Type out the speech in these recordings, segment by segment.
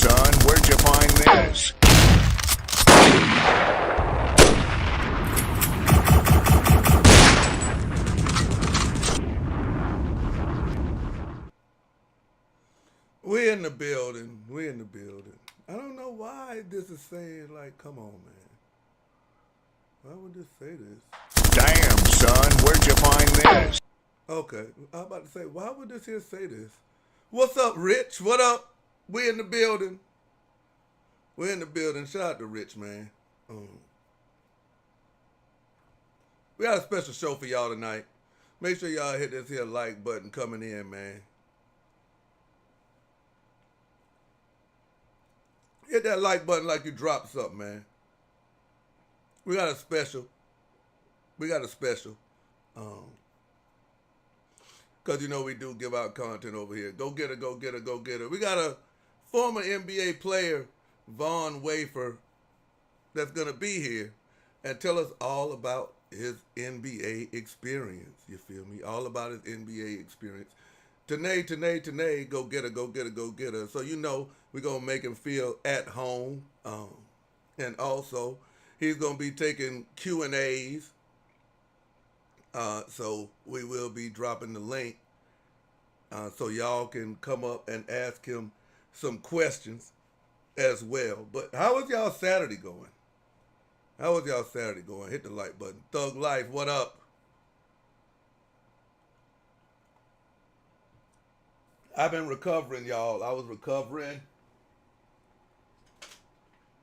son, where'd you find this? We're in the building. We're in the building. I don't know why this is saying, like, come on, man. Why would this say this? Damn, son, where'd you find this? Okay, I was about to say, why would this here say this? What's up, Rich? What up? We in the building. We're in the building. Shout out to Rich, man. We got a special show for y'all tonight. Make sure y'all hit this here like button coming in, man. Hit that like button like you dropped something, man. We got a special. Because, you know, we do give out content over here. Go get it, go get it, go get it. We got a former NBA player, Wafer, that's going to be here and tell us all about his NBA experience. You feel me? All about his NBA experience. Tanae, go get her, go get her, go get her. So, you know, we're going to make him feel at home. And also, he's going to be taking Q&As. So we will be dropping the link so y'all can come up and ask him some questions as well. But how was y'all Saturday going? Hit the like button. Thug Life, what up? I've been recovering, y'all. I was recovering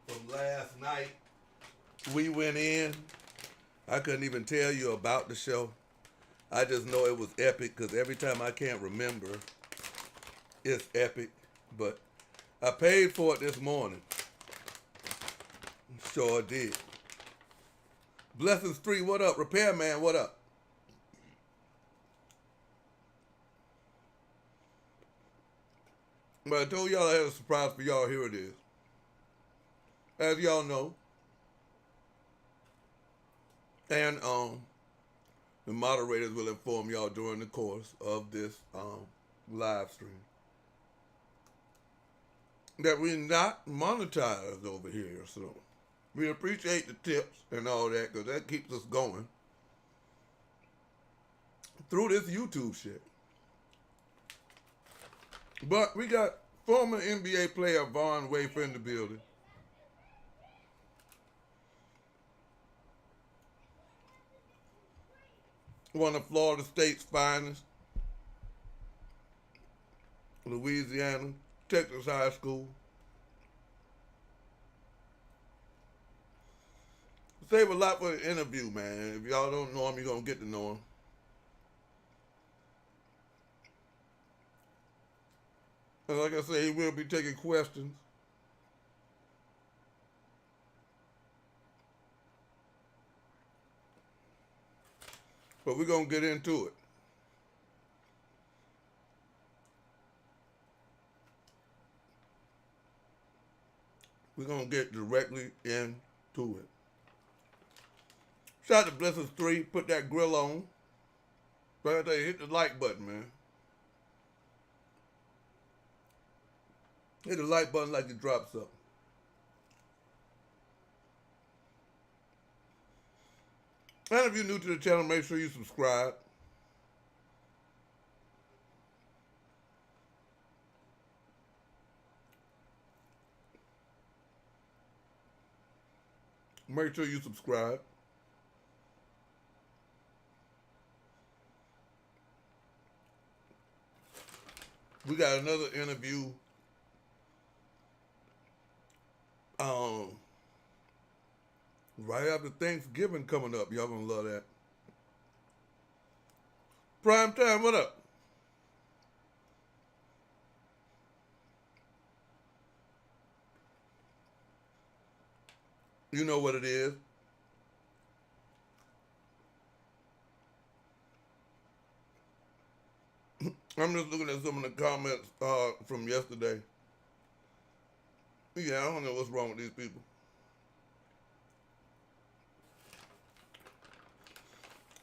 from last night. We went in. I couldn't even tell you about the show. I just know it was epic because every time I can't remember, it's epic. But I paid for it this morning. Sure did. Blessings 3, what up? Repairman, what up? But I told y'all I had a surprise for y'all. Here it is. As y'all know, and the moderators will inform y'all during the course of this live stream that we're not monetized over here. So we appreciate the tips and all that because that keeps us going through this YouTube shit. But we got former NBA player Wafer in the building. One of Florida State's finest, Louisiana, Texas high school. Save a lot for the interview, man. If y'all don't know him, you're going to get to know him. And like I say, he will be taking questions. But we're going to get into it. We're going to get directly into it. Shout out to Blessings 3. Put that grill on. Like I tell you, hit the like button, man. Hit the like button like you dropped something. And if you're new to the channel, make sure you subscribe. Make sure you subscribe. We got another interview. Right after Thanksgiving coming up. Y'all gonna love that. Prime time, what up? You know what it is. I'm just looking at some of the comments from yesterday. Yeah, I don't know what's wrong with these people.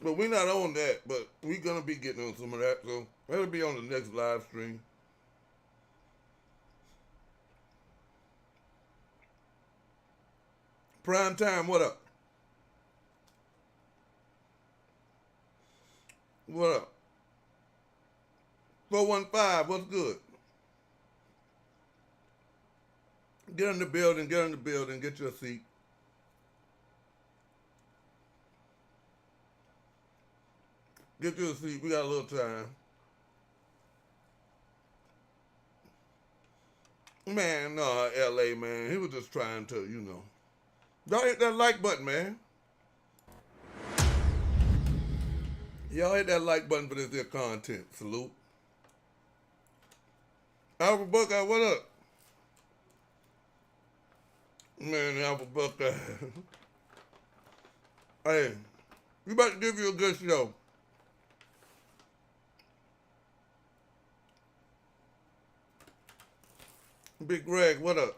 But we're not on that, but we're going to be getting on some of that, so that'll be on the next live stream. Prime time, what up? What up? 415, what's good? Get in the building, get your seat. Get you a seat, we got a little time. Man, no, LA, man, he was just trying to, you know. Y'all hit that like button, man. Y'all hit that like button for this here content. Salute. Alpha Buckeye, what up? Man, Alpha Buckeye. Hey, we about to give you a good show. Big Greg, what up?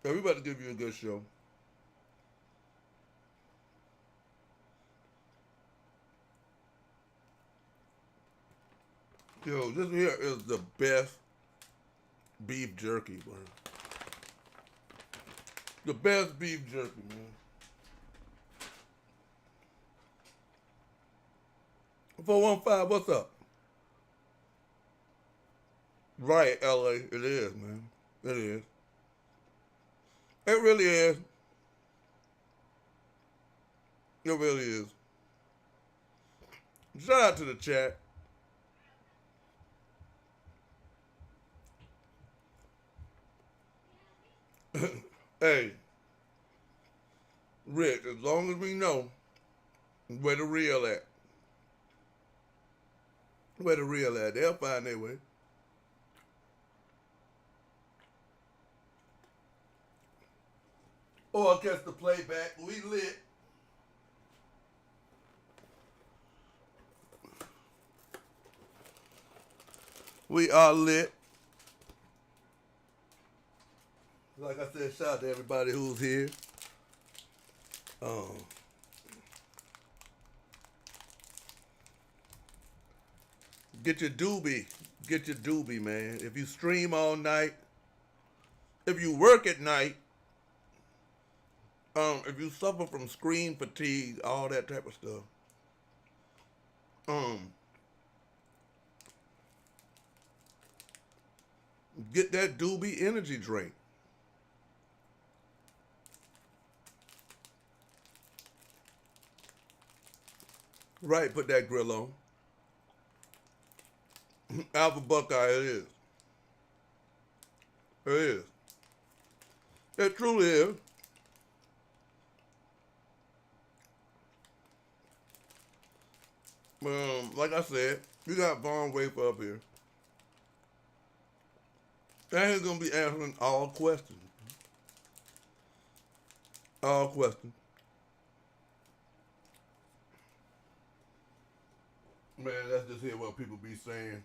Yeah, we about to give you a good show. Yo, this here is the best beef jerky, bro. The best beef jerky, man. 415, what's up? Right, LA. It is, man. It is. It really is. It really is. Shout out to the chat. Hey, Rich, as long as we know where the real at. Where the real at, they'll find their way. Or catch the playback. We lit. We are lit. Like I said, shout out to everybody who's here. Get your doobie. Get your doobie, man. If you stream all night, if you work at night, if you suffer from screen fatigue, all that type of stuff, get that doobie energy drink. Right, put that grill on. Alpha Buckeye, it is. It is. It truly is. Like I said, we got Von Wafer up here. And he's going to be answering all questions. All questions. Man, let's just hear what people be saying.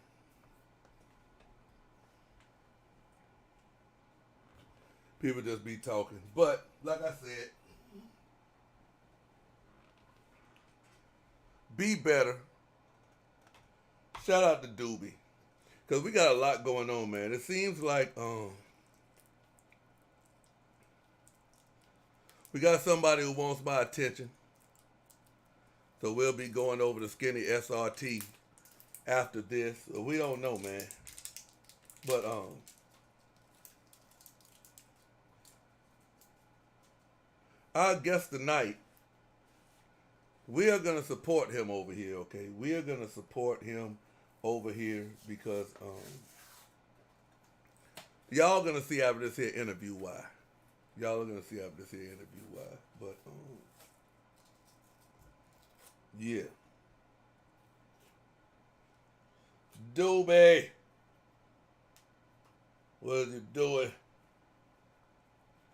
People just be talking. But, like I said, be better. Shout out to Doobie. Because we got a lot going on, man. It seems like we got somebody who wants my attention. So we'll be going over the Skinny SRT after this. We don't know, man. But our guest tonight, we are gonna support him over here, okay? We are gonna support him over here because y'all gonna see after this here interview why. Y'all are gonna see after this here interview why. But yeah. Doobie, what is you doing?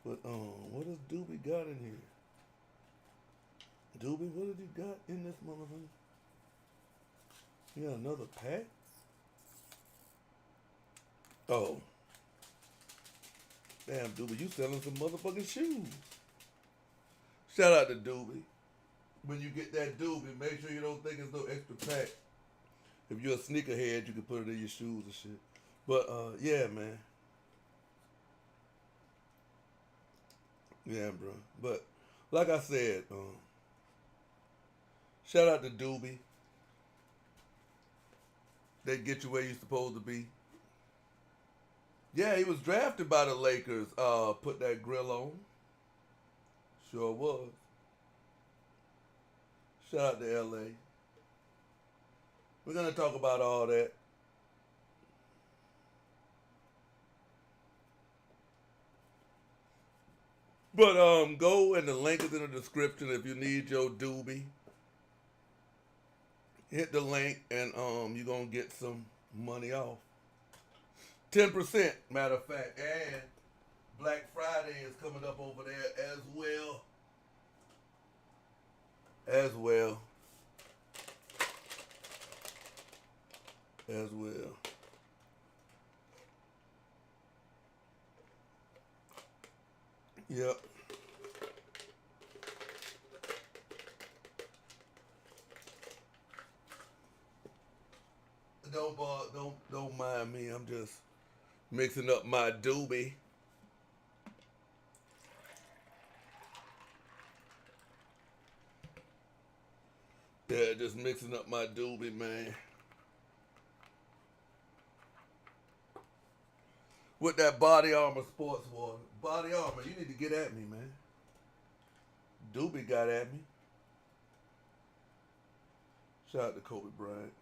But what does Doobie got in here? Doobie, what did you got in this motherfucker? You got another pack? Oh. Damn, Doobie, you selling some motherfucking shoes. Shout out to Doobie. When you get that Doobie, make sure you don't think it's no extra pack. If you're a sneakerhead, you can put it in your shoes and shit. But, yeah, man. Yeah, bro. But like I said, shout out to Doobie. They get you where you're supposed to be. Yeah, he was drafted by the Lakers. Put that grill on. Sure was. Shout out to LA. We're gonna talk about all that. But go and the link is in the description if you need your doobie. Hit the link and you're gonna get some money off. 10%, matter of fact. And Black Friday is coming up over there as well. As well. As well. Yep. Don't mind me. I'm just mixing up my doobie. Yeah, just mixing up my doobie, man. With that Body Armor sports water. Body Armor, you need to get at me, man. Doobie got at me. Shout out to Kobe Bryant.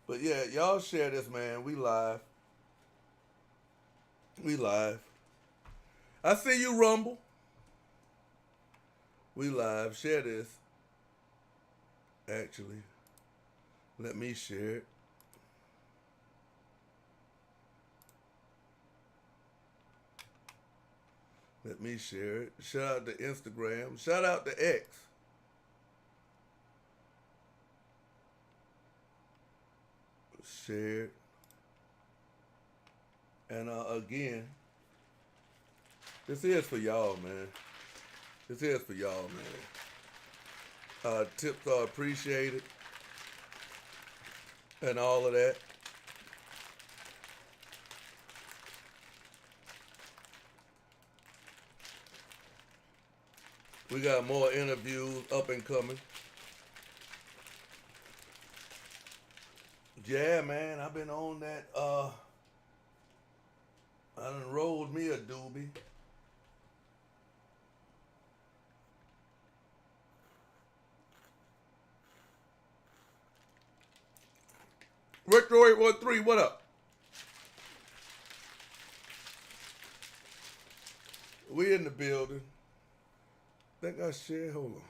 But yeah, y'all share this, man. We live. We live. I see you, Rumble. We live. Share this. Actually, let me share it. Let me share it. Shout out to Instagram. Shout out to X. Share it. And again, this is for y'all, man. This is for y'all, man. Tips are appreciated. And all of that. We got more interviews up and coming. Yeah, man, I've been on that. I done rolled me a doobie. Retro 813, what up? We in the building. Think I shared. Hold on.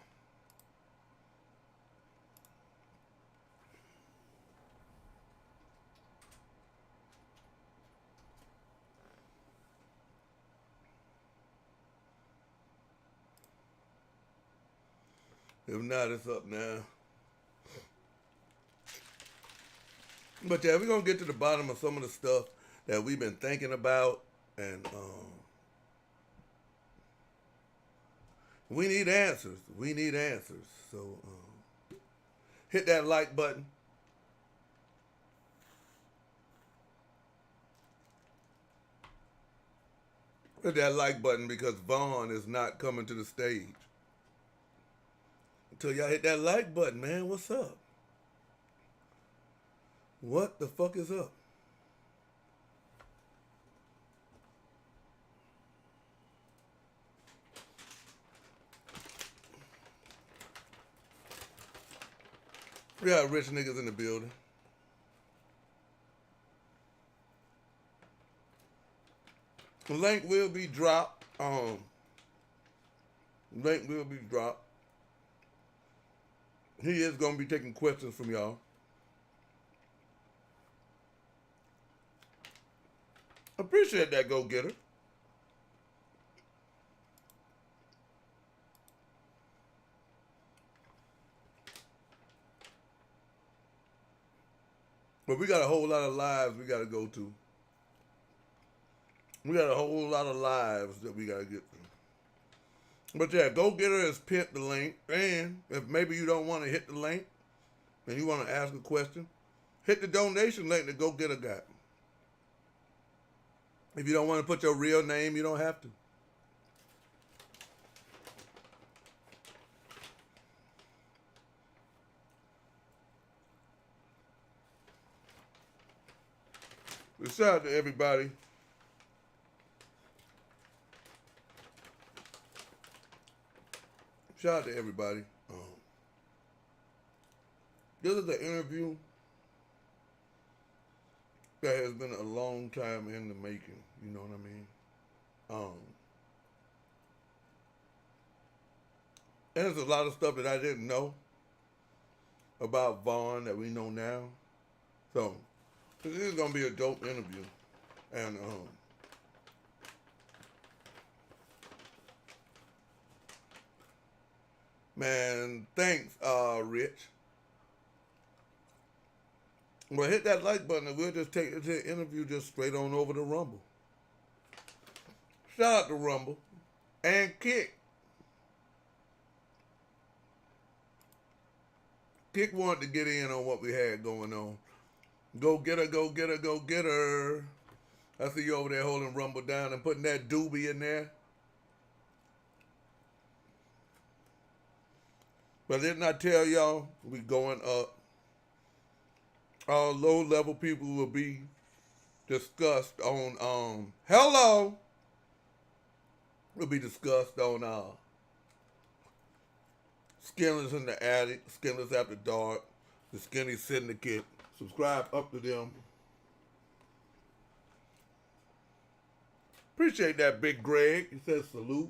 If not, it's up now. But yeah, we're gonna get to the bottom of some of the stuff that we've been thinking about, and we need answers. We need answers. So hit that like button. Hit that like button because Vaughn is not coming to the stage. Until y'all hit that like button, man. What's up? What the fuck is up? We got rich niggas in the building. The link will be dropped. Link will be dropped. He is gonna be taking questions from y'all. Appreciate that, go-getter. But we got a whole lot of lives we got to go to. We got a whole lot of lives that we got to get to. But yeah, go-getter has pinned the link. And if maybe you don't want to hit the link and you want to ask a question, hit the donation link that go-getter got. If you don't want to put your real name, you don't have to. Shout out to everybody. Shout out to everybody. This is an interview that has been a long time in the making. You know what I mean? And there's a lot of stuff that I didn't know about Vaughn that we know now. So this is gonna be a dope interview. And man, thanks, Rich. Well, hit that like button and we'll just take the interview just straight on over to Rumble. Shout out to Rumble and Kick. Kick wanted to get in on what we had going on. Go get her, go get her, go get her. I see you over there holding Rumble down and putting that doobie in there. But didn't I tell y'all we going up? All low-level people will be discussed on, hello! Will be discussed on, Skinless in the Attic, Skinless After Dark, the Skinny Syndicate. Subscribe up to them. Appreciate that, Big Greg. He says salute.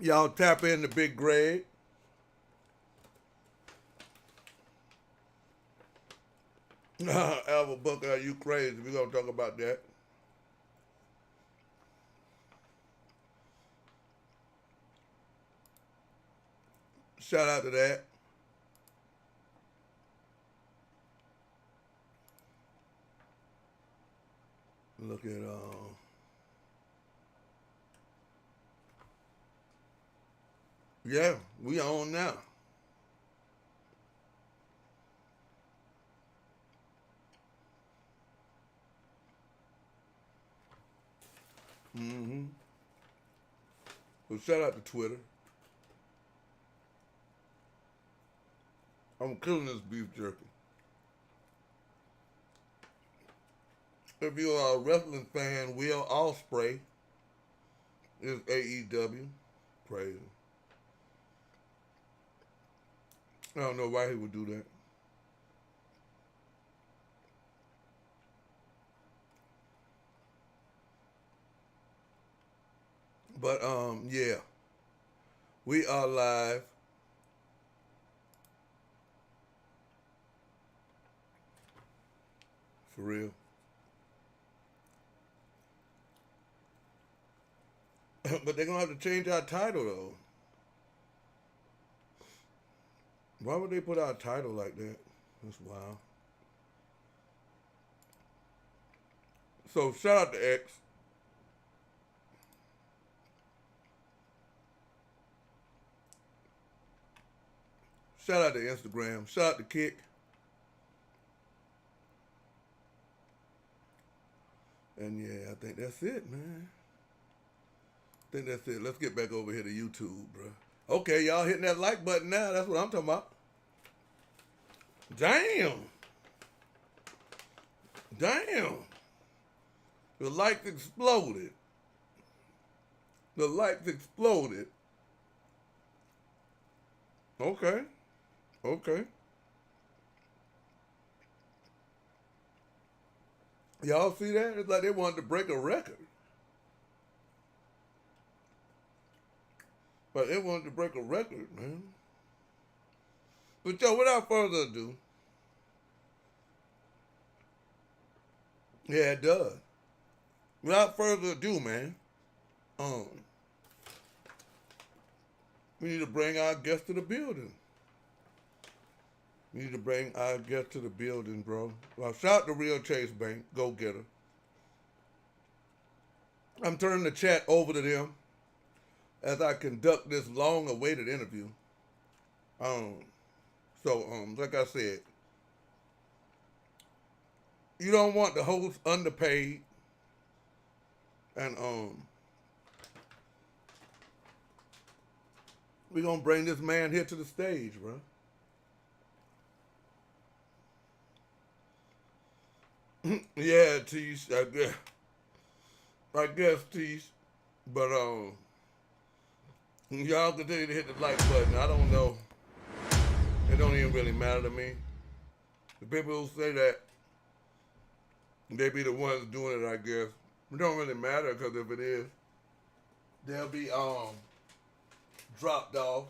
Y'all tap in to Big Greg. Alva Booker, are you crazy? We're going to talk about that. Shout out to that. Look at, yeah, we on now. So shout out to Twitter. I'm killing this beef jerky. If you're a wrestling fan, Will Ospreay is AEW. Crazy. I don't know why he would do that. But yeah. We are live. For real. But they're gonna have to change our title though. Why would they put our title like that? That's wild. So shout out to X. Shout out to Instagram. Shout out to Kick. And yeah, I think that's it, man. I think that's it. Let's get back over here to YouTube, bro. Okay, y'all hitting that like button now. That's what I'm talking about. Damn. Damn. The likes exploded. The likes exploded. Okay. Okay. Y'all see that? It's like they wanted to break a record. But they wanted to break a record, man. But yo, without further ado. Yeah, it does. Without further ado, man. We need to bring our guest to the building. We need to bring our guest to the building, bro. Well, shout out to Real Chase Bank. Go get her. I'm turning the chat over to them as I conduct this long-awaited interview. Like I said, you don't want the host underpaid, and we're gonna bring this man here to the stage, bro. Yeah, Teach. I guess Teach. But y'all continue to hit the like button. I don't know. It don't even really matter to me. The people who say that, they be the ones doing it, I guess. It don't really matter, because if it is, they'll be dropped off.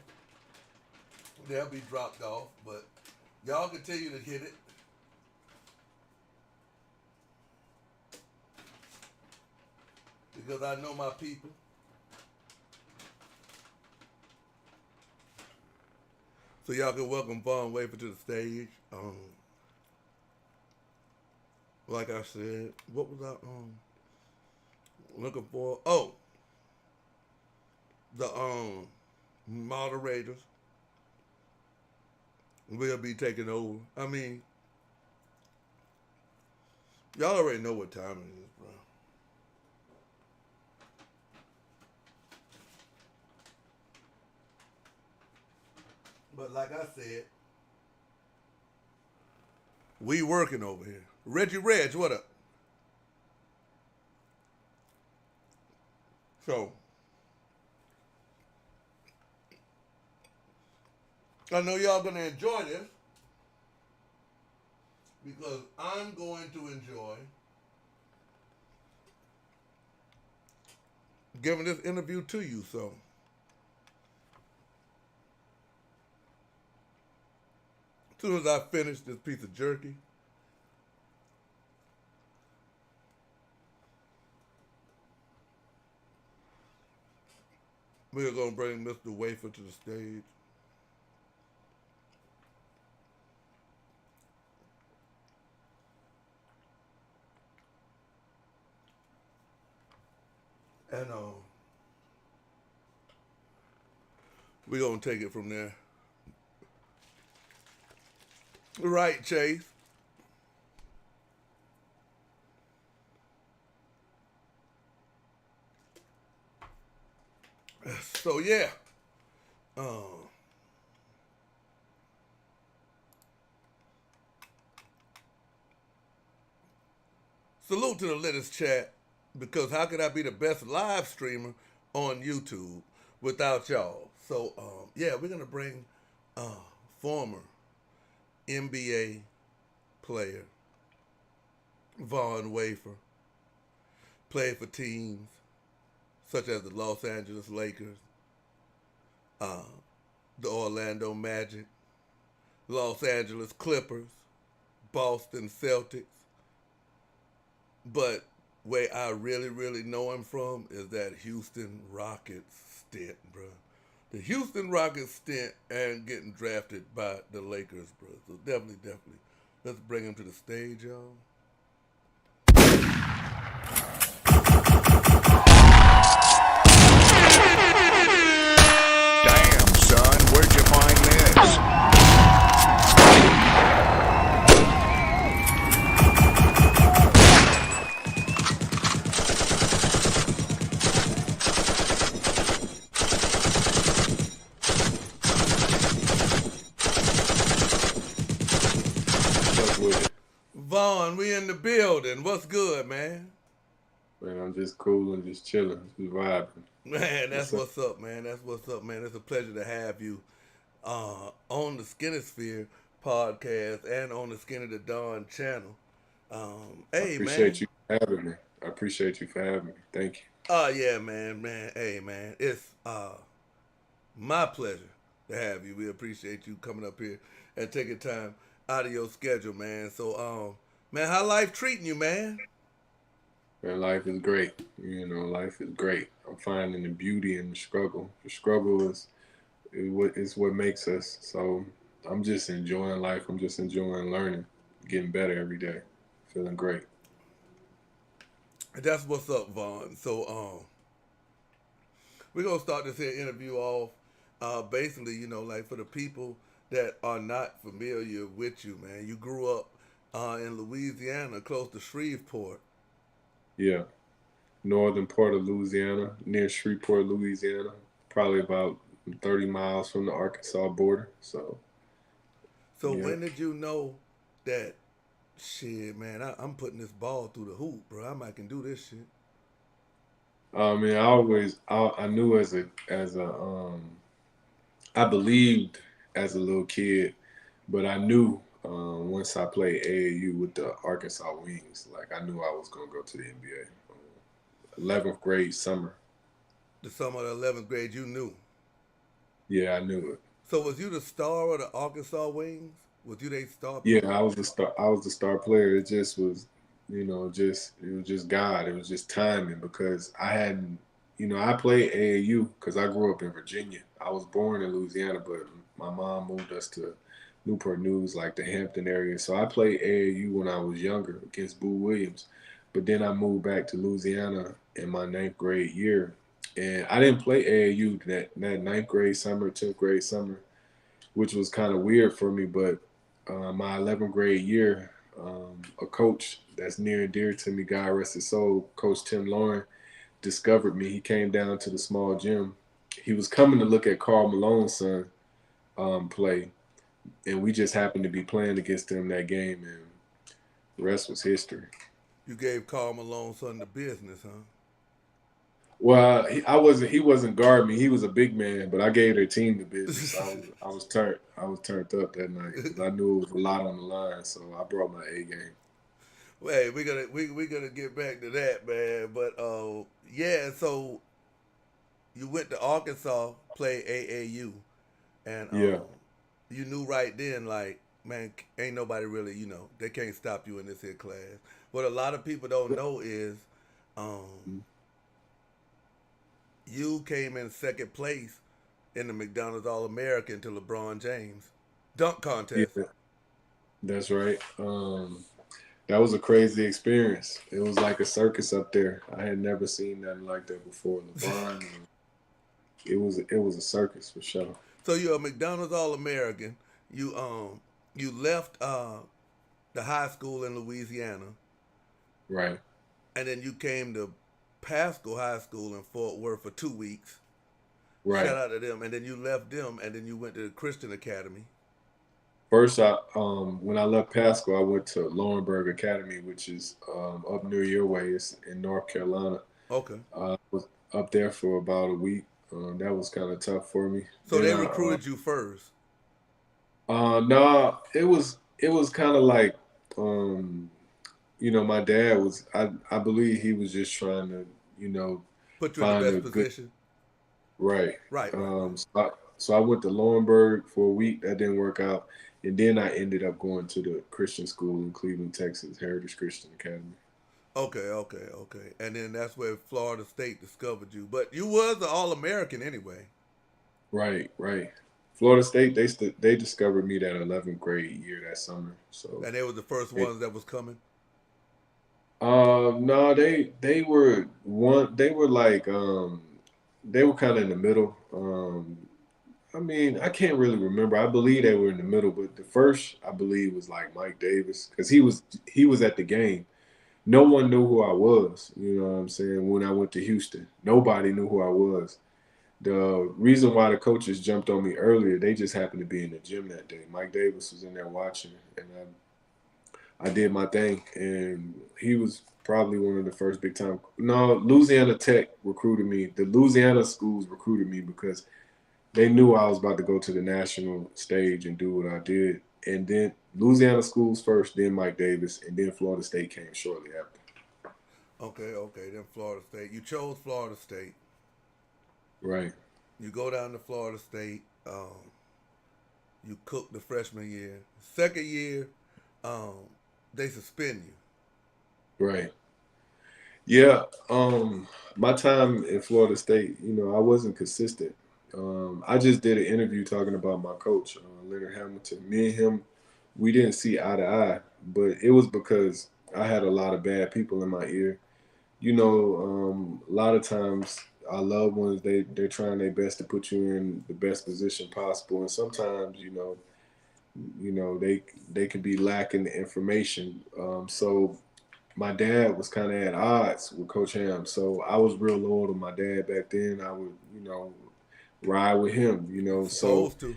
They'll be dropped off, but y'all continue to hit it. Because I know my people. So y'all can welcome Von Wafer to the stage. Like I said, what was I looking for? Oh, the moderators will be taking over. I mean, y'all already know what time it is, bro. But like I said, we working over here. Reggie Reg, what up? So, I know y'all gonna enjoy this, because I'm going to enjoy giving this interview to you. So, as soon as I finish this piece of jerky, we're gonna bring Mr. Wafer to the stage. And we're gonna take it from there. Right, Chase. So yeah. Salute to the latest chat, because how could I be the best live streamer on YouTube without y'all? So yeah, we're gonna bring former NBA player Von Wafer, played for teams such as the Los Angeles Lakers, the Orlando Magic, Los Angeles Clippers, Boston Celtics. But where I really, really know him from is that Houston Rockets stint, bro. The Houston Rockets stint and getting drafted by the Lakers, bro. So definitely, let's bring him to the stage, y'all. Damn, son, where'd you find this? Vaughn, we in the building. What's good, man? Man, I'm just cool and just chilling, just vibing. Man, that's what's up, man. That's what's up, man. It's a pleasure to have you on the Skinnysphere podcast and on the SkinnyDaDon channel. Hey, I appreciate you for having me. I appreciate you for having me. Thank you. Oh, yeah, man. Hey, man. It's my pleasure to have you. We appreciate you coming up here and taking time out of your schedule, man. So, man, how life treating you, man? Man, life is great. You know, life is great. I'm finding the beauty in the struggle. The struggle is what makes us. So I'm just enjoying life. I'm just enjoying learning, getting better every day. Feeling great. That's what's up, Vaughn. So, we're going to start this here interview off, basically, you know, like for the people that are not familiar with you, man. You grew up in Louisiana, close to Shreveport. Yeah. Northern part of Louisiana, near Shreveport, Louisiana. Probably about 30 miles from the Arkansas border. So yeah. When did you know that Shit, man, I'm putting this ball through the hoop, bro. I can do this shit. I mean, I knew I believed as a little kid, but I knew once I played AAU with the Arkansas Wings, like I knew I was gonna go to the NBA. 11th grade summer. The summer of the 11th grade, you knew. Yeah, I knew it. So was you the star of the Arkansas Wings? Was you their star Yeah, player? I was the star. I was the star player. It just was, it was just God. It was just timing because I hadn't, I played AAU because I grew up in Virginia. I was born in Louisiana, but my mom moved us to Newport News, like the Hampton area. So I played AAU when I was younger against Boo Williams, but then I moved back to Louisiana in my ninth grade year, and I didn't play AAU that ninth grade summer, 10th grade summer, which was kind of weird for me, but my 11th grade year, a coach that's near and dear to me, God rest his soul, Coach Tim Lauren, discovered me. He came down to the small gym. He was coming to look at Karl Malone's son play, and we just happened to be playing against him that game, and the rest was history. You gave Karl Malone son the business, huh? Well, he wasn't guarding me. He was a big man, but I gave their team the business. I was turned up that night because I knew it was a lot on the line. So I brought my A game. Wait, we gonna get back to that, man. But yeah. So you went to Arkansas, play AAU, and Yeah. you knew right then, like, man, ain't nobody really, they can't stop you in this here class. What a lot of people don't know is, um, you came in second place in the McDonald's All American to LeBron James dunk Yeah, contest. that's right. That was a crazy experience. It was like a circus up there. I had never seen nothing like that before. LeBron, it was a circus for sure. So you're a McDonald's All American. You left the high school in Louisiana, Right, and then you came to Pascal High School in Fort Worth for 2 weeks. Shout right. out to them, and then you left them, and then you went to the Christian Academy. First, when I left Pasco, I went to Laurinburg Academy, which is up near your way. It's in North Carolina. Okay. I was up there for about a week. That was kind of tough for me. So Then they I recruited you first. no, it was kind of like um, my dad was I believe he was just trying to you know Put you in the find a best good position. right. Right. So I went to Laurinburg for a week. That didn't work out, and then I ended up going to the Christian school in Cleveland, Texas, Heritage Christian Academy. Okay. And then that's where Florida State discovered you. But you was an All American anyway. Right, right. Florida State, they discovered me that 11th grade year that summer. So And they were the first it, ones that was coming. no, they were one. They were kind of in the middle. I mean, I can't really remember. I believe they were in the middle, but the first I believe was like Mike Davis because he was at the game. No one knew who I was. You know what I'm saying? When I went to Houston, nobody knew who I was. The reason why the coaches jumped on me earlier, they just happened to be in the gym that day. Mike Davis was in there watching, and I did my thing, and he was probably one of the first big time. No, Louisiana Tech recruited me. The Louisiana schools recruited me because they knew I was about to go to the national stage and do what I did. And then Louisiana schools first, then Mike Davis, and then Florida State came shortly after. Okay. Then Florida State. You chose Florida State. Right, You go down to Florida State. You cook the freshman year. Second year, um, they suspend you. right. Yeah, my time in Florida State, I wasn't consistent. I just did an interview talking about my coach, Leonard Hamilton. Me and him, we didn't see eye to eye, but it was because I had a lot of bad people in my ear. A lot of times our loved ones, they're trying their best to put you in the best position possible, and sometimes, they can be lacking the information. So my dad was kind of at odds with Coach Ham, so I was real loyal to my dad back then. I would, ride with him. So Supposed to.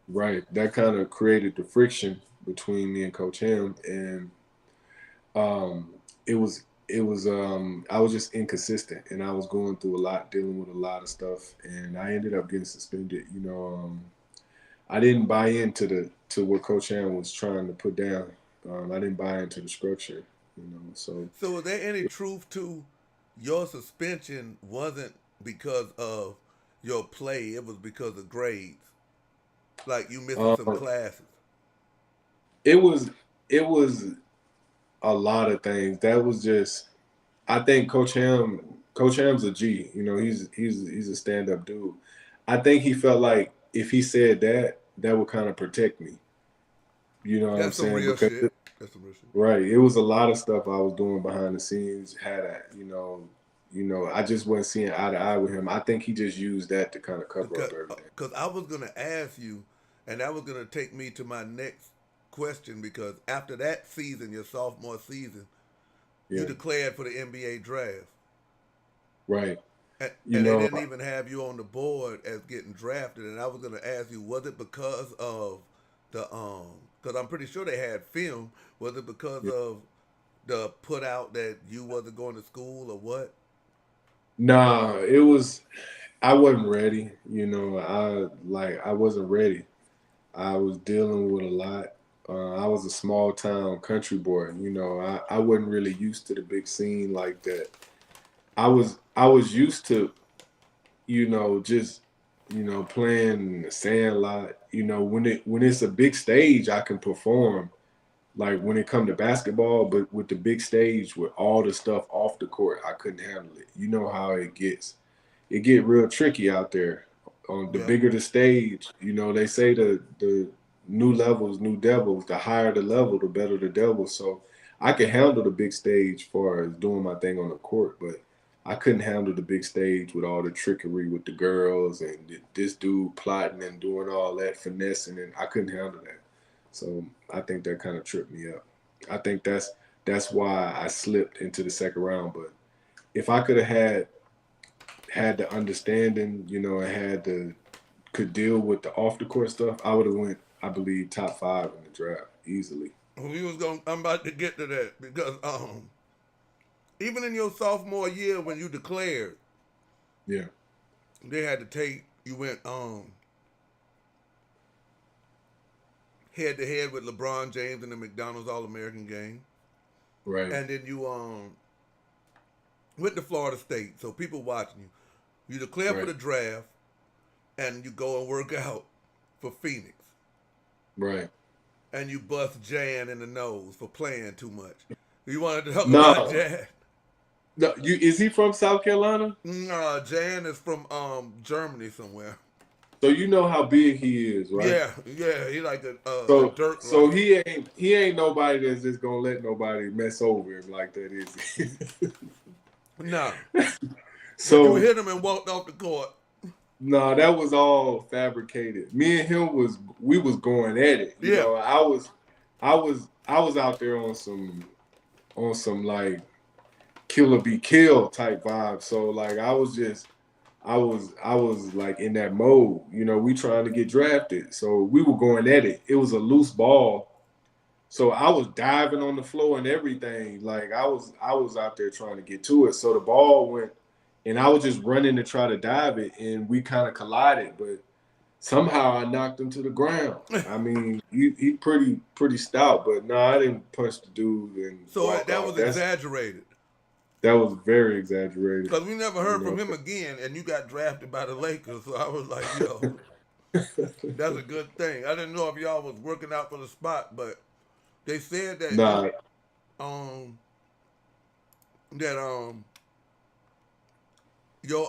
right, that kind of created the friction between me and Coach Ham, and um, it was I was just inconsistent, and I was going through a lot, dealing with a lot of stuff, and I ended up getting suspended. I didn't buy into to what Coach Ham was trying to put down. I didn't buy into the structure, So So was there any truth to your suspension wasn't because of your play, it was because of grades? Like you missing some um, classes. it was it was a lot of things. That was just I think Coach Ham's a G. He's a stand up dude. I think he felt like if he said that, that would kind of protect me. You know what I'm That's some saying? real Because shit. That's some real shit. right, it was a lot of stuff I was doing behind the scenes. I just wasn't seeing eye to eye with him. I think he just used that to kind of cover Because up everything. I was gonna ask you, and that was gonna take me to my next question. Because after that season, your sophomore season, you Yeah, declared for the NBA draft, right. You and they know, didn't even have you on the board as getting drafted. And I was gonna ask you, was it because of the Because I'm pretty sure they had film. Was it because yeah. of the put out that you wasn't going to school or what? Nah, it was. I wasn't ready. I wasn't ready. I was dealing with a lot. I was a small town country boy. I wasn't really used to the big scene like that. I was used to, just playing in the sand lot. When it's a big stage, I can perform. Like when it come to basketball, but with the big stage, with all the stuff off the court, I couldn't handle it. You know how it gets. It get real tricky out there. On the Yeah. bigger the stage, they say the new levels, new devils. The higher the level, the better the devil. So I could handle the big stage as far as doing my thing on the court, but I couldn't handle the big stage with all the trickery with the girls and this dude plotting and doing all that finessing, and I couldn't handle that. So I think that kind of tripped me up. I think that's why I slipped into the second round. But if I could have had the understanding, and had the could deal with the off the court stuff, I would have went, I believe, top 5 in the draft easily. I'm about to get to that because even in your sophomore year when you declared, Yeah. they had to take you went head to head with LeBron James in the McDonald's All American game, Right. and then you went to Florida State. So people watching you, you declare for Right. the draft, and you go and work out for Phoenix, Right. and you bust Jan in the nose for playing too much. You want to talk about No. Jan? No. Is he from South Carolina? Jan is from Germany somewhere. So you know how big he is, right? Yeah, yeah, he like a So dirt so runner. he ain't nobody that's just gonna let nobody mess over him like that, is he? No, but you So hit him and walked off the court. no, that was all fabricated. Me and him we was going at it. Yeah, I was out there on some like killer be killed type vibe. So like I was like in that mode. We trying to get drafted. So we were going at it. It was a loose ball. So I was diving on the floor and everything. Like I was out there trying to get to it. So the ball went and I was just running to try to dive it, and we kind of collided, but somehow I knocked him to the ground. I mean, he pretty stout, but no, I didn't punch the dude and so walk that off. was exaggerated That was very exaggerated. because we never You heard know. from him again, and you got drafted by the Lakers. So I was like, yo, that's a good thing. I didn't know if y'all was working out for the spot, but they said that Nah, um that your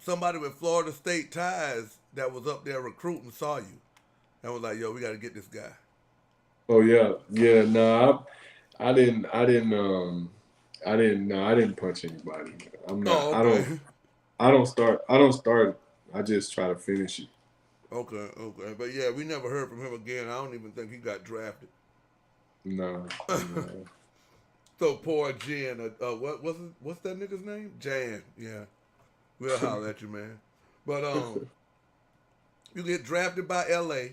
somebody with Florida State ties that was up there recruiting saw you and was like, yo, we got to get this guy. oh yeah. Nah, I didn't punch anybody. I'm not. Oh, I don't. okay. I don't start. I don't start. I just try to finish it. Okay. But yeah, we never heard from him again. I don't even think he got drafted. No, no. So poor Jan, what's that nigga's name? Jan, yeah. We'll holler at you, man. But you get drafted by LA,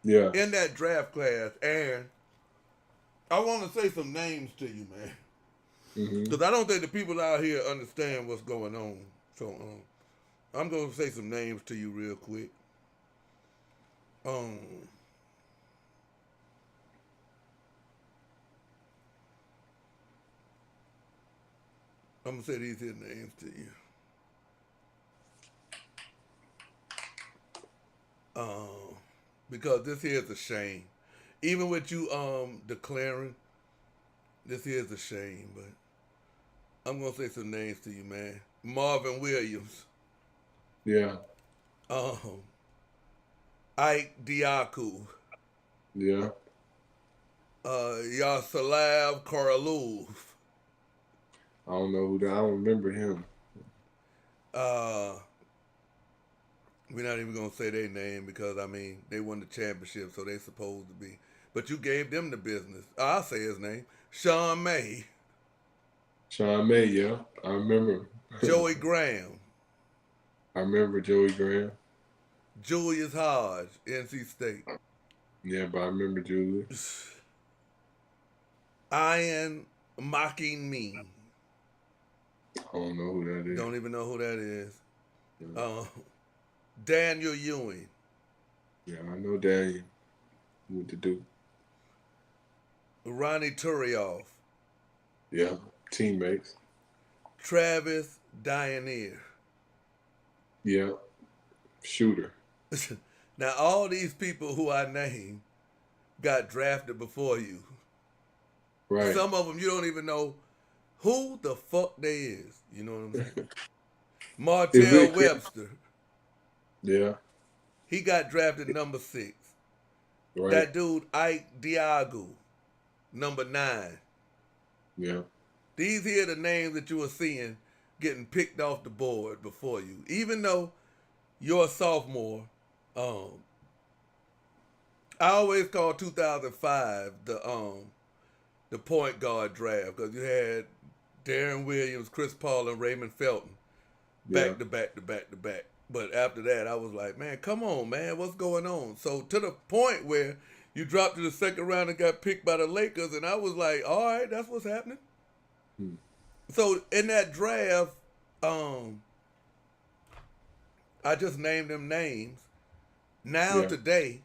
Yeah. in that draft class, and I want to say some names to you, man, Mm-hmm. because I don't think the people out here understand what's going on. So I'm gonna say some names to you real quick. Um, I'm gonna say these here names to you. Because this here is a shame. Even with you declaring, this here is a shame. But I'm gonna say some names to you, man. Marvin Williams, Yeah. um, Ike Diaku, Yeah. Yaroslav Karlov, I don't know who that. I don't remember him. we're not even gonna say their name because I mean they won the championship, so they supposed to be. But you gave them the business. I'll say his name. Sean May, Sean May. Yeah, I remember. Joey Graham, I remember Joey Graham. Julius Hodge, NC State. Yeah, but I remember Julius. Ian Mocking Me. I don't know who that is. Don't even know who that is. Yeah. Daniel Ewing. Yeah, I know Daniel. What to do? Ronnie Turioff. Yeah, teammates. Travis Dioneer. Yeah, shooter. Now, all these people who I named got drafted before you. Right. Some of them you don't even know who the fuck they is. You know what I'm saying? Martell Webster. Yeah. He got drafted number 6. Right. That dude, Ike Diagu, number 9. Yeah. These here are the names that you were seeing getting picked off the board before you. Even though you're a sophomore, I always call 2005 the point guard draft because you had Darren Williams, Chris Paul, and Raymond Felton back to back to back to back. But after that, I was like, man, come on, man, what's going on? So to the point where you dropped to the second round and got picked by the Lakers, and I was like, all right, that's what's happening. So in that draft, I just named them names. Now today,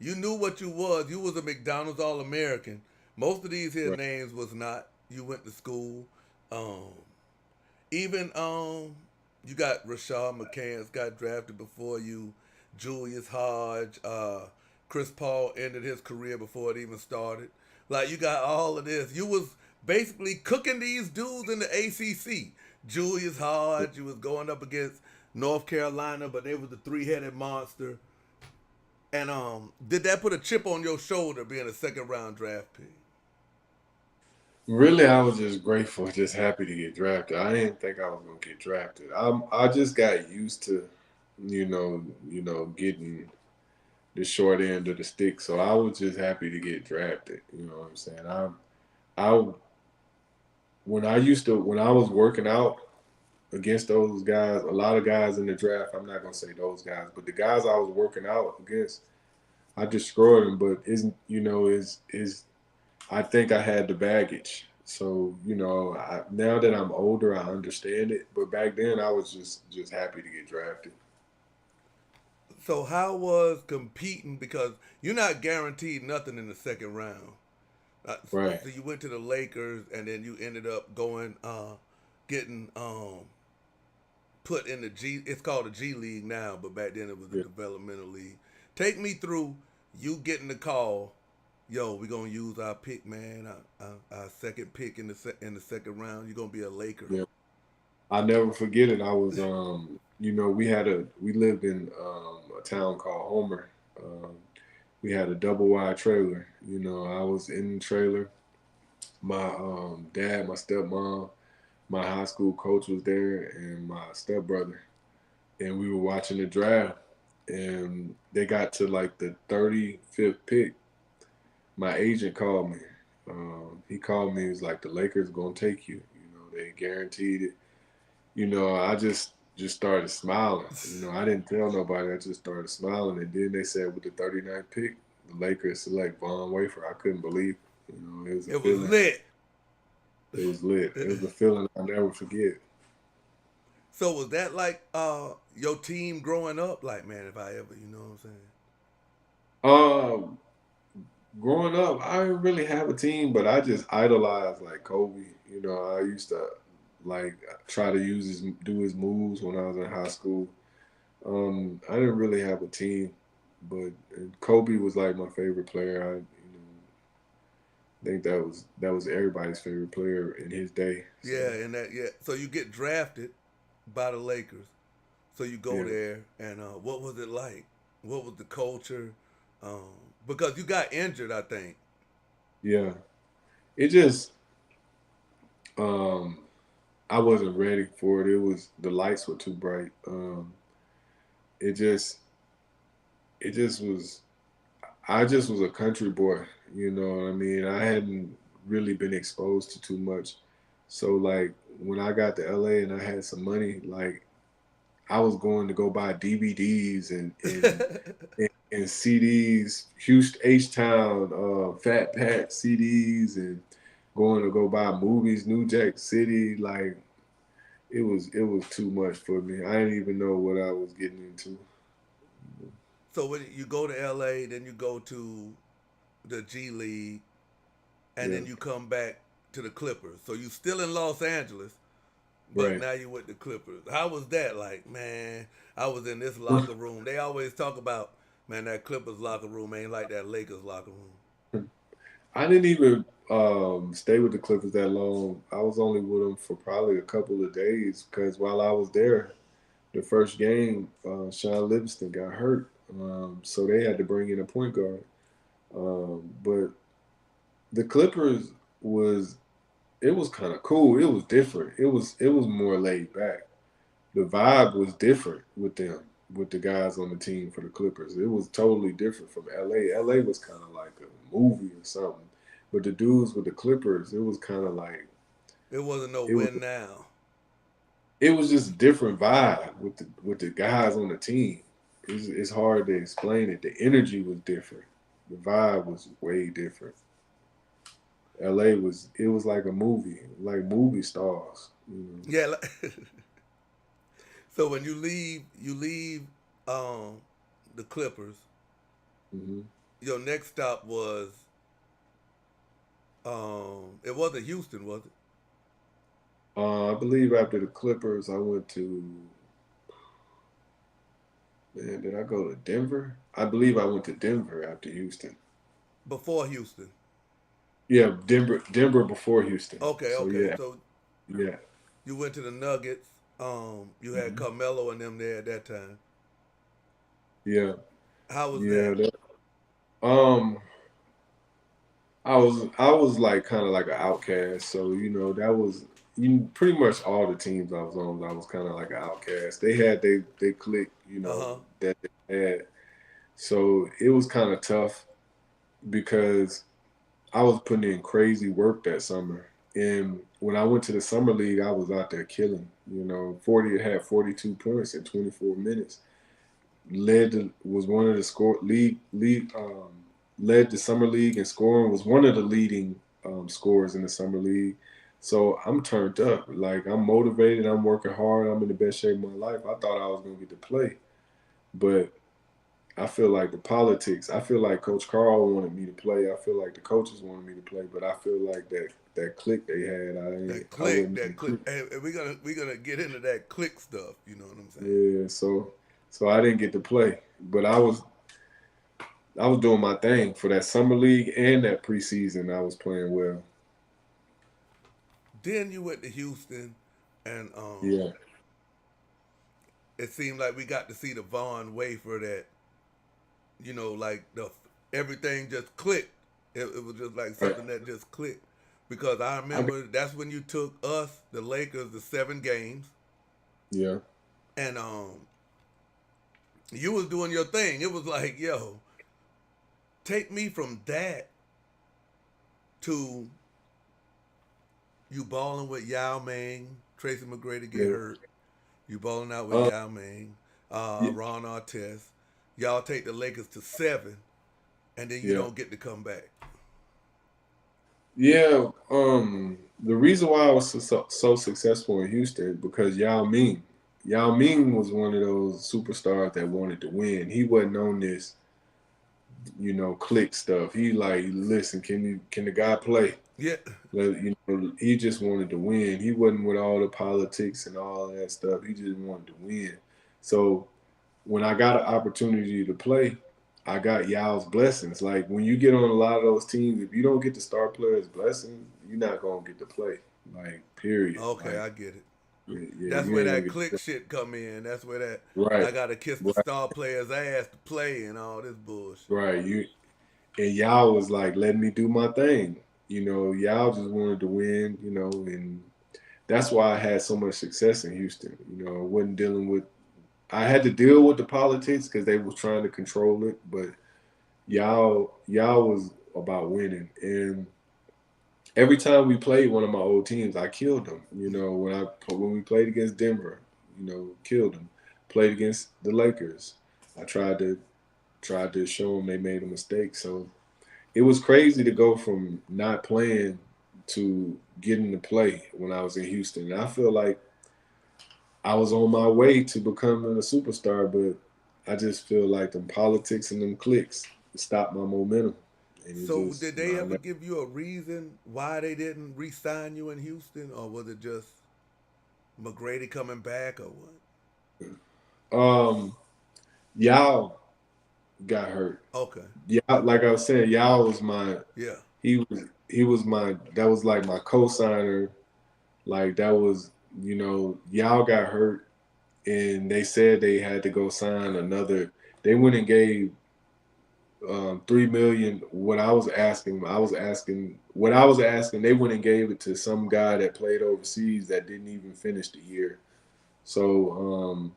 you knew what you was. You was a McDonald's All-American. Most of these here names was not. You went to school. Even you got Rashad McCants got drafted before you. Julius Hodge. Chris Paul ended his career before it even started. Like, you got all of this. You was basically cooking these dudes in the ACC. Julius Hodge, you was going up against North Carolina, but they was the 3-headed monster. And did that put a chip on your shoulder being a second-round draft pick? Really, I was just grateful, just happy to get drafted. I didn't think I was gonna get drafted. I just got used to, getting the short end of the stick. So I was just happy to get drafted. You know what I'm saying? When I was working out against those guys, a lot of guys in the draft, I'm not gonna say those guys, but the guys I was working out against, I destroyed them. But I think I had the baggage. So, now that I'm older, I understand it. But back then, I was just happy to get drafted. So how was competing, because you're not guaranteed nothing in the second round. Right. So you went to the Lakers, and then you ended up going, getting put in the G. It's called the G League now, but back then it was the developmental league. Take me through you getting the call. Yo, we're gonna use our pick, man. Our second pick in the second round. You're gonna be a Laker. Yeah. I never forget it. I was, we lived in a town called Homer. We had a double wide trailer. I was in the trailer. My dad, my stepmom, my high school coach was there, and my stepbrother, and we were watching the draft. And they got to like the 35th pick. My agent called me. He called me. He was like, "The Lakers gonna take you. They guaranteed it." I just started smiling. I didn't tell nobody. I just started smiling. And then they said, with the 39th pick, the Lakers select Von Wafer, I couldn't believe it. You know, it was a It was feeling. lit. It was lit. It was a feeling I'll never forget. So was that like your team growing up? Like, man, if I ever, you know what I'm saying? Um, Growing up, I didn't really have a team, but I just idolized like Kobe. You know, I used to like try to do his moves when I was in high school. I didn't really have a team, but Kobe was like my favorite player. Think that was everybody's favorite player in his day. So Yeah, and that yeah. So you get drafted by the Lakers. So you go yeah, there, and what was it like? What was the culture? Um, because you got injured, I think. yeah. It just um, I wasn't ready for it. It was the lights were too bright. It just it just was. I just was a country boy. You know what I mean? I hadn't really been exposed to too much. So like when I got to LA and I had some money, like I was going to go buy DVDs and CDs, Houston H Town, Fat Pat CDs, and going to go buy movies, New Jack City. Like it was too much for me. I didn't even know what I was getting into. So when you go to LA, then you go to the G League, and Yeah, then you come back to the Clippers. So you still in Los Angeles, but right. now you with the Clippers. How was that like, man? I was in this locker room. They always talk about, man, that Clippers locker room ain't like that Lakers locker room. I didn't even stay with the Clippers that long. I was only with them for probably a couple of days because while I was there, the first game, Sean Livingston got hurt, so they had to bring in a point guard. But the Clippers was it was kind of cool. It was different. It was more laid back. The vibe was different with them, with the guys on the team for the Clippers. It was totally different from LA. LA was kind of like a movie or something. But the dudes with the Clippers, it was kind of like It wasn't no it was win now. it was just a different vibe with the guys on the team. It's hard to explain it. The energy was different. The vibe was way different. LA was like a movie, like movie stars. Yeah. So when you leave um, the Clippers. Hmm. Your next stop was it wasn't Houston, was it? I believe after the Clippers, I went to man. Did I go to Denver? I believe I went to Denver after Houston. Before Houston. Yeah, Denver before Houston. Okay, So okay. yeah, So yeah. you went to the Nuggets. You had Hmm. Carmelo and them there at that time. Yeah, How was yeah. that? Um, I was like kind of like an outcast. So that was pretty much all the teams I was on. I was kind of like an outcast. They had they clique, Uh huh. that they had. So it was kind of tough because I was putting in crazy work that summer. And when I went to the summer league, I was out there killing. 42 points in 24 minutes. Was one of the score league led the summer league in scoring. Was one of the leading scorers in the summer league. So I'm turned up. Like I'm motivated. I'm working hard. I'm in the best shape of my life. I thought I was gonna get to play, but I feel like the politics. I feel like Coach Karl wanted me to play. I feel like the coaches wanted me to play, but I feel like that click they had. I wasn't That click. Hey, we're gonna get into that click stuff. You know what I'm saying? yeah. So I didn't get to play, but I was doing my thing for that summer league and that preseason. I was playing well. Then you went to Houston, and Yeah, it seemed like we got to see the Vaughn Wafer that like the everything just clicked. It was just like right. something that just clicked because I I got, remember that's when you took us, the Lakers, the 7 games, yeah, and you was doing your thing. It was like, yo, take me from that to you balling with Yao Ming, Tracy McGrady get yeah. hurt, you balling out with Um, Yao Ming, yeah, Ron Artest. Y'all take the Lakers to 7, and then you Yeah. don't get to come back. Yeah. The reason why I was so successful in Houston because Yao Ming was one of those superstars that wanted to win. He wasn't on this, click stuff. He like, listen, can the guy play? Yeah. He just wanted to win. He wasn't with all the politics and all that stuff. He just wanted to win. So when I got an opportunity to play, I got Yall's blessings. Like when you get on a lot of those teams, if you don't get the star player's blessing, you're not gonna get to play. Like period. Okay, Like, I get it. yeah, That's you where ain't gonna that get click shit come in. That's where that right, I gotta kiss the right, star player's ass to play and all this bullshit. right. And Yall was like letting me do my thing. Yall just wanted to win. And that's why I had so much success in Houston. I wasn't dealing with. I had to deal with the politics because they was trying to control it, but y'all was about winning. And every time we played one of my old teams, I killed them. When we played against Denver, killed them. Played against the Lakers, I tried to show them they made a mistake. So it was crazy to go from not playing to getting to play when I was in Houston. And I feel like I was on my way to becoming a superstar, but I just feel like them politics and them clicks stopped my momentum. And it So just, did they ever give you a reason why they didn't re-sign you in Houston, or was it just McGrady coming back, or what? Y'all got hurt. Okay. Yeah, like I was saying, Y'all was Yeah. that was like my co-signer. Like that was, Y'all got hurt and they said they had to go sign another. They went and gave $3 million. What I was asking, they went and gave it to some guy that played overseas that didn't even finish the year. So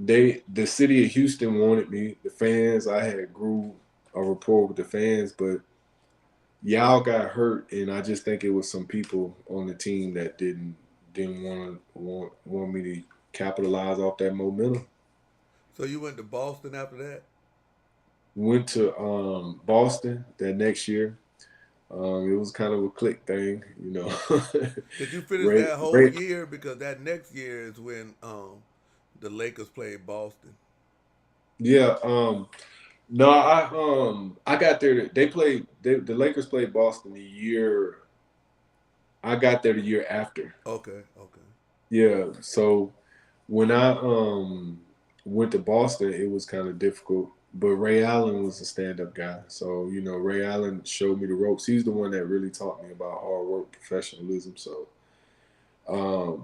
the city of Houston wanted me. The fans, I had grew a rapport with the fans, but Y'all got hurt, and I just think it was some people on the team that didn't want me to capitalize off that momentum. So you went to Boston after that? Went to Boston that next year. It was kind of a click thing. Did you finish Ray, that whole Ray, year? Because that next year is when the Lakers played Boston. yeah. No, I got there. The Lakers played Boston the year. I got there the year after. Okay. Yeah. So when I went to Boston, it was kind of difficult. But Ray Allen was a stand-up guy. So, Ray Allen showed me the ropes. He's the one that really taught me about hard work, professionalism. So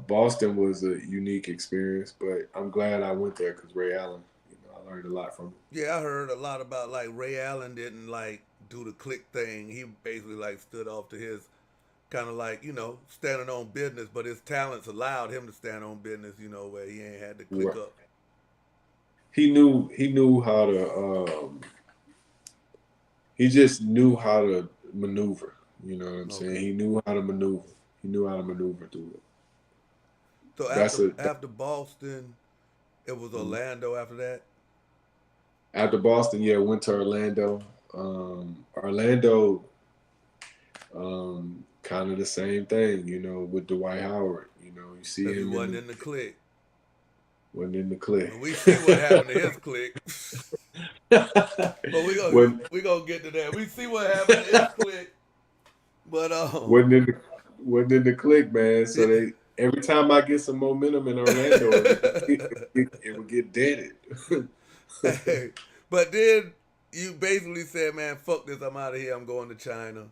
Boston was a unique experience, but I'm glad I went there because Ray Allen, I learned a lot from him. Yeah, I heard a lot about like Ray Allen didn't like do the click thing. He basically like stood off to his kind of like, standing on business, but his talents allowed him to stand on business, where he ain't had to click Right. up. He knew how to he just knew how to maneuver. You know what I'm saying? Okay. He knew how to maneuver. He knew how to maneuver through it. So That's after Boston, it was Orlando after that? After Boston, yeah, went to Orlando. Orlando, kind of the same thing, with Dwight Howard. You see Because he him wasn't in the click. wasn't in the click. And we see what happened to his click. But we gonna get to that. We see what happened to his click. But wasn't in the click, man. So every time I get some momentum in Orlando, it would get deaded. hey, but then you basically said, "Man, fuck this. I'm out of here. I'm going to China."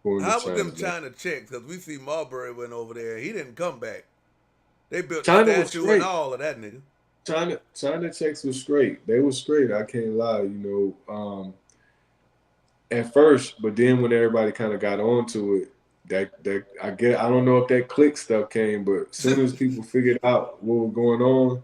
Going to How was China, them China checks? Because we see Marbury went over there. He didn't come back. They built China the was statue straight. and all of that, nigga. China checks was straight. They was straight. I can't lie. At first, but then when everybody kind of got onto it, that I don't know if that click stuff came, but as soon as people figured out what was going on,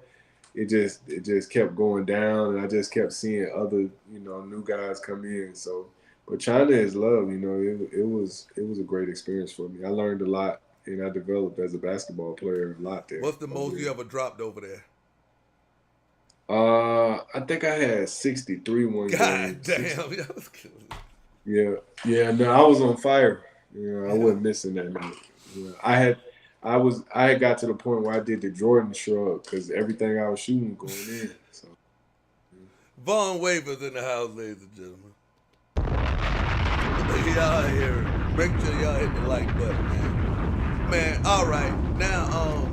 it just kept going down, and I just kept seeing other new guys come in. So, but China is love. It was a great experience for me. I learned a lot, and I developed as a basketball player a lot there. What's the most you ever dropped over there? I think I had 63 one game. God damn, that was killing. Yeah, yeah. No, I was on fire. I wasn't missing that night. I had got to the point where I did the Jordan shrug because everything I was shooting going in. So Von Wafer's in the house, ladies and gentlemen. Y'all here. Make sure y'all hit the like button, man. Man, all right. Now,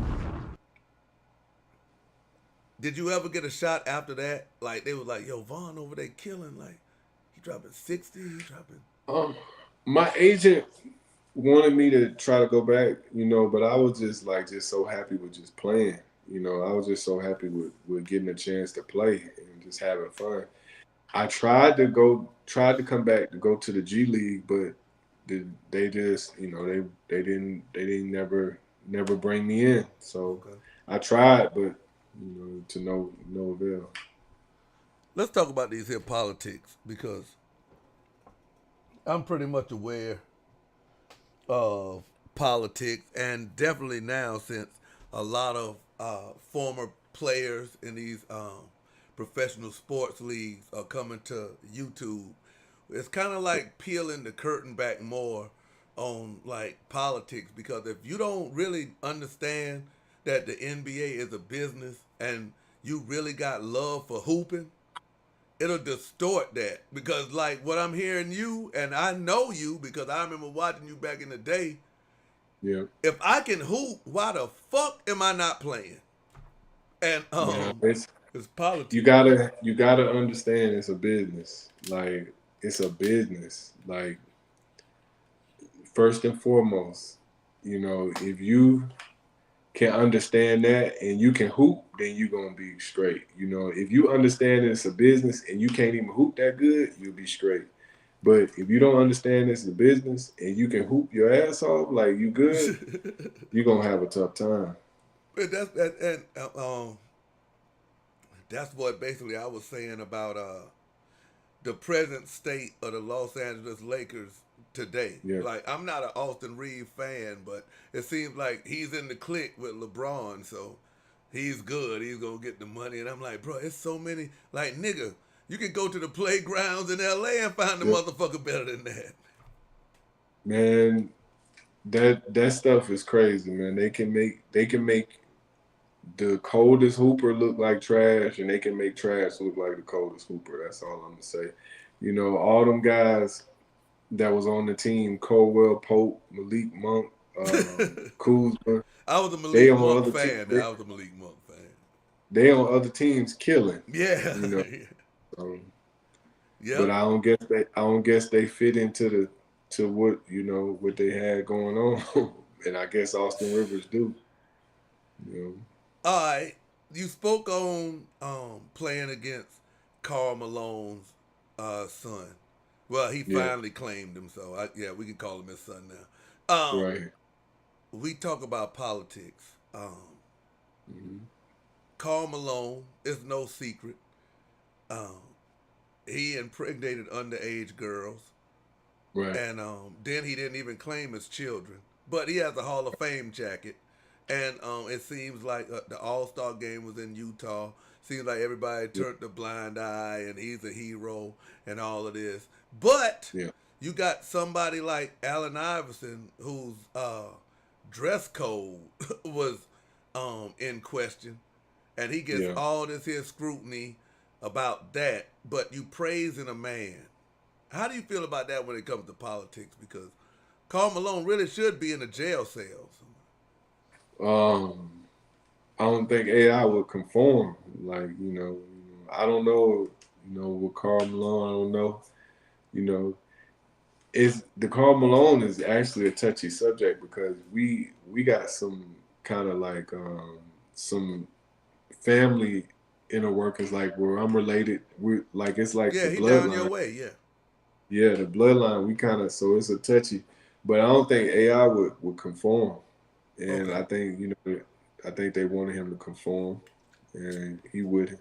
did you ever get a shot after that? Like they was like, "Yo, Von over there killing. Like he dropping 60. He dropping." my agent wanted me to try to go back, but I was just so happy with just playing. I was just so happy with getting a chance to play and just having fun. I tried to come back to go to the G League, but they just, they didn't never bring me in. So Okay. I tried, but to no avail. Let's talk about these here politics because I'm pretty much aware of politics, and definitely now since a lot of former players in these professional sports leagues are coming to YouTube, it's kind of like peeling the curtain back more on like politics, because if you don't really understand that the NBA is a business and you really got love for hooping, it'll distort that. Because like what I'm hearing you, and I know you because I remember watching you back in the day. Yeah. If I can hoop, why the fuck am I not playing? And Yeah, it's politics. you gotta understand it's a business. Like it's a business. Like first and foremost, if you can understand that and you can hoop, then you're gonna be straight. If you understand that it's a business and you can't even hoop that good, you'll be straight. But if you don't understand it's a business and you can hoop your ass off, like you good, you're gonna have a tough time. But that's what basically I was saying about the present state of the Los Angeles Lakers today. Yeah. Like I'm not an Austin Reeves fan, but it seems like he's in the clique with LeBron, so he's good. He's gonna get the money, and I'm like, bro, it's so many. Like nigga, you can go to the playgrounds in L.A. and find the Yeah. motherfucker better than that. Man, that stuff is crazy, man. They can make the coldest hooper look like trash, and they can make trash look like the coldest hooper. That's all I'm gonna say. All them guys that was on the team, Colwell, Pope, Malik Monk, Kuzma. I was a They Malik on Monk other fan. teams. I was a Malik Monk fan. They on other teams killing. Yeah. Um, Yeah. but I don't guess they fit into what they had going on, and I guess Austin Rivers do. All right. You spoke on playing against Karl Malone's son. Well, he Yeah, finally claimed him, so yeah, we can call him his son now. right. We talk about politics. Hmm. Karl Malone is no secret. Um, he impregnated underage girls, Right. and then he didn't even claim his children. But he has a Hall of Fame jacket, and it seems like the All Star game was in Utah. Seems like everybody Yeah. turned a blind eye, and he's a hero, and all of this. But Yeah. you got somebody like Allen Iverson, whose dress code was in question, and he gets Yeah. all this here scrutiny about that. But you praising a man. How do you feel about that when it comes to politics? Because Karl Malone really should be in the jail cells. Um, I don't think AI would conform. Like, I don't know, with Karl Malone, I don't know. You know, is the Karl Malone is actually a touchy subject because we got some kind of like some family inner workings like where I'm related. We like it's like Yeah, the he down your bloodline. way. Yeah. Yeah, the bloodline. We kind of so it's a touchy, but I don't think AI would conform. And Okay. I think they wanted him to conform, and he wouldn't.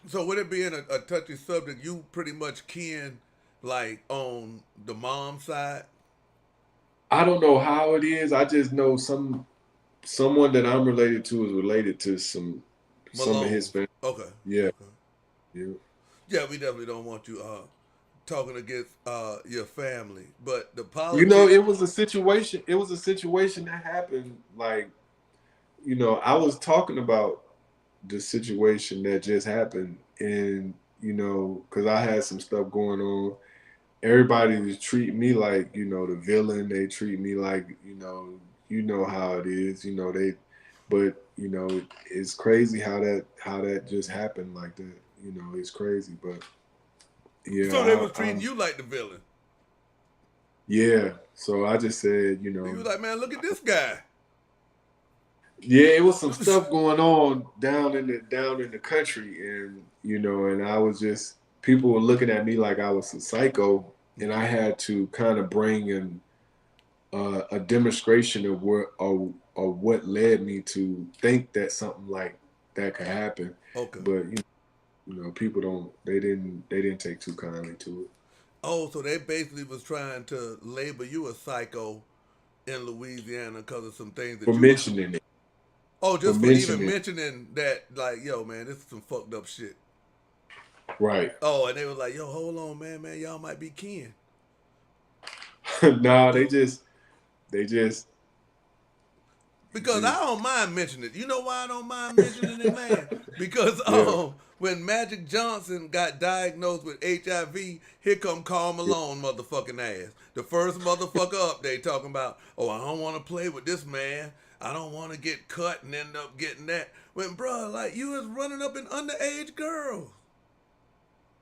So with it being a touchy subject, you pretty much kin like on the mom side. I don't know how it is. I just know someone that I'm related to is related to some of his family. Okay. Yeah, Okay. yeah. Yeah, we definitely don't want you talking against your family, but the You know, politics. it was a situation. It was a situation that happened. Like, you know, I was talking about the situation that just happened, and you know, because I had some stuff going on. Everybody was treating me like, you know, the villain. They treat me like, you know how it is. You know they, but you know, it's crazy how that just happened like that. You know, it's crazy, but So they yeah, was treating you like the villain. yeah. So I just said, you You know, was like, man, look at this guy. yeah, it was some stuff going on down in the country, and you know, and I was just people were looking at me like I was a psycho, and I had to kind of bring in a demonstration of what led me to think that something like that could happen. Okay. But you know, people don't they didn't take too kindly to it. Oh, so they basically was trying to label you a psycho in Louisiana because of some things For that you was doing. mentioning it, Oh, for just for even mentioning mentioning that, like, yo, man, this is some fucked up shit. right. Oh, and they was like, yo, hold on, man, y'all might be kin. No, they just Because I just don't mind mentioning it. You know why I don't mind mentioning it, man? Because yeah. when Magic Johnson got diagnosed with HIV, here come Karl Yeah. Malone motherfucking ass. The first motherfucker up, they talking about, oh, I don't want to play with this man. I don't want to get cut and end up getting that. When, bruh, like, you was running up in underage girls.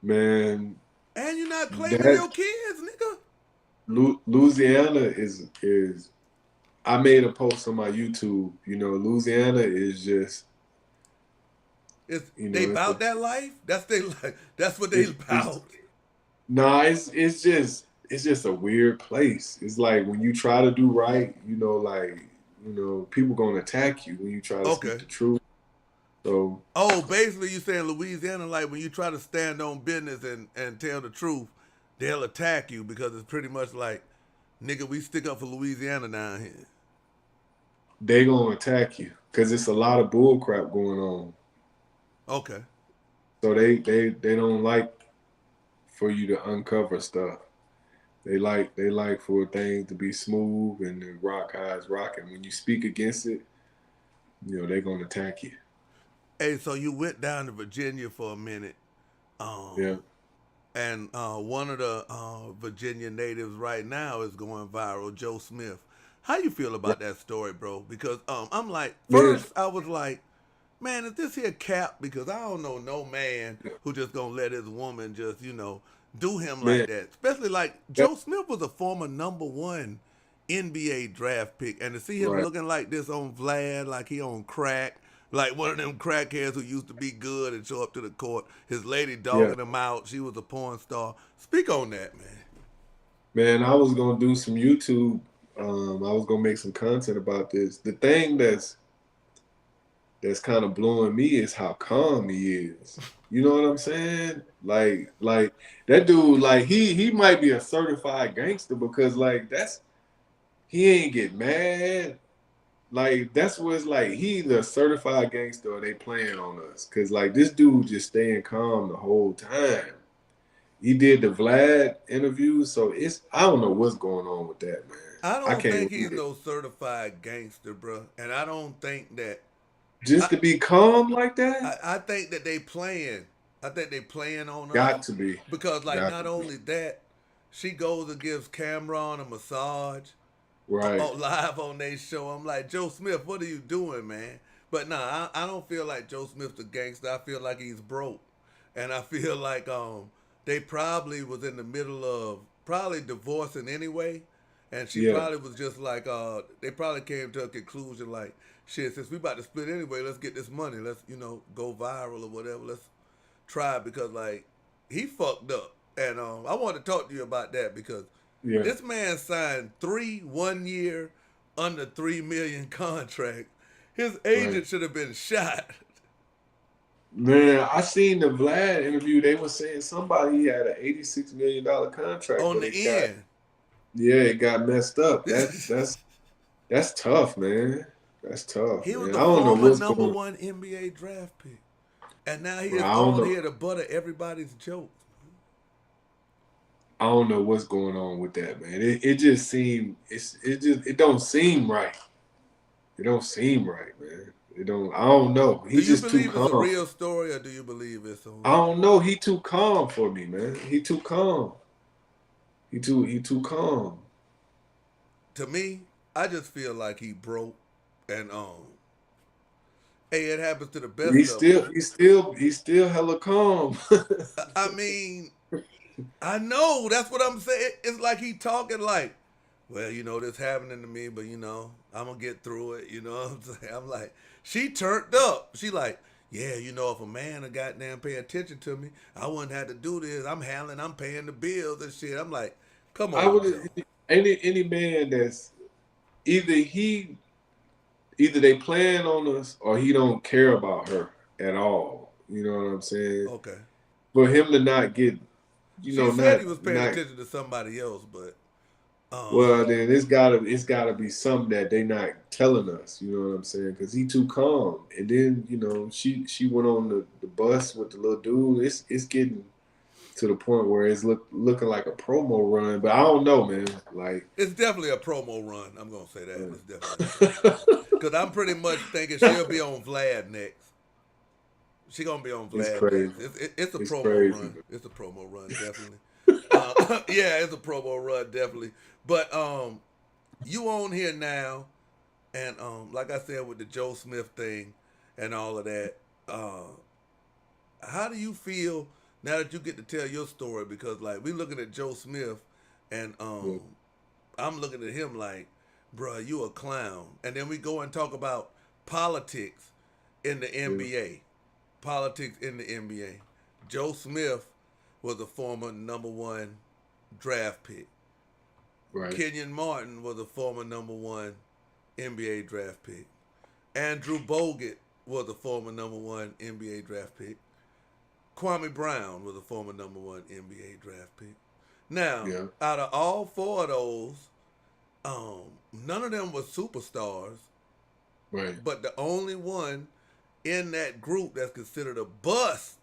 Man, And you're not claiming that your kids, nigga. Louisiana is. I made a post on my YouTube. You know, Louisiana is just. It's, You they know, about that life. That's they life. That's what they it's about. nah. It's just a weird place. It's like when you try to do right. You know, like you know, people gonna attack you when you try to speak Okay. the truth. So Oh, basically you saying Louisiana, like when you try to stand on business and tell the truth, they'll attack you because it's pretty much like, nigga, we stick up for Louisiana down here. they gonna attack you because it's a lot of bull crap going on. Okay. So they don't like for you to uncover stuff. They like for things to be smooth and the rock highs rocking. When you speak against it, you know they're gonna attack you. Hey, so you went down to Virginia for a minute, Yeah, and one of the Virginia natives right now is going viral, Joe Smith. How you feel right. about that story, bro? Because I'm like, Man, first I was like, man, is this here cap? Because I don't know no man who just gonna let his woman just, do him like man, that. Especially like that, Joe Smith was a former #1 NBA draft pick, and to see him right. looking like this on Vlad, like he on crack, like one of them crackheads who used to be good and show up to the court. His lady Yeah, dogging him out. She was a porn star. Speak on that, man. man. I was gonna do some YouTube. I was gonna make some content about this. The thing that's kind of blowing me is how calm he is. You know what I'm saying? Like that dude, like he might be a certified gangster because like he ain't get mad. Like that's what it's like. He either a certified gangster or they playing on us. Cause like this dude just staying calm the whole time. He did the Vlad interview, so I don't know what's going on with that, man. I I don't can't think he's read it. no certified gangster, bro. And I don't think that. Just I, to be calm like that, I think that they playing. I think they playing on us got to be, because, like, got to not be. only that, she goes and gives Cameron a massage Right. live on their show. I'm like, Joe Smith, what are you doing, man? But nah, I don't feel like Joe Smith's a gangster. I feel like he's broke, and I feel like they probably was in the middle of probably divorcing anyway, and she Yeah. probably was just like they probably came to a conclusion like, shit, since we about to split anyway, let's get this money. Let's go viral or whatever. Let's try because like he fucked up, and I want to talk to you about that because Yeah. this man signed 3 1 year under 3 million contracts. His Right. agent should have been shot. Man, I seen the Vlad interview. They were saying somebody had an $86 million contract, On but the end. it got messed up. That's tough, man. That's tough, He was man. the I don't know former what's number going. one NBA draft pick, and now he Bro, is I don't on know. here to butter everybody's jokes. I don't know what's going on with that, man. It just seem it don't seem right. It don't seem right, man. It don't. I don't know. Do He's you just too believe it's a calm. real story, or do you believe it's I don't know. He too calm for me, man. He too calm. He too calm. To me, I just feel like he broke, and hey, it happens to the best He's of us. still he's still he's still hella calm. I mean, I know that's what I'm saying. It's like he talking like, well, you know, this happening to me, but you know, I'm gonna get through it. You know what I'm saying? I'm like, she turned up. She like, yeah, you know, if a man a goddamn pay attention to me, I wouldn't have to do this. I'm paying the bills and shit. I'm like, come I on, Joe. would any man that's either he either they plan on us or he don't care about her at all. You know what I'm saying? Okay. For him to not get, She said he was paying not attention to somebody else, but well, then it's gotta be something that they not telling us. You know what I'm saying? Because he too calm. And then she went on the bus with the little dude. It's getting to the point where it's looking like a promo run. But I don't know, man. Like it's definitely a promo run. I'm gonna say that. It's definitely a promo run. Cause I'm pretty much thinking she'll be on Vlad next. She gonna be on it's Vlad crazy. next. It's a It's promo crazy. run. It's a promo run, definitely. Yeah, it's a promo run, definitely. But you on here now, and like I said with the Joe Smith thing and all of that. How do you feel now that you get to tell your story? Because like we looking at Joe Smith, and Yeah. I'm looking at him like, bruh, you a clown. And then we go and talk about politics in the Yeah. NBA. Politics in the NBA. Joe Smith was a former number one draft pick. Right. Kenyon Martin was a former number one NBA draft pick. Andrew Bogut was a former number one NBA draft pick. Kwami Brown was a former number one NBA draft pick. Now, Yeah. out of all four of those, none of them were superstars, Right. but the only one in that group that's considered a bust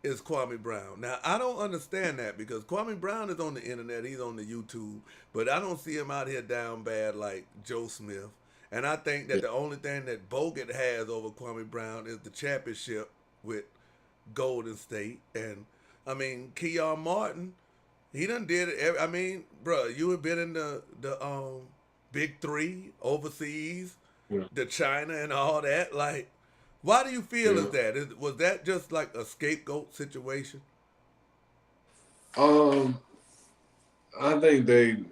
is Kwami Brown. Now, I don't understand that because Kwami Brown is on the internet, he's on the YouTube, but I don't see him out here down bad like Joe Smith. And I think that Yeah. the only thing that Bogut has over Kwami Brown is the championship with Golden State. And I mean, Keon Martin, he done did it. I mean, bro, you have been in the big three overseas, Yeah. the China and all that. Like, why do you feel Yeah. is that? Was that just like a scapegoat situation? Um, I think they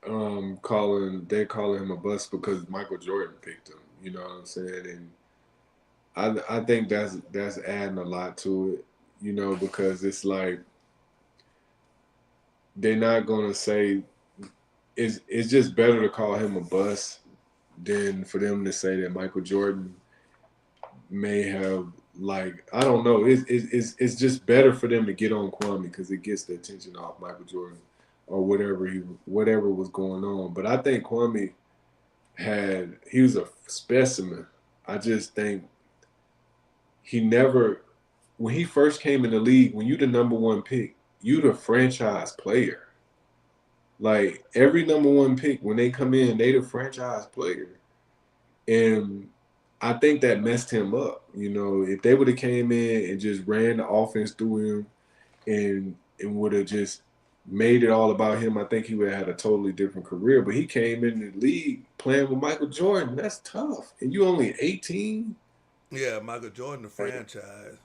calling him a bust because Michael Jordan picked him. You know what I'm saying? And I think that's adding a lot to it. Because it's like they're not gonna say it's just better to call him a bust than for them to say that Michael Jordan may have, like, I don't know. It's just better for them to get on Kwame because it gets the attention off Michael Jordan or whatever was going on. But I think Kwame he was a specimen. I just think he never, when he first came in the league, when you the number one pick, you the franchise player. Like every number one pick, when they come in, they the franchise player. And I think that messed him up. If they would have came in and just ran the offense through him and would have just made it all about him, I think he would have had a totally different career. But he came in the league playing with Michael Jordan. That's tough. And you only 18? Yeah, Michael Jordan, the franchise.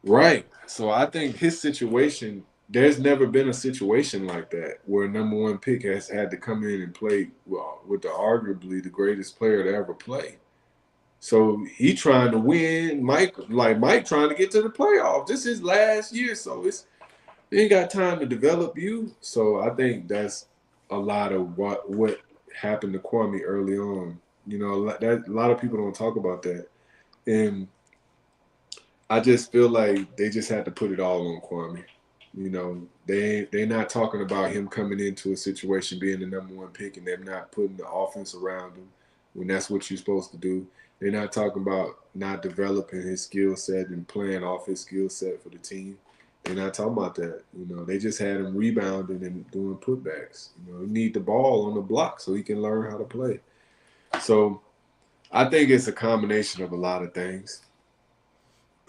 Right. So I think his situation, there's never been a situation like that where a number one pick has had to come in and play with arguably the greatest player to ever play. So he trying to win. Mike trying to get to the playoffs. This is his last year, so he ain't got time to develop you. So I think that's a lot of what happened to Kwame early on. A lot of people don't talk about that, and I just feel like they just had to put it all on Kwame. They're not talking about him coming into a situation being the number one pick and them not putting the offense around him, when that's what you're supposed to do. They're not talking about not developing his skill set and playing off his skill set for the team. They're not talking about that. You know, they just had him rebounding and doing putbacks. You know, he need the ball on the block so he can learn how to play. So I think it's a combination of a lot of things.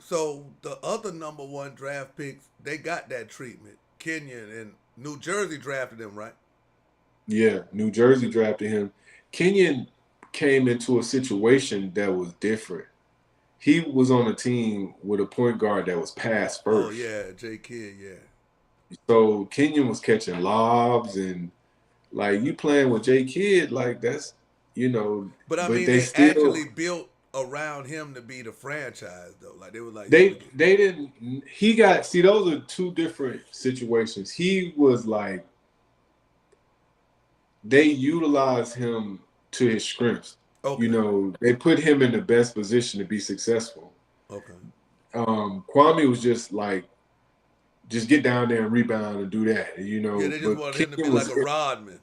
So the other number 1 draft picks, they got that treatment. Kenyon and New Jersey drafted him, right? Yeah, New Jersey drafted him. Kenyon came into a situation that was different. He was on a team with a point guard that was pass first. Oh yeah, J Kidd, yeah. So Kenyon was catching lobs and like you playing with J Kidd, like that's But I mean, they they still actually built around him to be the franchise though. Like they were like, they didn't. He got those are two different situations. He was like they utilized him to his strengths. okay. You know, they put him in the best position to be successful. Okay. Kwami was just like, just get down there and rebound and do that. You know, Yeah, they just wanted him to be like a Rodman.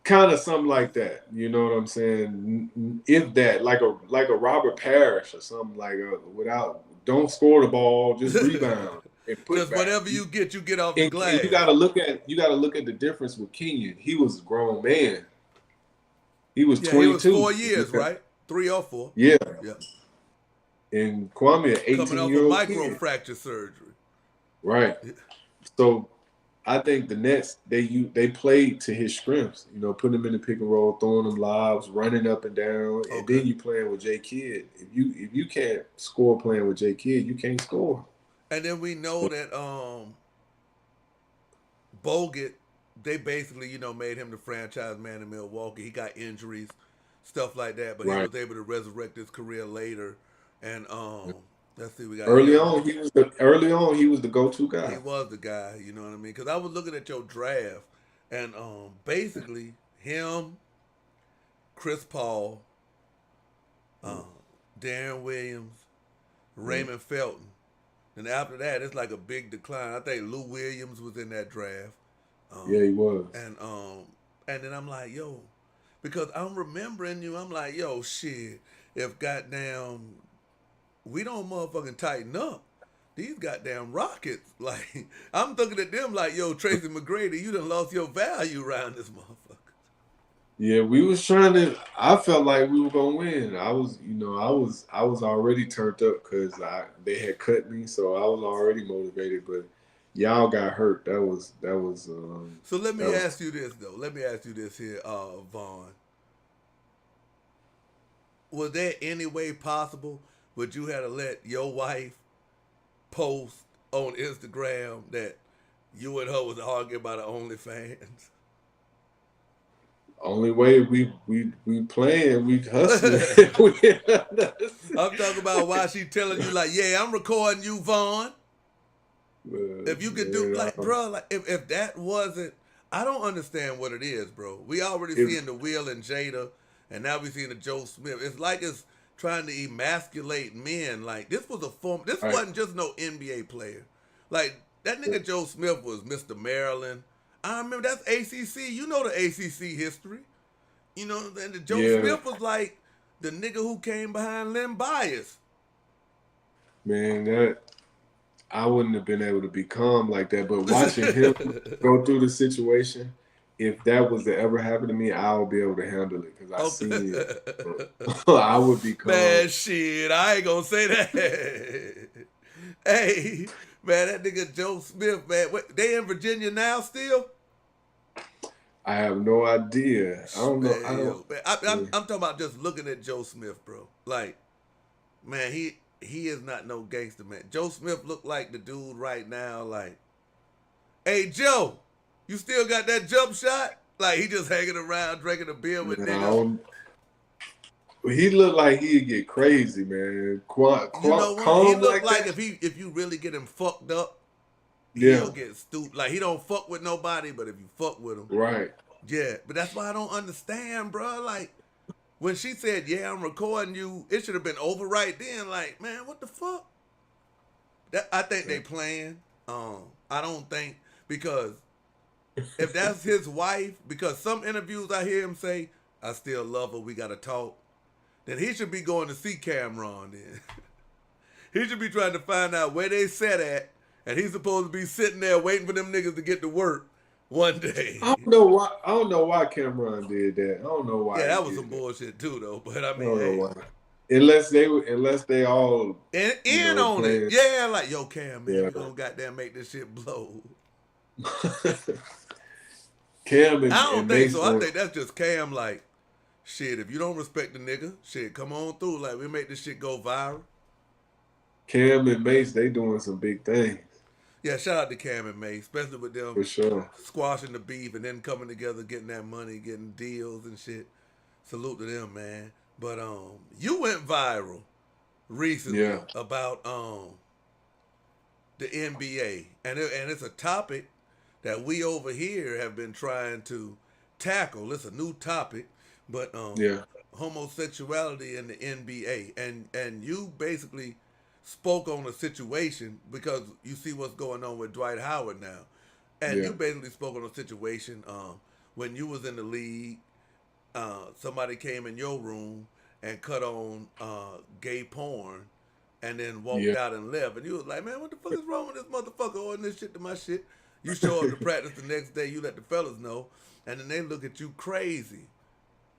Kind of something like that. You know what I'm saying? If that, like a Robert Parrish or something like don't score the ball, just rebound and put just back. whatever you get off the glass. And you gotta look at the difference with Kenyon. He was a grown man. He was 22. He was 4 years, right? 3 or 4. Yeah. Yeah. And Kwame, an 18-year-old coming off of microfracture surgery. Right. So I think the Nets, they played to his strengths. You know, putting him in the pick and roll, throwing him lobs, running up and down, and then you playing with J Kidd. If you can't score playing with J Kidd, you can't score. And then we know that Bogut, they basically, made him the franchise man in Milwaukee. He got injuries, stuff like that, but he was able to resurrect his career later. And let's see, we got early on he was the go-to guy. He was the guy, you know what I mean? Because I was looking at your draft, and basically him, Chris Paul, Darren Williams, Raymond Felton. And after that, it's like a big decline. I think Lou Williams was in that draft. Yeah, he was. And then I'm like, yo, because I'm remembering you, I'm like, yo, shit, if goddamn we don't motherfucking tighten up, these goddamn Rockets, like, I'm looking at them like, yo, Tracy McGrady, you done lost your value around this motherfucker. Yeah, we was trying to. I felt like we were gonna win. I was already turned up because they had cut me, so I was already motivated. But y'all got hurt. That was. So let me ask you this though. Let me ask you this here, Vaughn. Was there any way possible would you have to let your wife post on Instagram that you and her was arguing about the OnlyFans? Only way we playing, we hustling. I'm talking about why she telling you like, yeah, I'm recording you, Vaughn. If you could do bro, like if that wasn't, I don't understand what it is, bro. We already seeing the Will and Jada, and now we seeing the Joe Smith. It's like it's trying to emasculate men. Like this was this wasn't just no NBA player. Like that nigga Joe Smith was Mr. Maryland. I remember that's ACC. You know the ACC history. You know, and the Joe Smith was like the nigga who came behind Len Bias. Man, that I wouldn't have been able to be calm like that. But watching him go through the situation, if that was to ever happen to me, I would be able to handle it because I seen it. I would be calm. Man, shit, I ain't gonna say that. Hey, man, that nigga Joe Smith, man, they in Virginia now still? I have no idea. I don't know. Man, I'm talking about just looking at Joe Smith, bro. Like, man, he is not no gangster, man. Joe Smith look like the dude right now, like, hey, Joe, you still got that jump shot? Like, he just hanging around drinking a beer with niggas. He looked like he'd get crazy, man. You know what? He look like if you really get him fucked up, he'll get stupid. Like, he don't fuck with nobody, but if you fuck with him. Right. Yeah, but that's why I don't understand, bro. Like, when she said, yeah, I'm recording you, it should have been over right then. Like, man, what the fuck? I think they playing. I don't think, because if that's his wife, because some interviews I hear him say, I still love her. We gotta talk. Then he should be going to see Cameron. Then he should be trying to find out where they sat at, and he's supposed to be sitting there waiting for them niggas to get to work one day. I don't know why. I don't know why Cameron did that. I don't know why. Yeah, that was some bullshit too, though. But I I mean, don't know hey, why. Unless they all in on playing. it. Yeah, like yo, Cam, man, Yeah. we gonna goddamn make this shit blow. Cam and I don't and think Mace so. I were- think that's just Cam. Like, shit, if you don't respect the nigga, shit, come on through. Like, we make this shit go viral. Cam and Mace, they doing some big things Yeah, shout out to Cam and May, especially with them for sure. squashing the beef and then coming together, getting that money, getting deals and shit. Salute to them, man. But you went viral recently Yeah. about the NBA, and it's a topic that we over here have been trying to tackle. It's a new topic, but Yeah. homosexuality in the NBA, and you basically spoke on a situation because you see what's going on with Dwight Howard now, and Yeah. you basically spoke on a situation when you was in the league. Somebody came in your room and cut on gay porn, and then walked Yeah. out and left, and you was like, man, what the fuck is wrong with this motherfucker ordering this shit to my shit? You show up to practice the next day, you let the fellas know, and then they look at you crazy.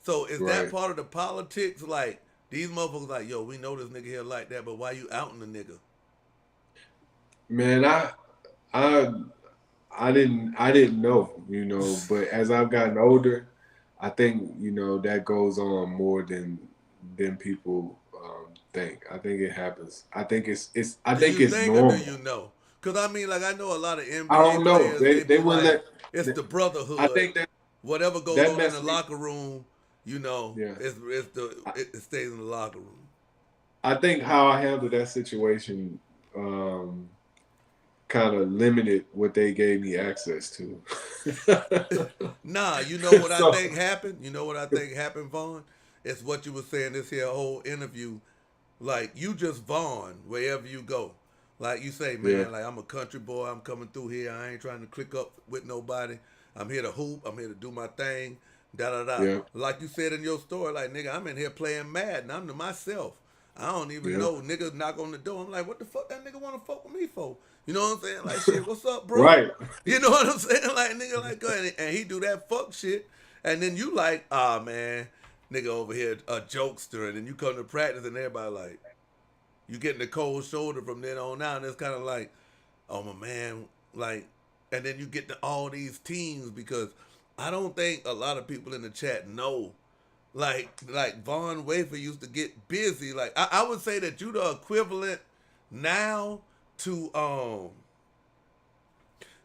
So is that Right. part of the politics? Like, these motherfuckers like, yo, we know this nigga here like that, but why you outing the nigga? Man, I didn't know, but as I've gotten older, I think, that goes on more than people think. I think it happens. I think it's Do you it's think normal. or do you know? Because I mean, like, I know a lot of NBA I don't know. players, They be wouldn't like, let. it's the brotherhood. I think that whatever goes that on in messed the me- locker room, Yeah. it stays in the locker room. I think how I handled that situation kind of limited what they gave me access to. Nah, you know what So- I think happened? You know what I think happened, Vaughn? It's what you were saying this here whole interview. Like, you just Vaughn wherever you go. Like you say, man, Yeah. like, I'm a country boy. I'm coming through here. I ain't trying to click up with nobody. I'm here to hoop. I'm here to do my thing. Da-da-da. Yeah. Like you said in your story, like, nigga, I'm in here playing Madden. I'm to myself. I don't even Yeah. know. Niggas knock on the door. I'm like, what the fuck that nigga want to fuck with me for? You know what I'm saying? Like, shit, what's up, bro? Right. You know what I'm saying? Like, nigga, like, go ahead, and he do that fuck shit. And then you like, ah, man, nigga over here, a jokester. And then you come to practice and everybody like, you getting the cold shoulder from then on out. And it's kind of like, oh, my man, like, and then you get to all these teams because I don't think a lot of people in the chat know. Like Von Wafer used to get busy. Like, I would say that you the equivalent now to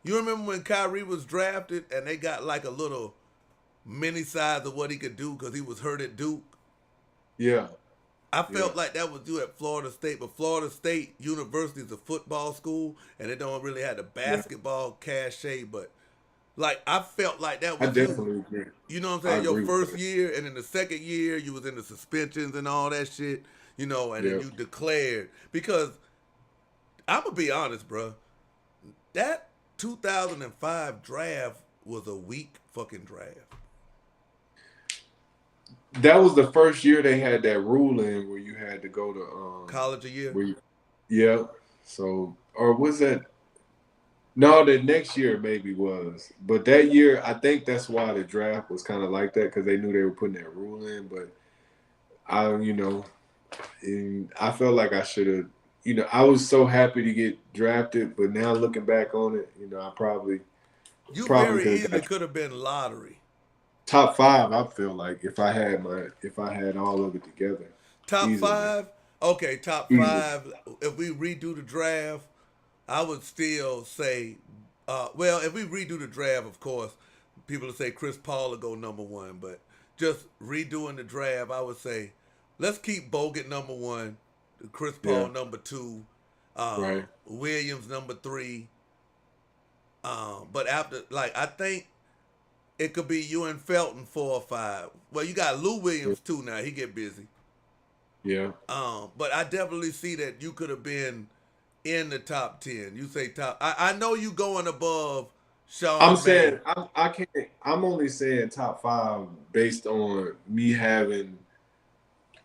you remember when Kyrie was drafted and they got like a little mini size of what he could do because he was hurt at Duke? Yeah. I felt like that was you at Florida State, but Florida State University is a football school and it don't really have the basketball cachet, but like I felt like that was I definitely agree. you know what I'm I saying? Your agree with first that. year and in the second year you was in the suspensions and all that shit, and then Yeah. you declared. Because I'm gonna be honest, bro. That 2005 draft was a weak fucking draft. That was the first year they had that rule in where you had to go to College a year. where you, yeah. So or was that? No, the next year maybe was, but that year I think that's why the draft was kind of like that because they knew they were putting that rule in. But I felt like I should have. I was so happy to get drafted, but now looking back on it, I probably You probably very could've easily got could have been lottery. top 5. I feel like if I had all of it together. Top Easily. 5? Okay, top Easily. 5. If we redo the draft, I would still say, well, if we redo the draft, of course, people will say Chris Paul will go number 1. But just redoing the draft, I would say, let's keep Bogut number 1, Chris Paul Yeah. number 2, Right. Williams number 3. But after, like, I think it could be you and Felton 4 or 5. Well, you got Lou Williams too now. He get busy. Yeah. But I definitely see that you could have been in the top 10. You say top. I know you going above Sean I'm May. saying I can't. I'm only saying top 5 based on me having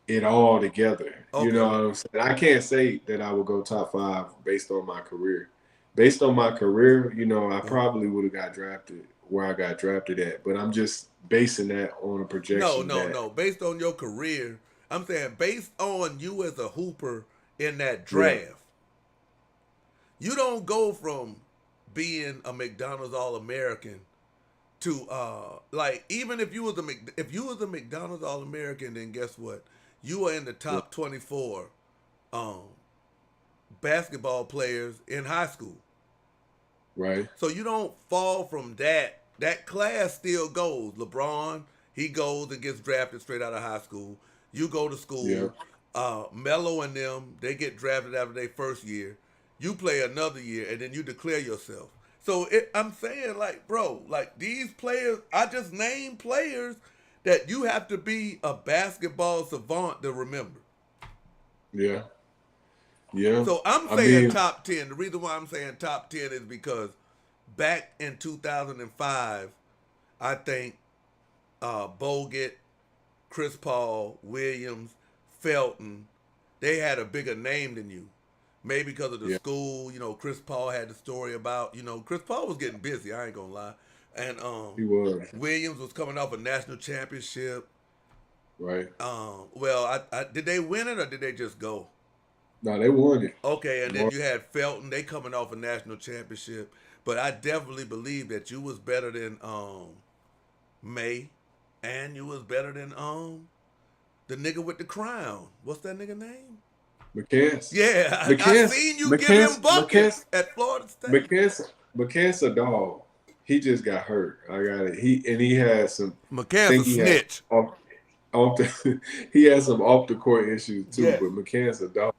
it all together. You know Okay. what I'm saying? I can't say that I would go top 5 based on my career. Based on my career, you know, I probably would have got drafted where I got drafted at. But I'm just basing that on a No, projection no, that, no. Based on your career, I'm saying based on you as a hooper in that yeah, draft, you don't go from being a McDonald's All American to like even if you was a McDonald's All American, then guess what? You are in the yeah, top 24 um, basketball players in high school. right, So you don't fall from that. That class still goes. LeBron, he goes and gets drafted straight out of high school. You go to yeah, school. Melo and them, they get drafted after their first year. You play another year, and then you declare yourself. So I'm saying, like, bro, like these players, I just named players that you have to be a basketball savant to remember. yeah, yeah. So I'm I saying mean, top 10. The reason why I'm saying top 10 is because back in 2005, I think Bogut, Chris Paul, Williams, Felton, they had a bigger name than you. Maybe because of the yeah, school, you know, Chris Paul had the story about, you know, Chris Paul was getting busy, I ain't gonna lie. And he was Williams was coming off a national championship. right. Well, did they win it or did they just go? No, they won it. Okay, and then you had Felton, they coming off a national championship. But I definitely believe that you was better than May, and you was better than the nigga with the crown. What's that nigga name? McCants, Yeah, I McCants, seen you give him McCants, buckets McCants, at Florida State. McCants a dog. He just got hurt. I got it. He had some. I McCann's a think he had snitch. off the, he had some off the court issues too. Yes, But McCants a dog.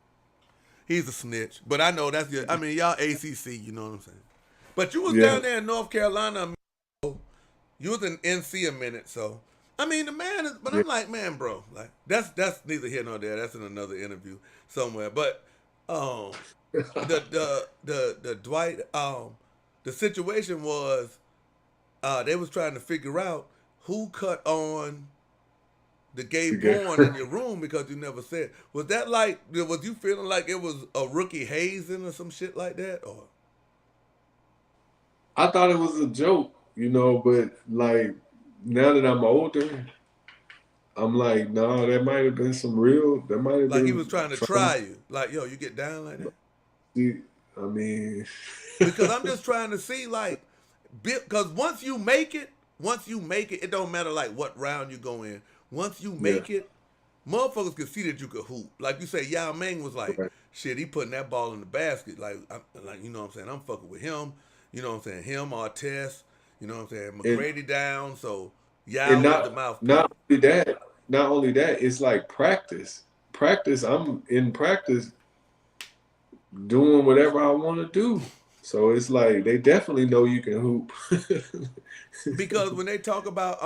he's a snitch. But I know that's your. I mean, y'all ACC, you know what I'm saying. But you was Yeah, down there in North Carolina. You was in NC a minute, so I mean the man is. But yeah, I'm like, man, bro, like that's neither here nor there. That's in another interview somewhere. But um, the Dwight the situation was they was trying to figure out who cut on the gay porn in your room because you never said. Was that like was you feeling like it was a rookie hazing or some shit like that or? I thought it was a joke, you know. But like now that I'm older, I'm like, no, that might have been some real. That might have Like he been was trying to trying. try you. Like, yo, you get down like that? I mean, Because I'm just trying to see, like, because once you make it, it don't matter, like, what round you go in. Once you yeah, make it, motherfuckers can see that you could hoop. Like you say, Yao Ming was like, right. shit, he putting that ball in the basket. Like you know what I'm saying? I'm fucking with him. You know what I'm saying? Him, Artest. You know what I'm saying? And McGrady down. So and Yao was the mouthpiece. not only that, it's like practice. Practice. I'm in practice doing whatever I want to do. So it's like they definitely know you can hoop. Because when they talk about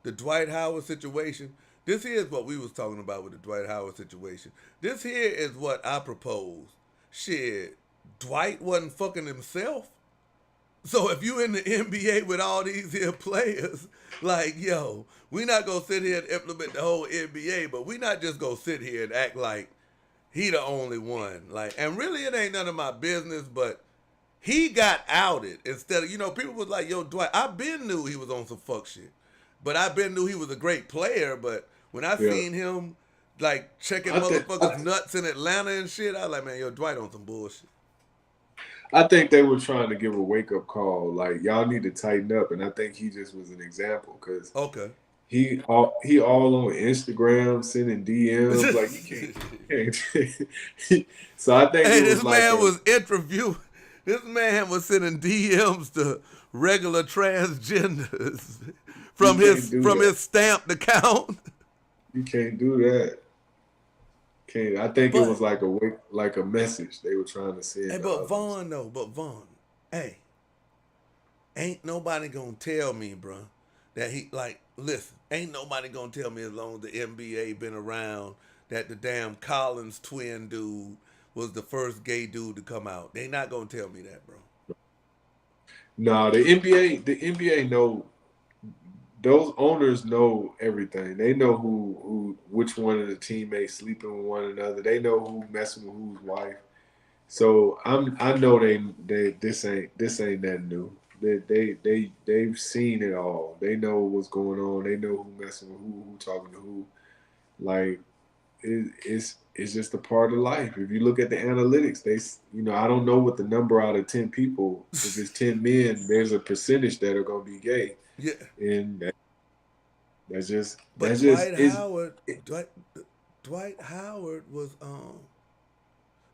the Dwight Howard situation, this here is what we was talking about with the Dwight Howard situation. This here is what I propose. Shit, Dwight wasn't fucking himself. So if you in the NBA with all these here players, like, yo, we not gonna sit here and implement the whole NBA, but we not just gonna sit here and act like he the only one. Like, and really it ain't none of my business, but he got outed instead of, you know, people was like, yo, Dwight, I been knew he was on some fuck shit. But I been knew he was a great player, but when I Yeah, seen him like checking I think motherfuckers nuts in Atlanta and shit, I was like, man, yo, Dwight on some bullshit. I think they were trying to give a wake up call, like y'all need to tighten up, and I think he just was an example because Okay. he all on Instagram sending DMs like you can't. So I think Hey, it was this like man a was interviewed. This man was sending DMs to regular transgenders you from can't his do from that. his stamped account. You can't do that. Can't. I think it was But like like a message they were trying to hey, send to but others. Vaughn though, but Vaughn, hey, ain't nobody gonna tell me, bro, that he like. Listen, ain't nobody gonna tell me as long as the NBA been around that the damn Collins twin dude was the first gay dude to come out. They not gonna tell me that, bro. No, the NBA know, those owners know everything. They know which one of the teammates sleeping with one another. They know who messing with whose wife. So I know they this ain't nothing new. They've seen it all. They know what's going on. They know who messing with who talking to who. Like it's just a part of life. If you look at the analytics, I don't know what the number out of 10 people. If it's 10 men, there's a percentage that are gonna be gay. Yeah. And that's just But Dwight Howard was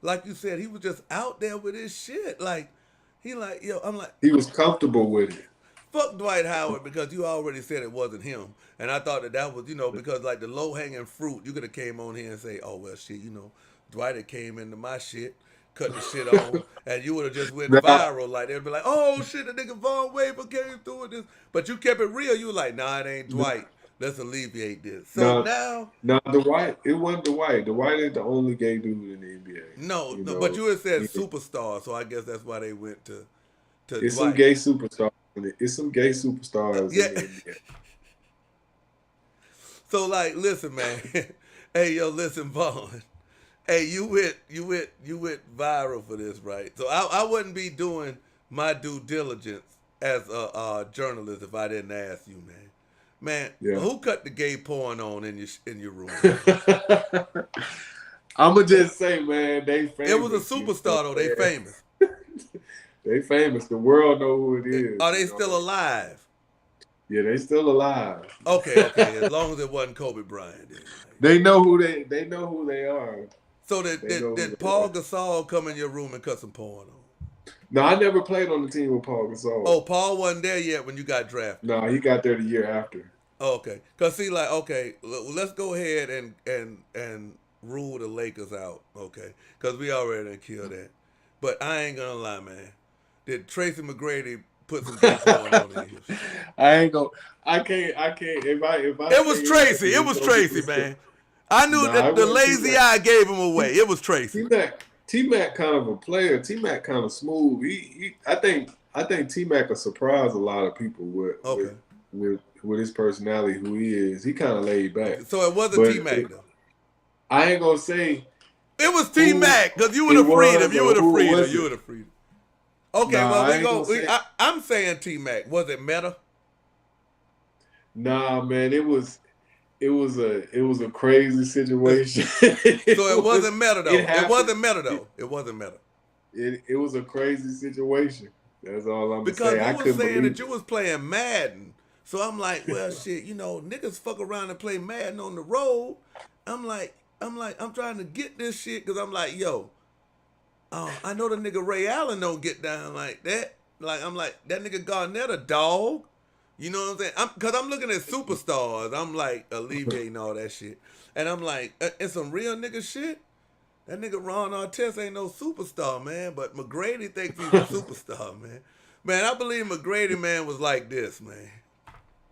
like you said, he was just out there with his shit. Like I'm like, he was comfortable with it. fuck Dwight Howard, because you already said it wasn't him. And I thought that was, because like the low hanging fruit, you could have came on here and say, oh well shit, Dwight had came into my shit, cut the shit on, and you would have just went viral. Like they'd be like, oh shit, the nigga Von Wafer came through with this. But you kept it real. You were like, nah, it ain't Dwight. Let's alleviate this. So now Dwight, it wasn't Dwight. Dwight is the only gay dude in the NBA. No, but you had said superstar, so I guess that's why they went to it's Dwight. Some gay superstars. It's some gay superstars in the NBA. So like, listen, man. Hey, yo, listen, Vaughn. Hey, you went viral for this, right? So I wouldn't be doing my due diligence as a journalist if I didn't ask you, man. Man, who cut the gay porn on in your room? I'ma just say, man, they famous. It was a superstar though. They famous. They famous. The world know who it is. Are they still alive? Yeah, they still alive. Okay. As long as it wasn't Kobe Bryant. Then. They know who they are. So did Paul Gasol come in your room and cut some porn on? No, I never played on the team with Paul Gasol. Oh, Paul wasn't there yet when you got drafted. No, he got there the year after. Oh, okay. Cause see, like, okay, let's go ahead and rule the Lakers out, okay? Cause we already done killed that. But I ain't gonna lie, man. Did Tracy McGrady put some gay porn on you? I can't. If I. It was Tracy. It was Tracy, man. I knew that the lazy eye gave him away. It was Tracy. T-Mac kind of a player. T-Mac kind of smooth. I think T-Mac will surprise a lot of people with his personality, who he is. He kind of laid back. So it wasn't T-Mac though. I ain't gonna say it was T-Mac, because you would have freed him. You would have freed him. Okay, well I'm saying T-Mac. Was it Meta? Nah, man, it was a crazy situation. So it wasn't Meta though. It wasn't Meta though. It wasn't Meta. It was a crazy situation. That's all I'm saying. Because you were saying that you was playing Madden. So I'm like, well, shit, niggas fuck around and play Madden on the road. I'm trying to get this shit, because I'm like, yo, I know the nigga Ray Allen don't get down like that. Like, I'm like, that nigga Garnett a dog. You know what I'm saying? Because I'm looking at superstars. I'm like alleviating all that shit. And I'm like, it's some real nigga shit. That nigga Ron Artest ain't no superstar, man. But McGrady thinks he's a superstar, man. Man, I believe McGrady, man, was like this, man.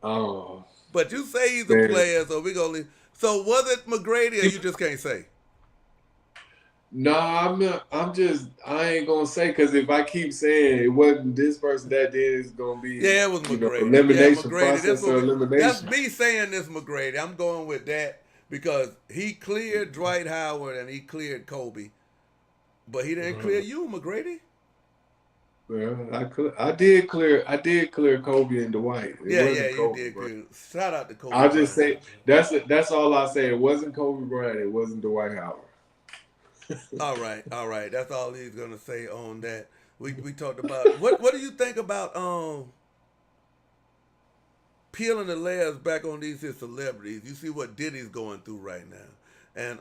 Oh. But you say he's a player, so we gonna leave. So was it McGrady, or you just can't say? No, I ain't gonna say, because if I keep saying it wasn't this person that did, it's gonna be it was McGrady. Elimination McGrady. process or elimination. That's me saying this McGrady. I'm going with that because he cleared Dwight Howard and he cleared Kobe, but he didn't clear you, McGrady. Well, I did clear Kobe and Dwight. You did clear. Shout out to Kobe. I'll just say that's all I say. It wasn't Kobe Bryant. It wasn't Dwight Howard. All right. That's all he's gonna say on that. We talked about what do you think about peeling the layers back on these celebrities? You see what Diddy's going through right now, and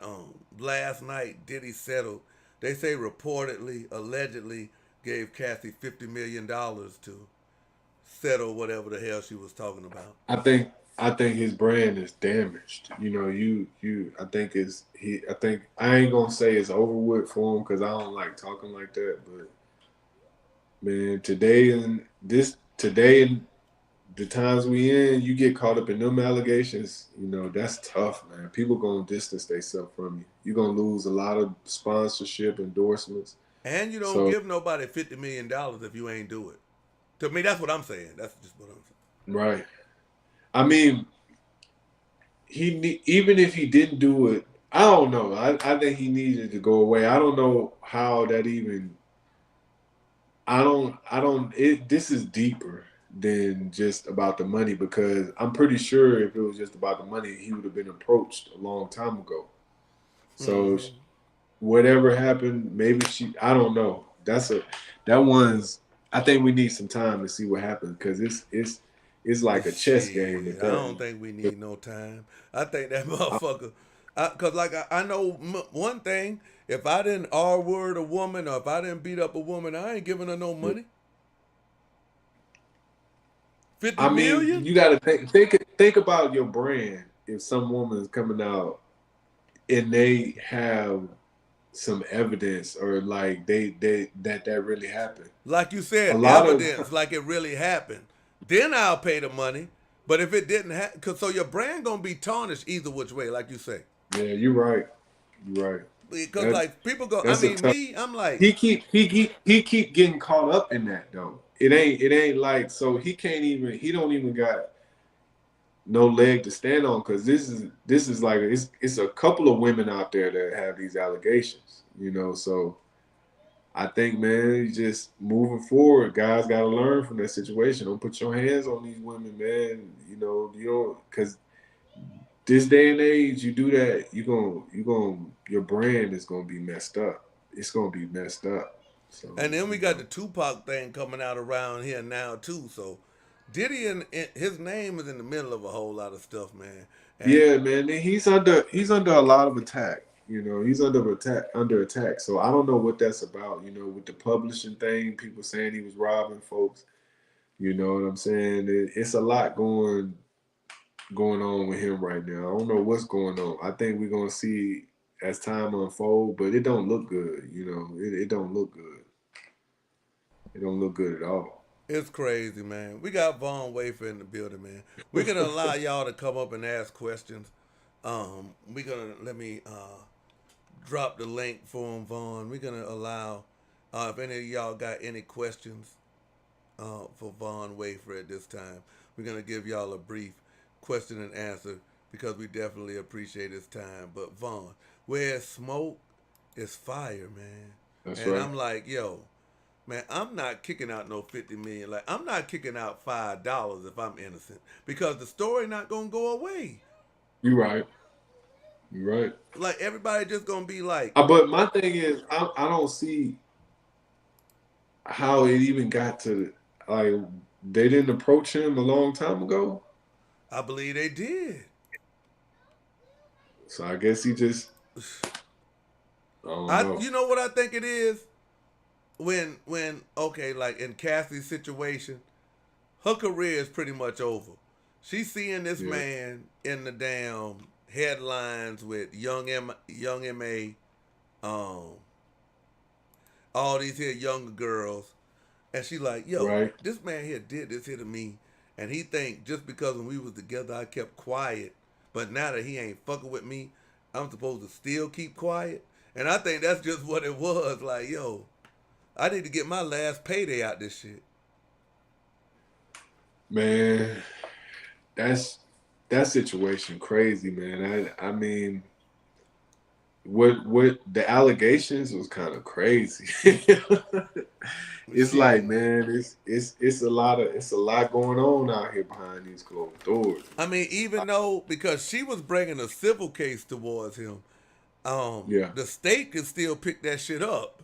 last night Diddy settled. They say reportedly, allegedly, gave Kathy $50 million to settle whatever the hell she was talking about. I think his brand is damaged. I think I ain't gonna say it's over with for him, because I don't like talking like that. But man, today and the times we in, you get caught up in them allegations. That's tough, man. People gonna distance themselves from you. You're gonna lose a lot of sponsorship, endorsements. And you don't give nobody $50 million if you ain't do it. To me, that's what I'm saying. That's just what I'm saying. Right. I mean, even if he didn't do it, I don't know. I think he needed to go away. I don't know how that even. I don't. This is deeper than just about the money because I'm pretty sure if it was just about the money, he would have been approached a long time ago. So whatever happened, maybe she. I don't know. That one's. I think we need some time to see what happens because it's like a chess game. Shit, I don't think we need no time. I think that motherfucker, cause like I know one thing. If I didn't R-word a woman or if I didn't beat up a woman, I ain't giving her no money. 50 I mean, million? you got to think about your brand. If some woman is coming out and they have some evidence or like that really happened. Like you A said, lot evidence, like it really happened. Then I'll pay the money. But if it didn't happen, cause so your brand gonna be tarnished either which way, like you say. Yeah, you're right. You're right. Because like people go, I That's a mean tough. me, I'm like, He keep getting caught up in that though. It ain't like so he don't even got no leg to stand on because this is like it's a couple of women out there that have these allegations, so I think, man, you just moving forward, guys got to learn from that situation. Don't put your hands on these women, man. You don't, because this day and age, you do that, your brand is gonna be messed up. It's gonna be messed up. So, and then we got the Tupac thing coming out around here now too. So Diddy and his name is in the middle of a whole lot of stuff, man. And yeah, man, he's under a lot of attack. He's under attack. So I don't know what that's about. With the publishing thing, people saying he was robbing folks. You know what I'm saying? It's a lot going on with him right now. I don't know what's going on. I think we're gonna see as time unfold, but it don't look good. It don't look good. It don't look good at all. it's crazy, man. We got Von Wafer in the building, man. We're gonna allow y'all to come up and ask questions. We're gonna let me drop the link for him, Vaughn. We're gonna allow if any of y'all got any questions for Von Wafer at this time. We're gonna give y'all a brief question and answer because we definitely appreciate his time. But Vaughn, where smoke is fire, man. That's And right. I'm like, yo, man, I'm not kicking out no 50 million. Like, I'm not kicking out $5 if I'm innocent because the story not gonna go away. You're right. You're right. Like everybody just gonna be like, But my thing is, I don't see how it even got to like they didn't approach him a long time ago. I believe they did. So I guess he just I don't know. You know what I think it is? When okay, like in Cassie's situation, her career is pretty much over. She's seeing this man in the damn headlines with young MA, all these here younger girls, and she like, yo, Right. this man here did this here to me, and he think just because when we was together I kept quiet, but now that he ain't fucking with me, I'm supposed to still keep quiet. And I think that's just what it was. Like, yo, I need to get my last payday out this shit. Man, that situation crazy, man. I mean, what the allegations was kind of crazy. It's like, man, it's a lot going on out here behind these closed doors. I mean, even though because she was bringing a civil case towards him, the state could still pick that shit up,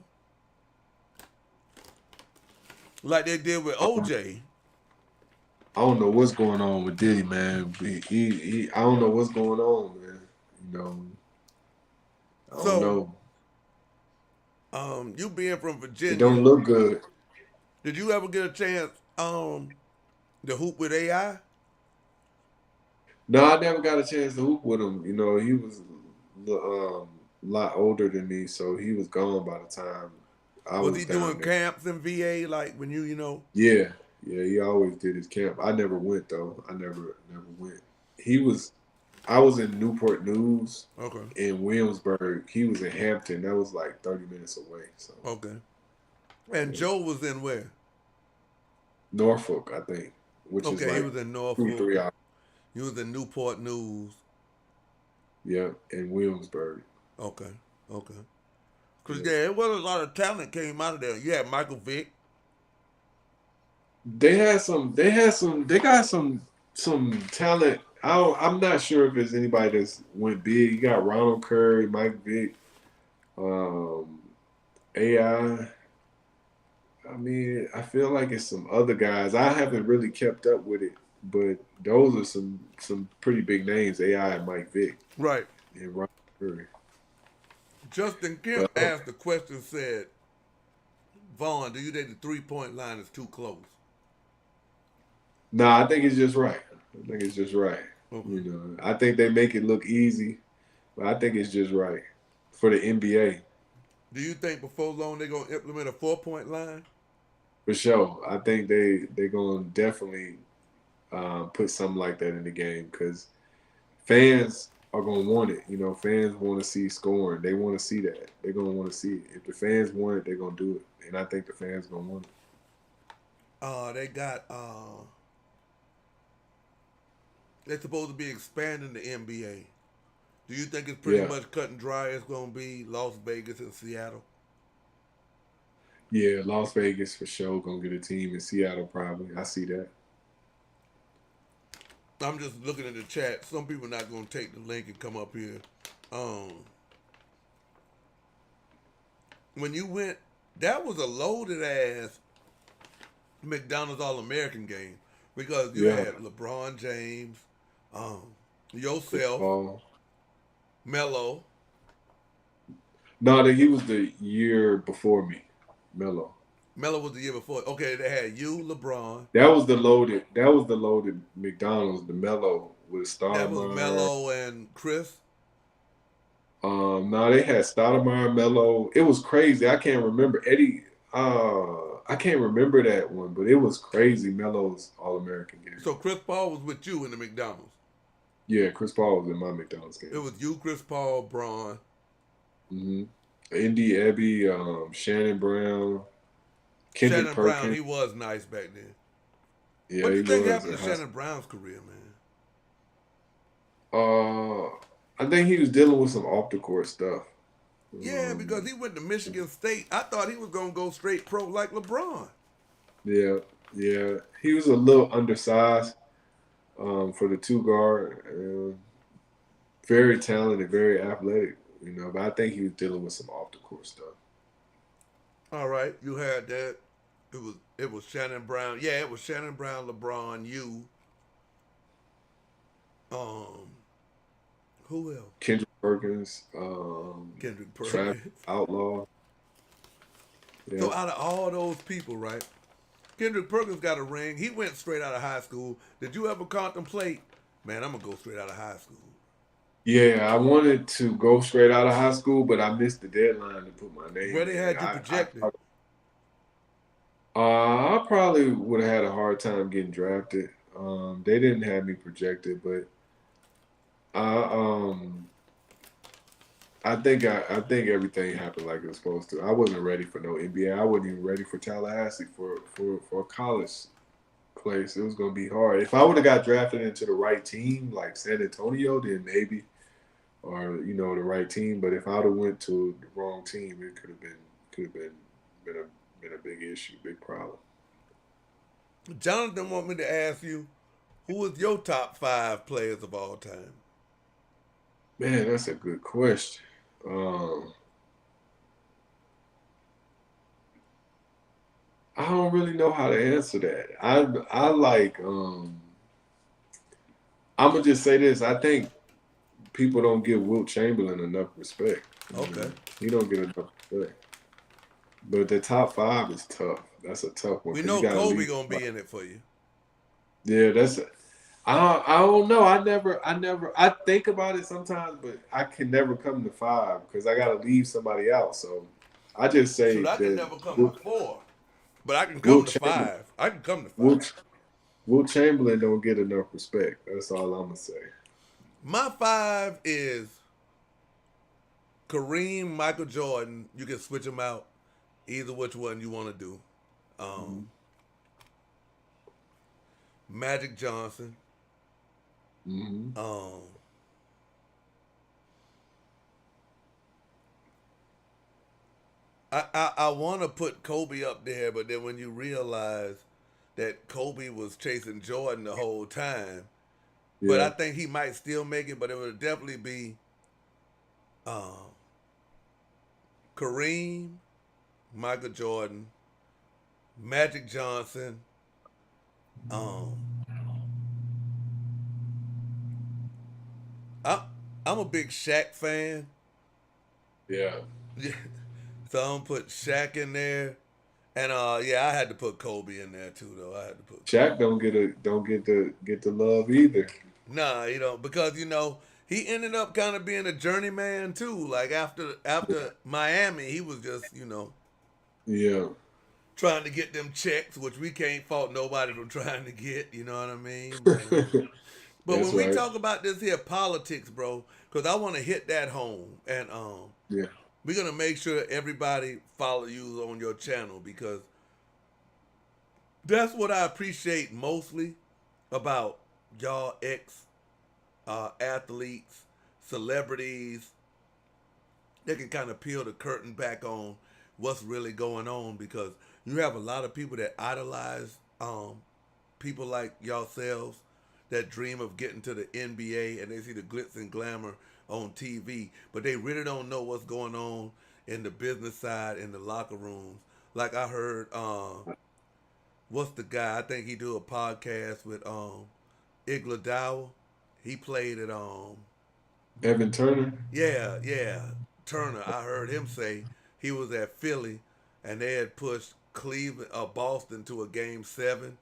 like they did with OJ. I don't know what's going on with Diddy, man. He I don't know what's going on, man. I don't know. You being from Virginia, It don't look good. Did you ever get a chance to hoop with AI? No, I never got a chance to hoop with him. He was a lot older than me, so he was gone by the time I was Was he down doing there. camps in VA like when you Yeah, he always did his camp. I never went though. I never went. I was in Newport News. Okay. In Williamsburg. He was in Hampton. That was like 30 minutes away. So okay. And Joe was in where? Norfolk, I think, which is Okay, he like was in 2, Norfolk. 3 hours. He was in Newport News. Yeah, in Williamsburg. Okay, okay. Cause Yeah. yeah, it was a lot of talent came out of there. You had Michael Vick. They had some. They had some. They got some talent. I'm not sure if it's anybody that's went big. You got Ronald Curry, Mike Vick, um, AI. I mean, I feel like it's some other guys. I haven't really kept up with it, but those are some pretty big names. AI and Mike Vick Right. and Ronald Curry. Justin Kemp But asked the question, said, Vaughn, do you think the 3-point line is too close? nah, I think it's just right. I think it's just right. Okay. You know, I think they make it look easy, but I think it's just right for the NBA. Do you think before long they're gonna implement a 4-point line? For sure. I think they're gonna definitely put something like that in the game because fans are gonna want it. You know, fans want to see scoring. They want to see that. They're gonna want to see it. If the fans want it, they're gonna do it, and I think the fans gonna want it. They got they're supposed to be expanding the NBA. Do you think it's pretty Yeah, much cut and dry? It's gonna be Las Vegas and Seattle. yeah. Las Vegas for sure gonna get a team in Seattle probably. I see that. I'm just looking at the chat. Some people not gonna take the link and come up here. Um, when you went, that was a loaded ass McDonald's All American game because you Yeah, had LeBron James, um, Chris yourself, Paul. Melo. No, that he was the year before me, Melo. Melo was the year before. Okay, they had you, LeBron. That was the loaded. That was the loaded McDonald's. The Melo with That was Stoudemire. Melo and Chris. No, they had Stoudemire, Melo. It was crazy. I can't remember Eddie. I can't remember that one, but it was crazy. Melo's All American game. So Chris Paul was with you in the McDonald's. Yeah, Chris Paul was in my McDonald's It game. was you, Chris Paul, Braun. Mm-hmm. Indy Ebby, Shannon Brown, Kendrick Shannon Brown, Perkins. he was nice back then. Yeah, What do he you think was happened in to high Shannon school. Brown's career, man? I think he was dealing with some off the court stuff. Yeah, because he went to Michigan State. I thought he was gonna go straight pro like LeBron. Yeah, yeah. He was a little undersized for the two guard. Very talented, very athletic, you know. But I think he was dealing with some off the court stuff. All right, you had that. It was Shannon Brown. Yeah, it was Shannon Brown, LeBron, you. Um, who else? Kendrick Perkins, Kendrick Travis Perkins. Outlaw. Yeah, So out of all those people, right? Kendrick Perkins got a ring. He went straight out of high school. Did you ever contemplate, man, I'm gonna go straight out of high school? yeah. I wanted to go straight out of high school, but I missed the deadline to put my name Where they in. had you projected? I probably would have had a hard time getting drafted. They didn't have me projected, but I I think everything happened like it was supposed to. I wasn't ready for no NBA. I wasn't even ready for Tallahassee for a college place. It was gonna be hard. If I would have got drafted into the right team, like San Antonio, then maybe, or you know, the right team. But if I would have went to the wrong team, it could have been a big issue, big problem. Jonathan want me to ask you, who is your top 5 players of all time? Man, that's a good question. Um, I don't really know how to answer that. I like I'm gonna just say this. I think people don't give Wilt Chamberlain enough respect. You know, Okay. he don't get enough respect. But the top 5 is tough. That's a tough one We because you know got to Kobe leave. gonna be in it for you. Yeah, I don't know. I think about it sometimes, but I can never come to 5 because I got to leave somebody out. So I just Shoot, say I can that never come to 4, but I can come Wilt to Chamberlain, 5. I can come to 5. Wilt, Wilt Chamberlain don't get enough respect. That's all I'm gonna say. My 5 is Kareem, Michael Jordan. You can switch them out, either which one you want to do. Mm-hmm. Magic Johnson. Mm-hmm. I want to put Kobe up there, but then when you realize that Kobe was chasing Jordan the whole time, but I Yeah. think he might still make it, but it would definitely be um, Kareem, Michael Jordan, Magic Johnson. Um, I, I'm a big Shaq fan, Yeah. so I'm gonna put Shaq in there, and yeah, I had to put Kobe in there too, though. I had to put Kobe. Shaq don't get the love either. Nah, because he ended up kind of being a journeyman too. Like after Miami, he was just Yeah. trying to get them checks, which we can't fault nobody for trying to get. You know what I mean? But That's when we right. talk about this here politics, bro, because I want to hit that home, and Yeah. we're gonna make sure everybody follow you on your channel because that's what I appreciate mostly about y'all ex athletes, celebrities. They can kind of peel the curtain back on what's really going on because you have a lot of people that idolize people like yourselves that dream of getting to the NBA and they see the glitz and glamour on TV, but they really don't know what's going on in the business side in the locker rooms. Like I heard, what's the guy? I think he do a podcast with Iguodala. He played at Evan Turner. yeah, Turner. I heard him say he was at Philly and they had pushed Cleveland Boston to a game 7.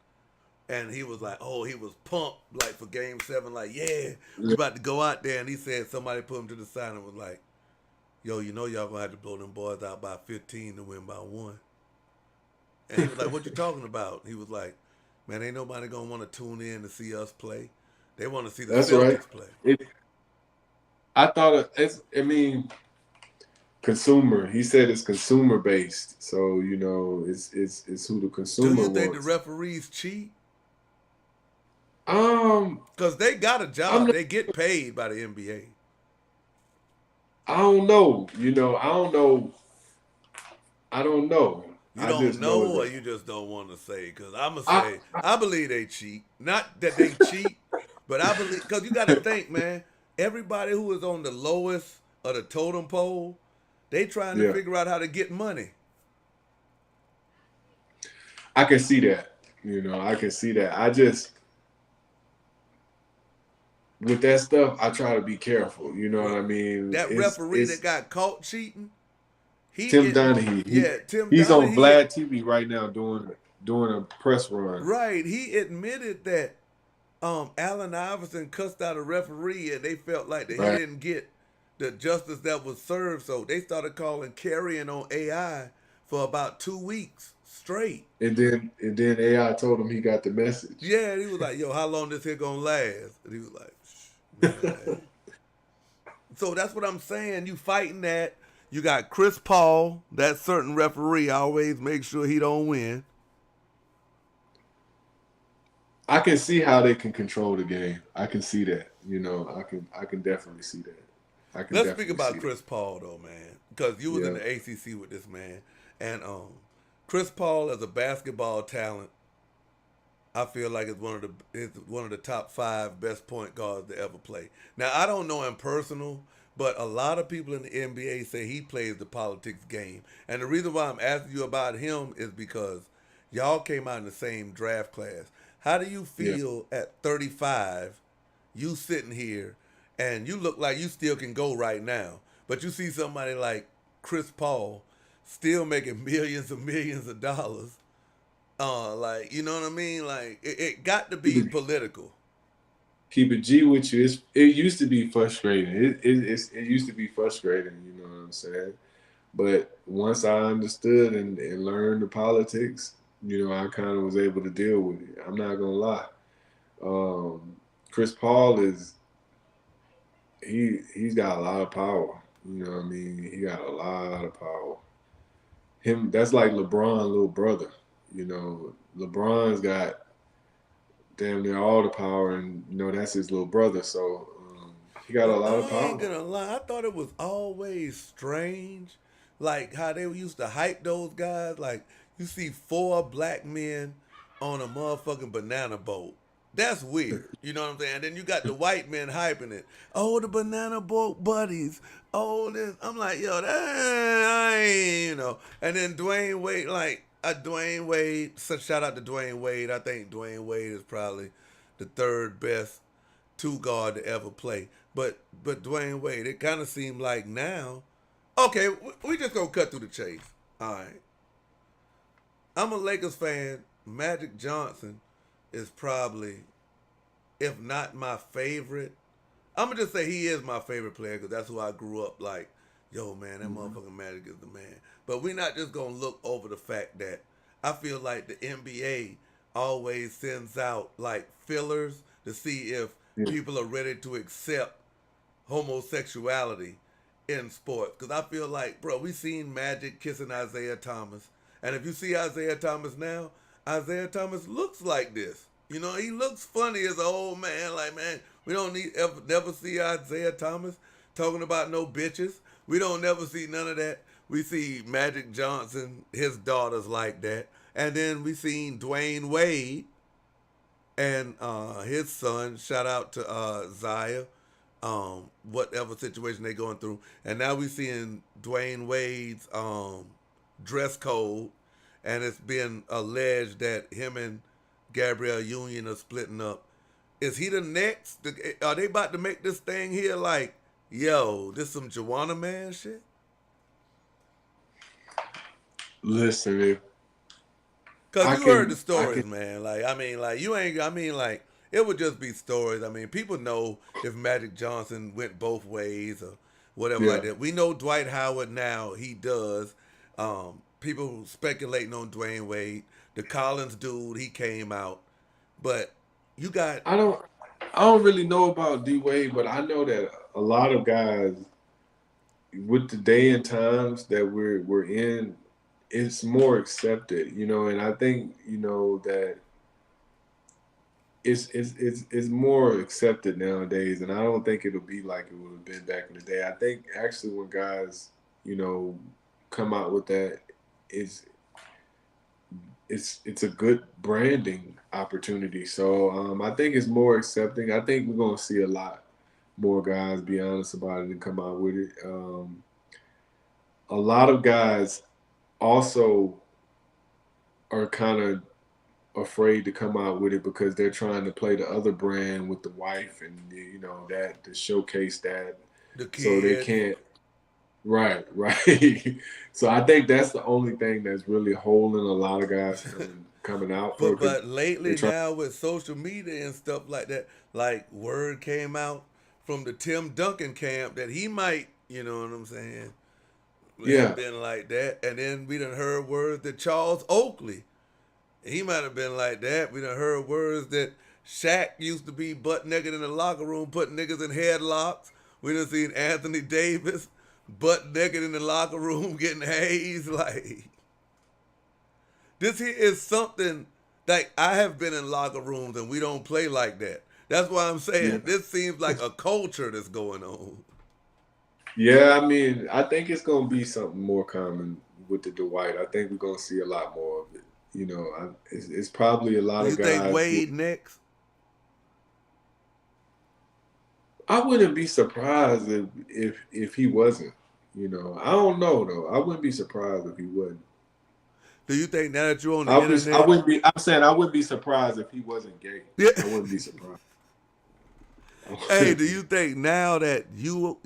And he was like, oh, he was pumped like for game 7, like, yeah, we Yeah. about to go out there. And he said somebody put him to the side and was like, yo, y'all gonna have to blow them boys out by 15 to win by 1. And he was like, what you talking about? He was like, man, ain't nobody gonna want to tune in to see us play. They want to see the That's right. Celtics play. I thought it's. I mean, consumer. He said it's consumer based. So it's who the Do consumer you think the wants. referees cheat? Um, Because they got a I'm job. not, They get paid by the NBA. I don't know. I don't know. I don't know. You I don't just know know or that. you just don't want to say? Because I'm going to I, say, I believe they cheat. Not that they cheat, but I believe, because you got to think, man, everybody who is on the lowest of the totem pole, they trying to yeah, figure out how to get money. I can see that. I can see that. I just with that stuff, I try to be careful. You know what Well, I mean? that referee that It's got caught cheating, Tim Donaghy. Tim He's on Donaghy, Vlad TV right now doing a press run. right, he admitted that Allen Iverson cussed out a referee and they felt like that he Right. didn't get the justice that was served, so they started calling carrying on AI for about 2 weeks straight. And then AI told him he got the message. Yeah, and he was like, yo, how long this here gonna last? And he was like, man. So that's what I'm saying. You fighting that. You got Chris Paul, that certain referee always makes sure he don't win. I can see how they can control the game. I can see that. I can definitely see that. I can Let's speak definitely about see Chris Paul though, man, because you was in that. the ACC with this man, and Chris Paul as a basketball talent, I feel like is one of the top 5 best point guards to ever play. Now I don't know him personal, but a lot of people in the NBA say he plays the politics game, and the reason why I'm asking you about him is because y'all came out in the same draft class. How do you Yeah. feel at 35? You sitting here and you look like you still can go right now, but you see somebody like Chris Paul still making millions and millions of dollars. Like, you know what I mean? Like it got to be political. Keep it G with you. It used to be frustrating. It used to be frustrating. You know what I'm saying? But once I understood and learned the politics, I kind of was able to deal with it. I'm not gonna lie. Chris Paul he's got a lot of power. You know what I mean? He got a lot of power. That's like LeBron, little brother. LeBron's got damn near all the power, and you know that's his little brother, so he got a But lot I of ain't power. gonna lie, I thought it was always strange, like how they used to hype those guys. Like you see four black men on a motherfucking banana boat. That's weird. You know what I'm saying? Then you got the white men hyping it. Oh, the banana boat buddies. Oh, this. I'm like, yo, that I ain't, you know. And then Dwayne Wade, like Dwayne Wade. So shout out to Dwayne Wade. I think Dwayne Wade is probably the third best two guard to ever play. But Dwayne Wade, it kind of seemed like now. Okay, we just gonna cut through the chase. All right, I'm a Lakers fan. Magic Johnson is probably, if not my favorite, I'm gonna just say he is my favorite player because that's who I grew up like. Yo, man, that motherfucking Magic is the man. But we're not just gonna look over the fact that I feel like the NBA always sends out like fillers to see if Yeah. people are ready to accept homosexuality in sports. Because I feel like, bro, we seen Magic kissing Isaiah Thomas. And if you see Isaiah Thomas now, Isaiah Thomas looks like this. You know, he looks funny as an old man. Like, man, we don't never see Isaiah Thomas talking about no bitches. We don't never see none of that. We see Magic Johnson, his daughters like that. And then we seen Dwayne Wade and his son. Shout out to Zaya, whatever situation they going through. And now we seeing Dwayne Wade's dress code, and it's been alleged that him and Gabrielle Union are splitting up. Is he the next? Are they about to make this thing here like, yo, this some Joanna Man shit? Listen, if Cause I you heard the can, I stories, can, man. Like, I mean, like you ain't. I mean, like it would just be stories. I mean, people know if Magic Johnson went both ways or whatever like yeah. that. We know Dwight Howard now. He does. People speculating on Dwayne Wade. The Collins dude, he came out, but you got I don't, I don't really know about D Wade, but I know that a lot of guys with the day and times that we're in, it's more accepted, you know, and I think you know that it's more accepted nowadays, and I don't think it'll be like it would have been back in the day. I think actually when guys, you know, come out with that, it's it's a good branding opportunity. So I think it's more accepting. I think we're gonna see a lot more guys be honest about it and come out with it. A lot of guys also are kind of afraid to come out with it because they're trying to play the other brand with the wife and you know that to showcase that, the so they kids. can't. Right, right. So I think that's the only thing that's really holding a lot of guys coming out for, because But they lately try. now with social media and stuff like that, like word came out from the Tim Duncan camp that he might, you know what I'm saying, have Yeah. been like that. And then we done heard words that Charles Oakley, he might have been like that. We done heard words that Shaq used to be butt naked in the locker room, putting niggas in headlocks. We done seen Anthony Davis butt naked in the locker room getting hazed. Like, this here is something like I have been in locker rooms and we don't play like that. That's why I'm Yeah. saying this seems like a culture that's going on. Yeah, I mean, I think it's gonna be something more common with the Dwight. I think we're gonna see a lot more of it. You know, it's probably a Do lot you of think guys. Wade next? I wouldn't be surprised if he wasn't. You know, I don't know though. I wouldn't be surprised if he wasn't. Do you think now that you're on the I internet? wouldn't be. I'm saying I wouldn't be surprised if he wasn't gay. Yeah. I wouldn't be surprised. Hey, do you think now that you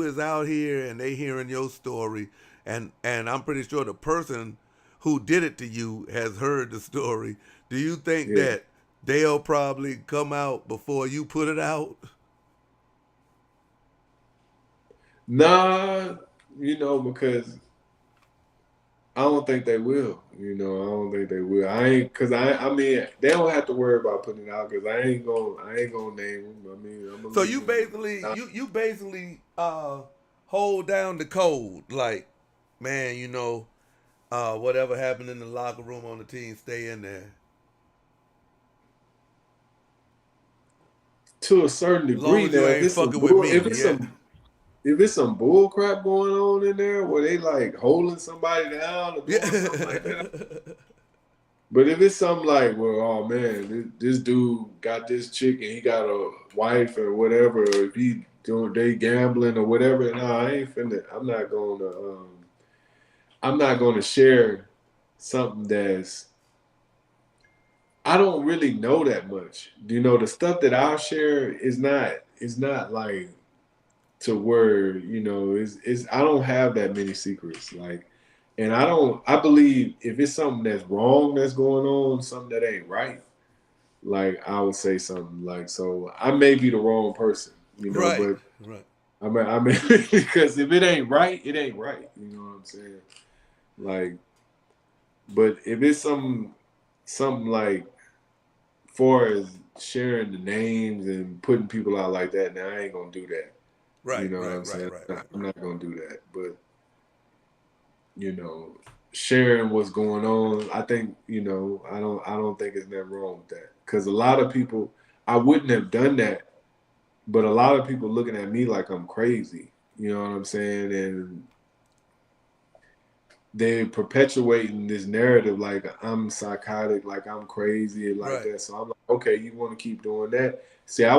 is out here and they hearing your story, and I'm pretty sure the person who did it to you has heard the story, do you think Yeah. that they'll probably come out before you put it out? Nah, you know, because I don't think they will. You know, I don't think they will. I ain't because I mean they don't have to worry about putting it out because I ain't gonna name them. I mean I'm gonna So leave you them. basically you basically hold down the code, like, man, you know, whatever happened in the locker room on the team, stay in there. to a certain As long degree. as you Now, ain't fucking with me, yeah. if it's some bull crap going on in there where they like holding somebody down or doing Yeah. something like that. But if it's something like, well, oh man, this dude got this chick and he got a wife or whatever, or if he doing they gambling or whatever, no, I ain't finna. I'm not gonna share something that's. I don't really know that much. You know, the stuff that I'll share is not like to where is I don't have that many secrets like, and I believe if it's something that's wrong that's going on, something that ain't right, like I would say something like, so I may be the wrong person, Right. but Right. I mean because if it ain't right, it ain't right, you know what I'm saying, like, but if it's something like far as sharing the names and putting people out like that, now I ain't gonna do that. You Right. know what Right. I'm Right. saying? Right. Right. I'm not gonna do that. But sharing what's going on, I think I don't think there's nothing wrong with that. Because a lot of people, I wouldn't have done that, but a lot of people looking at me like I'm crazy. You know what I'm saying? And they perpetuating this narrative like I'm psychotic, like I'm crazy, like Right. that. So I'm like, okay, you want to keep doing that? See, I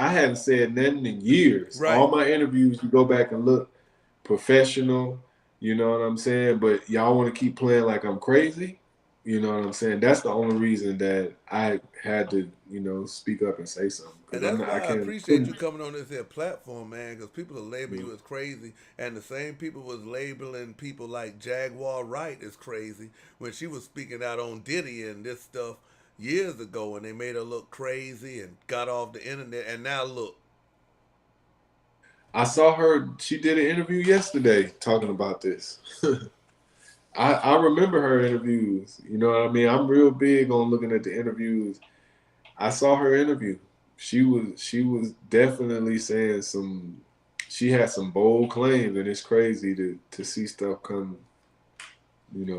hadn't said nothing in years. Right. All my interviews, you go back and look, professional, you know what I'm saying? But y'all want to keep playing like I'm crazy, you know what I'm saying? That's the only reason that I had to, speak up and say something And because that's I why I appreciate you couldn't. coming on this here platform, man, because people are labeling Yeah. you as crazy, and the same people was labeling people like Jaguar Wright as crazy when she was speaking out on Diddy and this stuff years ago, and they made her look crazy and got off the internet, and now look. I saw her. She did an interview yesterday talking about this. I remember her interviews. You know what I mean? I'm real big on looking at the interviews. I saw her interview. She was definitely saying some. She had some bold claims, and it's crazy to see stuff come,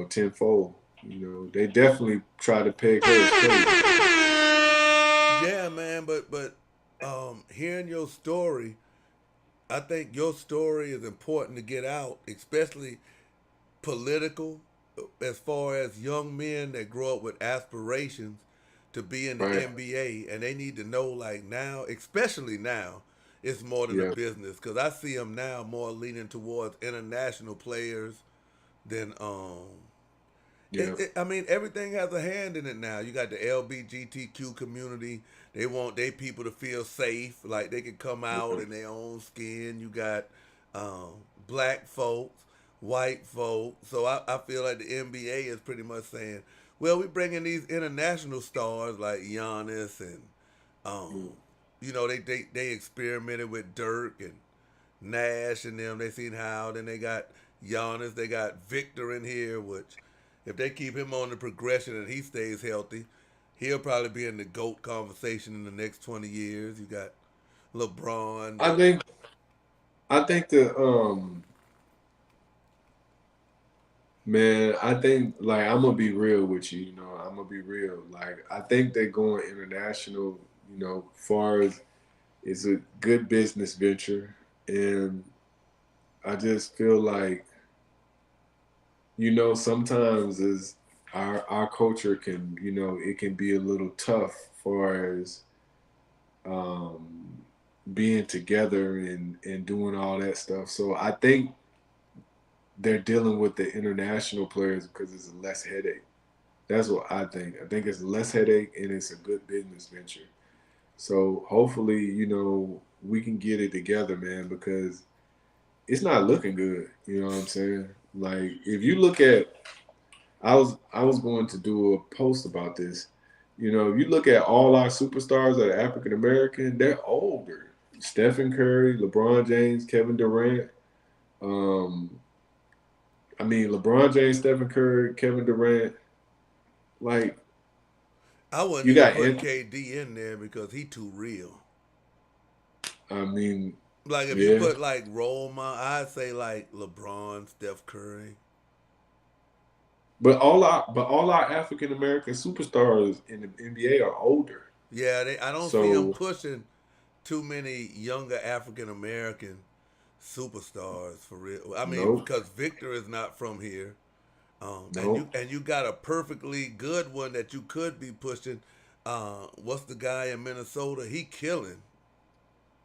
tenfold. They definitely try to peg her as crazy. Yeah, man, but hearing your story, I think your story is important to get out, especially political, as far as young men that grow up with aspirations to be in the Right? NBA, and they need to know, like, now, especially now, it's more than a Yeah. business, because I see them now more leaning towards international players than Yeah. I mean, everything has a hand in it now. You got the LGBTQ community. They want their people to feel safe, like they can come out Yeah. in their own skin. You got um, black folks, white folks. So I feel like the NBA is pretty much saying, well, we bring in these international stars like Giannis and, um, they experimented with Dirk and Nash and them. They seen how. Then they got Giannis. They got Victor in here, which if they keep him on the progression and he stays healthy, he'll probably be in the GOAT conversation in the next 20 years. You got LeBron, I but think I think the man, I think like I'm gonna be real with you. I'm gonna be real. Like I think they're going international. Far as it's a good business venture, and I just feel like sometimes is our culture can it can be a little tough far as um, being together and doing all that stuff. So I think they're dealing with the international players because it's a less headache. That's what I think. I think it's less headache and it's a good business venture. So hopefully, we can get it together, man, because it's not looking good. You know what I'm saying? Like if you look at, I was going to do a post about this. If you look at all our superstars that are African American, they're older. Stephen Curry, LeBron James, Kevin Durant. Um, I mean, LeBron James, Stephen Curry, Kevin Durant. Like I wouldn't you even got, put KD in there because he too real. I mean, Like if you yeah. put like role model, I'd say like LeBron, Steph Curry. But all our African American superstars in the NBA are older. Yeah, I don't see them So pushing too many younger African American superstars for real. I mean, Nope. because Victor is not from here, Nope. and you got a perfectly good one that you could be pushing. What's the guy in Minnesota? He killing.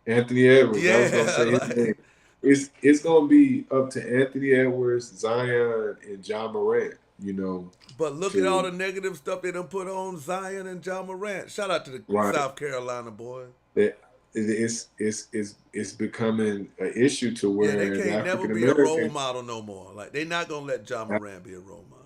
Anthony Edwards. I was gonna Yeah, say his name. like. It's gonna be up to Anthony Edwards, Zion, and John Morant. You know, But look at all to the negative stuff they done put on Zion and John Morant. Shout out to the right South Carolina boys. that it's becoming an issue to Yeah, they where as can't never African be a role Americans. model no more. Like they not gonna let John Morant be a role model.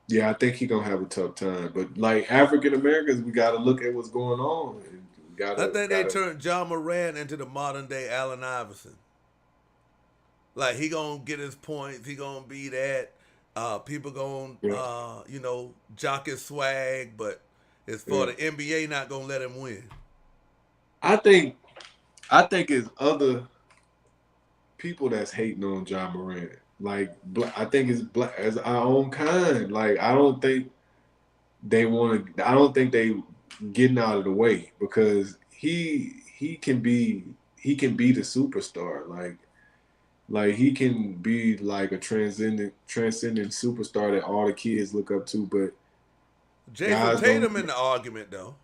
Yeah, I think he gonna have a tough time. But like African Americans, we got to look at what's going on. And we I gotta think they gotta. turned John Morant into the modern day Allen Iverson. Like he gonna get his points. He gonna be that. People gonna Yeah, jock his swag, but as for yeah. the NBA, not gonna let him win. I think I think it's other people that's hating on John Morant. Like I think it's black as our own kind. Like I don't think they want to. I don't think they getting out of the way because he can be the superstar. Like he can be like a transcendent superstar that all the kids look up to. But Jason guys don't. Tatum in the argument though.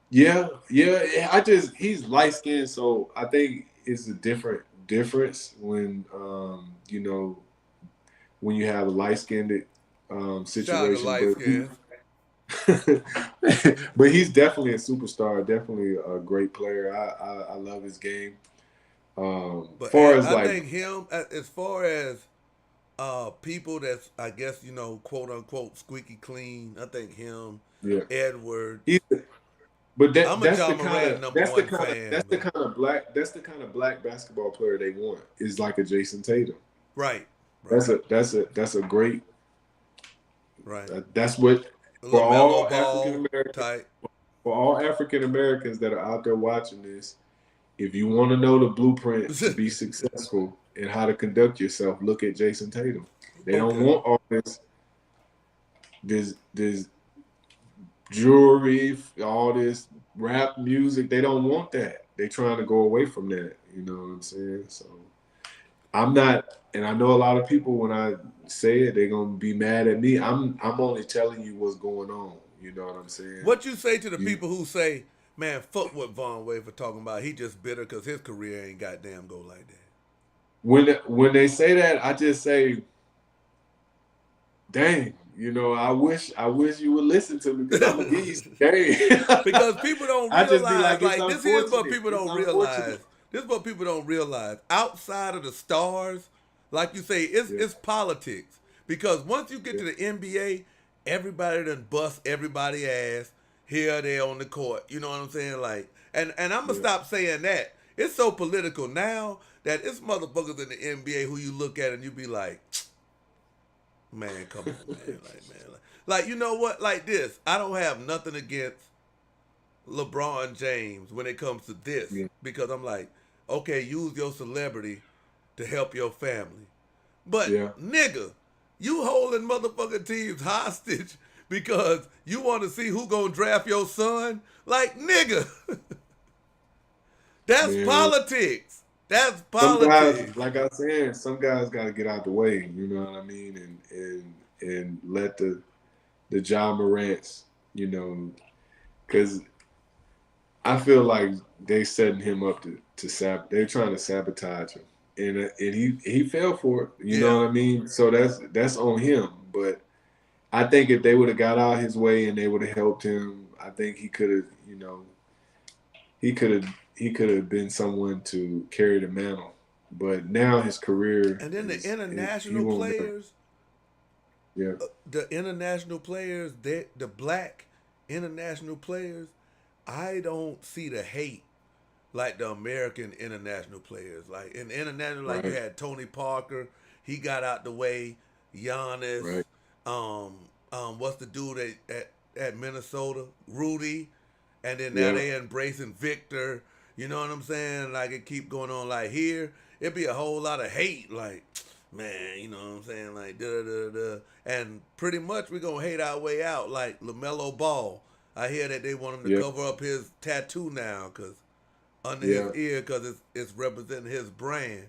Yeah, yeah. He's light skinned, so I think it's a difference when you have a light skinned Shout out to situation. light skin. But he's definitely a superstar, definitely a great player. I love his game. But Far as I like think him, as far as people that's, I guess, quote unquote, squeaky clean, I think him, yeah, Edward. he's but I'm a John Morant number one fan, but that's the kind of black basketball player they want is like a Jason Tatum. right, right, That's a great. right. That's what for LaMelo all African Ball Americans type. for all African Americans that are out there watching this. If you want to know the blueprint to be successful and how to conduct yourself, look at Jason Tatum. They don't Okay. want all this jewelry, all this rap music. They don't want that. They trying to go away from that. You know what I'm saying? So I'm not, and I know a lot of people when I say it, they're gonna be mad at me. I'm only telling you what's going on. You know what I'm saying? What you say to the You people who say, man, fuck what Von Wafer talking about. He just bitter because his career ain't goddamn go like that. when they say that, I just say, dang, I wish you would listen to me because I'm gonna give you some game. Because people don't I just be realize, like, it's like, this is what unfortunate. people It's don't realize. unfortunate. This is what people don't realize. Outside of the stars, like you say, it's politics. Because once you get to the NBA, everybody done bust everybody ass here, there on the court. You know what I'm saying? Like, and I'm gonna stop saying that. It's so political now that it's motherfuckers in the NBA who you look at and you be like, man, come on, man. Like, you know what? Like this, I don't have nothing against LeBron James when it comes to this Yeah, because I'm like, okay, use your celebrity to help your family. But yeah, nigga, you holding motherfucking teams hostage because you want to see who gonna draft your son? Like nigga, that's man. politics. That's Some guys, politics. like I said, some guys got to get out the way. You know what I mean? And let the John Morants, because I feel like they setting him up to they're trying to sabotage him, and he fell for it. You know Yeah. what I mean? So that's on him. But I think if they would have got out his way and they would have helped him, I think he could have, he could have been someone to carry the mantle. But now his career And then the he international won't never. players, Yeah, the black international players, I don't see the hate like the American international players. Like in international, like you right, had Tony Parker, he got out the way. Giannis, right. what's the dude at Minnesota? Rudy, and then now Yeah, they embracing Victor. You know what I'm saying? Like it keep going on. Like here, it'd be a whole lot of hate. Like man, you know what I'm saying? Like da da da da. And pretty much we gonna hate our way out. Like LaMelo Ball. I hear that they want him to Yeah, cover up his tattoo now, cause under his yeah, ear, cause it's representing his brand.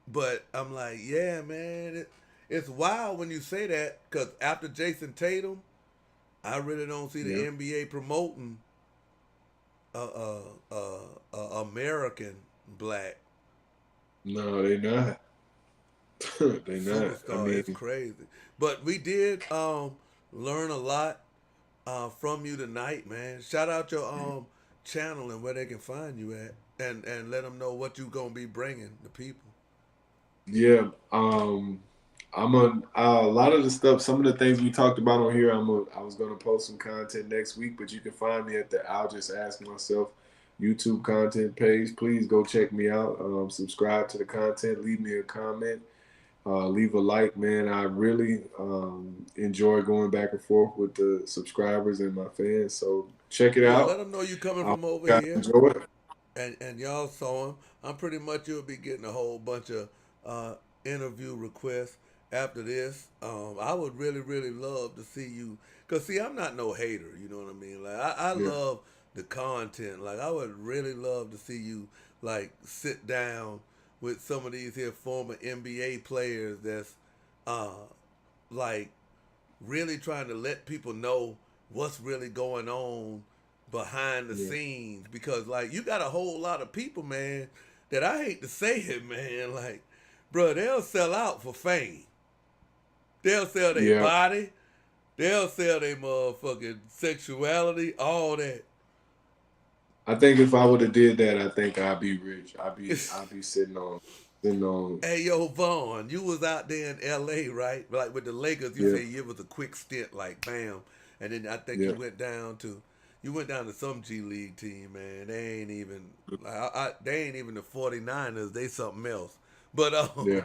But I'm like, yeah, man, it's wild when you say that, cause after Jason Tatum, I really don't see yeah. the NBA promoting American black No, they not. They not. I superstar. It's mean, crazy. But we did learn a lot from you tonight, man. Shout out your channel and where they can find you at, and let them know what you gonna be bringing the people. yeah. I'm on a lot of the stuff. Some of the things we talked about on here. I was gonna post some content next week, but you can find me at the I'll Just Ask Myself YouTube content page. Please go check me out. Subscribe to the content. Leave me a comment. Leave a like, man. I really enjoy going back and forth with the subscribers and my fans. So check it Yeah, let out. them know you coming I hope from over you guys here. enjoy it. And y'all saw him. I'm pretty much you'll be getting a whole bunch of interview requests after this. I would really, really love to see you, cause see, I'm not no hater. You know what I mean? Like I Yeah, love the content. Like I would really love to see you like sit down with some of these here former NBA players that's uh like really trying to let people know what's really going on behind the yeah, scenes, because like you got a whole lot of people, man, that I hate to say it, man, like bro, they'll sell out for fame. They'll sell their yeah. body, they'll sell their motherfucking sexuality, all that. I think if I would have did that, I think I'd be rich. I'd be sitting on. Hey yo, Vaughn, you was out there in LA, right? Like with the Lakers, you Yeah, say it was a quick stint, like bam. And then I think yeah, you went down to some G League team, man. They ain't even they ain't even the 49ers, they something else. But yeah.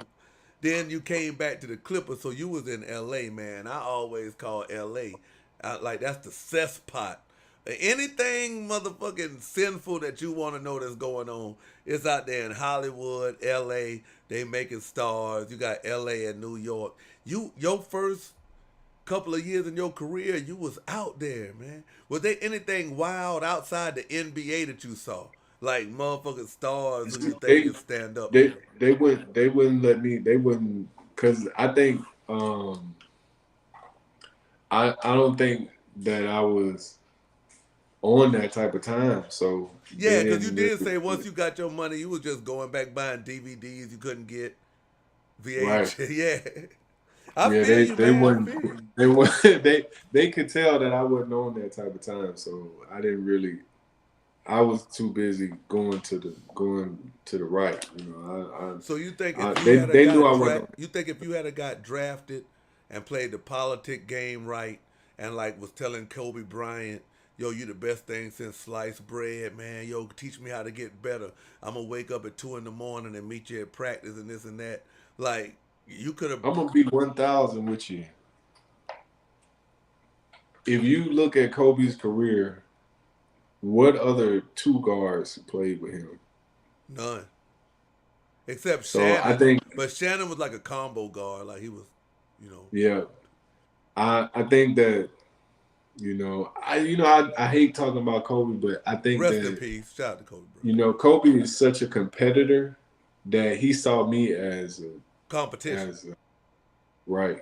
then you came back to the Clippers, so you was in LA, man. I always call LA like that's the cesspot. Anything motherfucking sinful that you want to know that's going on, it's out there in Hollywood, LA. They making stars. You got LA and New York. Your first couple of years in your career, you was out there, man. Was there anything wild outside the NBA that you saw? Like motherfucking stars who you think They can stand up to they you? they wouldn't let me. They wouldn't, because I think I don't think that I was on that type of time. So Yeah, they because you didn't did say really. once you got your money, you was just going back buying DVDs you couldn't get, Right. VH. Yeah, I Yeah, feel you, they man. I wouldn't feel you. they would they could tell that I wasn't on that type of time. So I didn't really. I was too busy going to the right. You know, So you think if you had a they knew got I wasn't on. you think if you had a got drafted and played the politic game right and like was telling Kobe Bryant, yo, you the best thing since sliced bread, man. Yo, teach me how to get better. I'm gonna wake up at 2 in the morning and meet you at practice and this and that. Like you could have. I'm gonna be 1,000 with you. If you look at Kobe's career, what other two guards played with him? None. Except So I Shannon. think, But Shannon was like a combo guard. Like he was, you know. yeah, I think that I hate talking about Kobe, but I think Rest in that peace. Shout out to Kobe Bryant. Kobe is such a competitor that he saw me Competition. as a, right,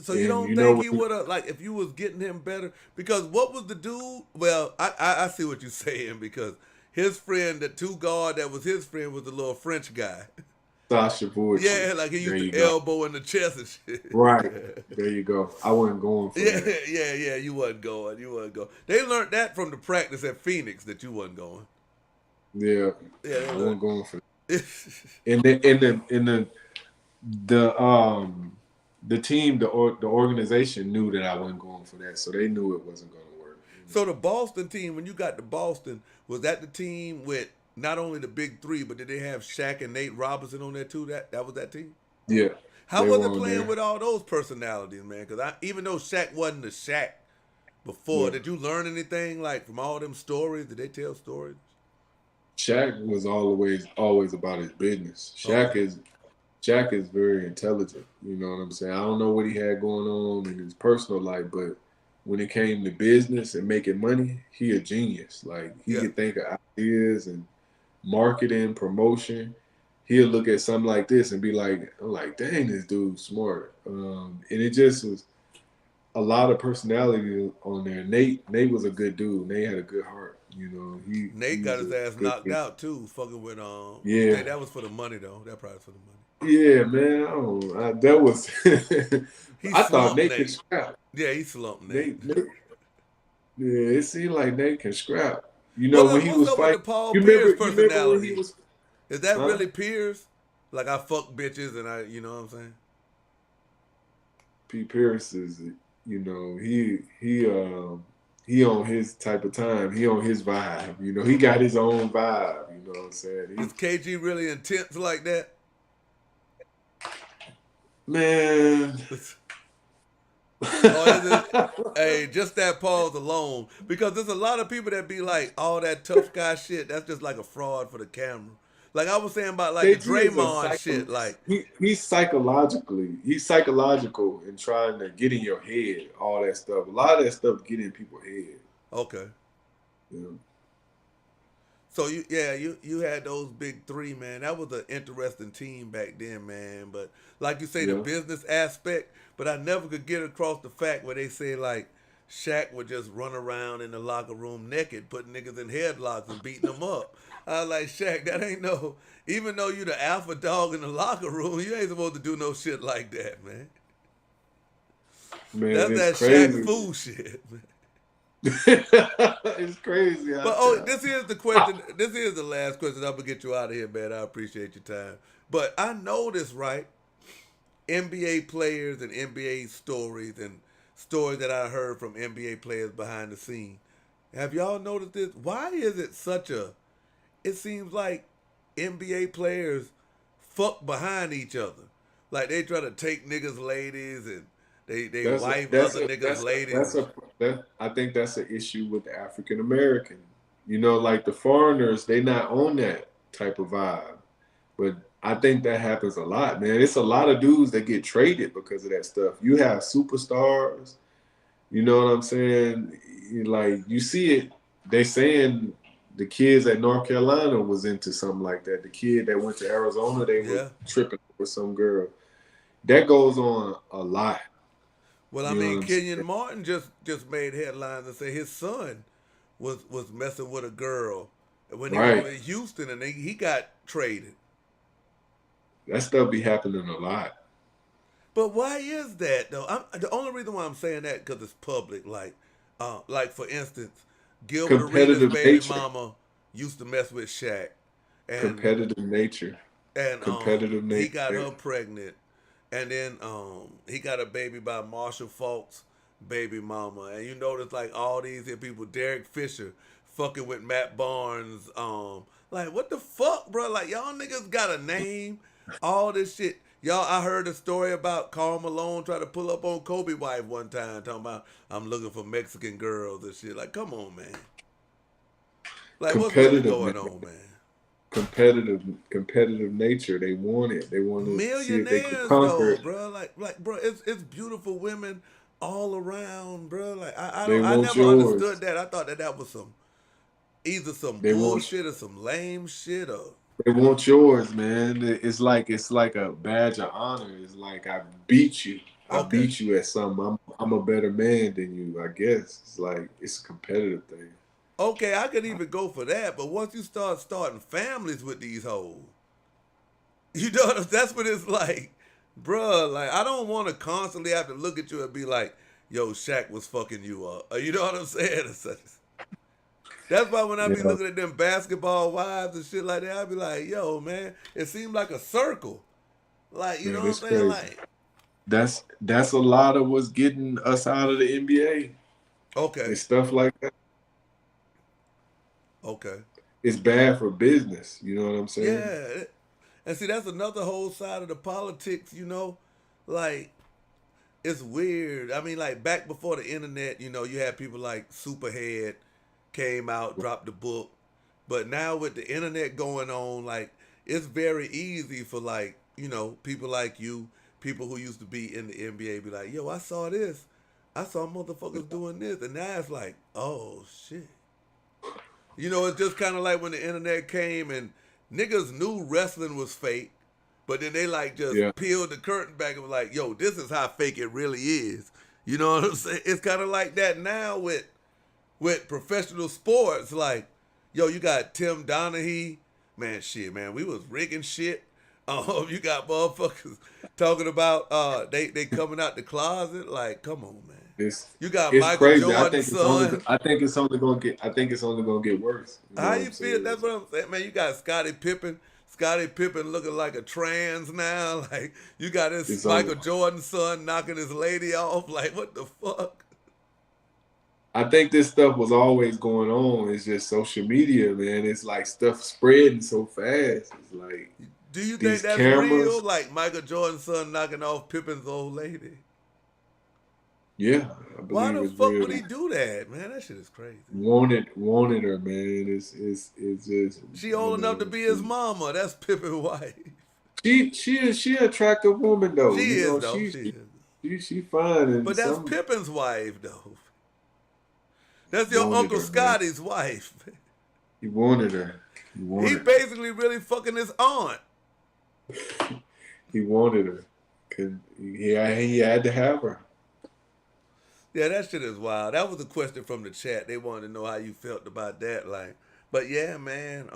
So you and don't think he would have, like, if you was getting him better? Because what was the dude? Well, I see what you're saying, because his friend, the two guard that was his friend, was the little French guy. Sasha Vorchi. Yeah, like he There used you to go. elbow in the chest and shit. Right, there you go. I wasn't going for Yeah, that. yeah. You wasn't going. You wasn't going. They learned that from the practice at Phoenix that you wasn't going. Yeah, Yeah, they I learned. wasn't going for that. In the team, the organization knew that I wasn't going for that, so they knew it wasn't going to work. So the Boston team, when you got to Boston, was that the team with not only the big three, but did they have Shaq and Nate Robinson on there too? That was that team. Yeah, How they was were it on playing there. with all those personalities, man? Because even though Shaq wasn't the Shaq before, Yeah, did you learn anything like from all them stories? Did they tell stories? Shaq was always about his business. Okay. Shaq is very intelligent. You know what I'm saying? I don't know what he had going on in his personal life, but when it came to business and making money, he a genius. Like he Yeah. could think of ideas and marketing, promotion. He'll look at something like this and be like, I'm like, dang, this dude's smart. And it just was a lot of personality on there. Nate was a good dude. Nate had a good heart. You know, he Nate got was his a ass good knocked dude. out too, fucking with you Yeah, think that was for the money though? That probably was for the money. yeah, man. That was. He I thought slumped Nate could Nate. scrap. Yeah, he slumped Nate. Nate, yeah, it seemed like Nate can scrap. You know, when he What's was up with the fighting. Paul You Pierce remember? You remember when he personality? was? Is that Huh? really Pierce? Like I fuck bitches and I, you know what I'm saying? Pete Pierce is, you know, he on his type of time. He on his vibe. You know, he got his own vibe. You know what I'm saying? Is KG really intense like that? Man. Or is it, hey, just that pause alone? Because there's a lot of people that be like, all that tough guy shit, that's just like a fraud for the camera. Like I was saying about like the KG is a Draymond shit, like, he's psychological in trying to get in your head, all that stuff. A lot of that stuff get in people's head. okay. You know? So you had those big three, man. That was an interesting team back then, man. But like you say, the Yeah. business aspect, but I never could get across the fact where they say like Shaq would just run around in the locker room naked, putting niggas in headlocks and beating them up. I was like, Shaq, that ain't no, even though you the alpha dog in the locker room, you ain't supposed to do no shit like that, man. Man, That's it's that Shaq crazy. fool shit, man. It's crazy. But this is the question. This is the last question. I'm gonna get you out of here, man. I appreciate your time. But I noticed, right? NBA players and NBA stories and stories that I heard from NBA players behind the scene. Have y'all noticed this? Why is it such a? It seems like NBA players fuck behind each other. Like they try to take niggas' ladies and they That's a, wife that's other a, niggas' that's a, ladies. that's a that I think that's an issue with the African American. You know, like the foreigners, they not on that type of vibe. But I think that happens a lot, man. It's a lot of dudes that get traded because of that stuff. You have superstars, you know what I'm saying? Like you see it, they saying the kids at North Carolina was into something like that. The kid that went to Arizona, they were Yeah. tripping with some girl. That goes on a lot. Well, I You know what mean, I'm saying? Kenyon Martin just made headlines and say his son was messing with a girl when he was Right. in Houston and he got traded. That stuff be happening a lot. But why is that though? The only reason why I'm saying that because it's public. Like for instance, Gilbert Arenas' Competitive baby nature. mama used to mess with Shaq, and Competitive nature. and Competitive he got nature. her pregnant, and then he got a baby by Marshall Falk's baby mama, and you notice like all these here people, Derek Fisher fucking with Matt Barnes, like what the fuck, bro? Like y'all niggas got a name, all this shit. Y'all, I heard a story about Karl Malone trying to pull up on Kobe wife one time, talking about I'm looking for Mexican girls and shit. Like, come on, man. Like, what's really Competitive, going man. on, man? Competitive nature. They want it. They want to see if they could Millionaires conquer though, it. bro. Like, bro, it's beautiful women all around, bro. Like, They I want never yours. understood that. I thought that was either some They want bullshit or some lame shit or. they want yours, man. It's like a badge of honor. It's like I beat you. I Okay, beat you at something. I'm a better man than you. I guess it's like it's a competitive thing. okay, I could even go for that. But once you start starting families with these hoes, you know that's what it's like, bruh. Like, I don't want to constantly have to look at you and be like, "Yo, Shaq was fucking you up." You know what I'm saying? That's why when I be Yeah, looking at them basketball wives and shit like that, I be like, "Yo, man, it seemed like a circle." Like, you know man, what it's I'm saying? crazy. Like, That's a lot of what's getting us out of the NBA. okay, It's stuff like that. okay, It's bad for business. You know what I'm saying? yeah. And see, that's another whole side of the politics. You know, like it's weird. I mean, like back before the internet, you had people like Superhead came out, dropped the book. But now with the internet going on, like it's very easy for like, people like you, people who used to be in the NBA be like, yo, I saw this. I saw motherfuckers doing this, and now it's like, oh shit. You know, it's just kind of like when the internet came and niggas knew wrestling was fake, but then they like just Yeah. peeled the curtain back and was like, yo, this is how fake it really is. You know what I'm saying? It's kind of like that now with professional sports. Like, yo, you got Tim Donaghy. Man, shit, man, we was rigging shit. You got motherfuckers talking about they coming out the closet. Like, come on, man. You got It's Michael crazy. Jordan's son. I think it's only gonna get worse. You know How what you I'm feel? saying? That's what I'm saying, man. You got Scottie Pippen. Scottie Pippen looking like a trans now. Like, you got this It's Michael only- Jordan's son knocking his lady off. Like, what the fuck? I think this stuff was always going on. It's just social media, man. It's like stuff spreading so fast. It's like, Do you think these that's cameras. real? Like Michael Jordan's son knocking off Pippen's old lady? Yeah, I Why believe the it's fuck real. would he do that, man? That shit is crazy. Wanted her, man. It's just. She old enough to be his mama. That's Pippen's wife. She an attractive woman though. She You know, is, though. She is. she fine. And But that's some, Pippen's wife, though. That's your Wanted Uncle her, man. Scotty's wife. he wanted her. He He wanted her. basically really fucking his aunt. He wanted her. Cause he had to have her. Yeah, that shit is wild. That was a question from the chat. They wanted to know how you felt about that. Like, but yeah, man.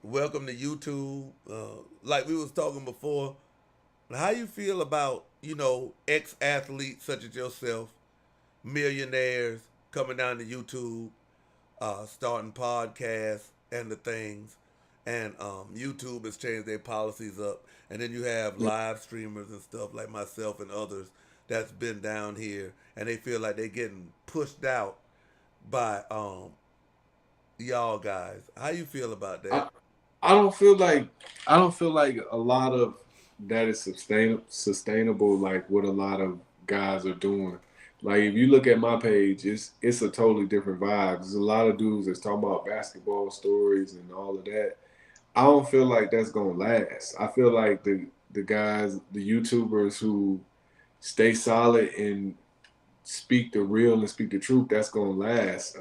Welcome to YouTube. Like we was talking before, how you feel about, you know, ex-athletes such as yourself, millionaires coming down to YouTube, starting podcasts and the things, and YouTube has changed their policies up, and then you have live streamers and stuff like myself and others that's been down here, and they feel like they're getting pushed out by y'all guys. How you feel about that? I don't feel like a lot of that is sustainable like what a lot of guys are doing. Like if you look at my page, it's a totally different vibe. There's a lot of dudes that's talking about basketball stories and all of that. I don't feel like that's gonna last. I feel like the guys, the YouTubers who stay solid and speak the real and speak the truth, that's gonna last.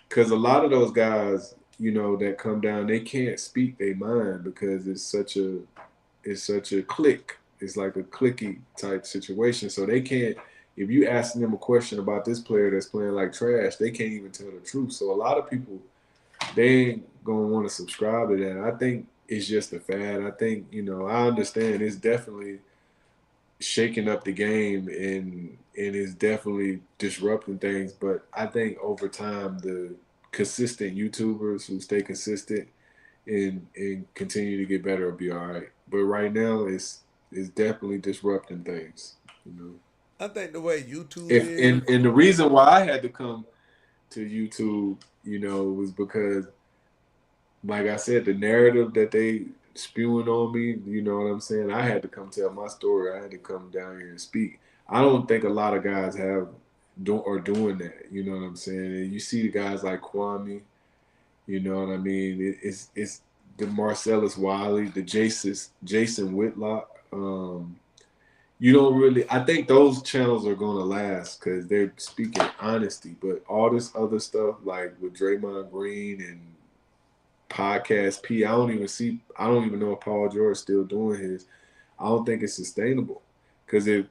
Because a lot of those guys, you know, that come down, they can't speak their mind because it's such a click. It's like a clicky type situation. So they can't. If you asking them a question about this player that's playing like trash, they can't even tell the truth. So a lot of people, they ain't gonna want to subscribe to that. I think it's just a fad. I think, you know, I understand it's definitely shaking up the game and is definitely disrupting things. But I think over time, the consistent YouTubers who stay consistent and continue to get better will be all right. But right now, it's definitely disrupting things. You know. I think the way YouTube And the reason why I had to come to YouTube, you know, was because, like I said, the narrative that they spewing on me, you know what I'm saying? I had to come tell my story. I had to come down here and speak. I don't think a lot of guys are doing that. You know what I'm saying? And you see the guys like Kwami, you know what I mean? It's the Marcellus Wiley, the Jason Whitlock. You don't really. I think those channels are gonna last because they're speaking honesty. But all this other stuff, like with Draymond Green and Podcast P, I don't even know if Paul George is still doing his. I don't think it's sustainable because if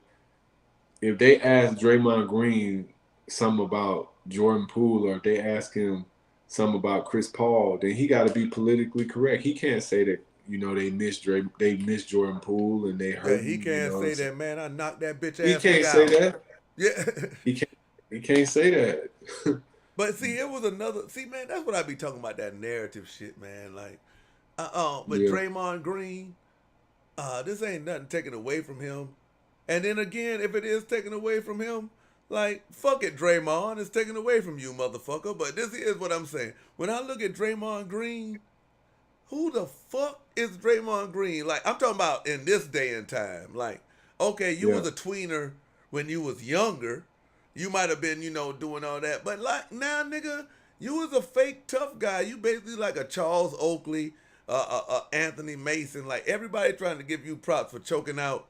they ask Draymond Green something about Jordan Poole, or if they ask him something about Chris Paul, then he got to be politically correct. He can't say that, you know, they miss Jordan Poole and they hurt. Yeah, he can't say that, man. I knocked that bitch ass. He can't say that. Yeah, he can't say that. But see, it was another. See, man, that's what I be talking about, that narrative shit, man. Like, but Yeah. Draymond Green, this ain't nothing taken away from him. And then again, if it is taken away from him, like, fuck it, Draymond, it's taken away from you, motherfucker. But this is what I'm saying. When I look at Draymond Green, who the fuck is Draymond Green? Like, I'm talking about in this day and time. Like, okay, you was a tweener when you was younger. You might have been, you know, doing all that. But like now, nigga, you was a fake tough guy. You basically like a Charles Oakley, Anthony Mason. Like, everybody trying to give you props for choking out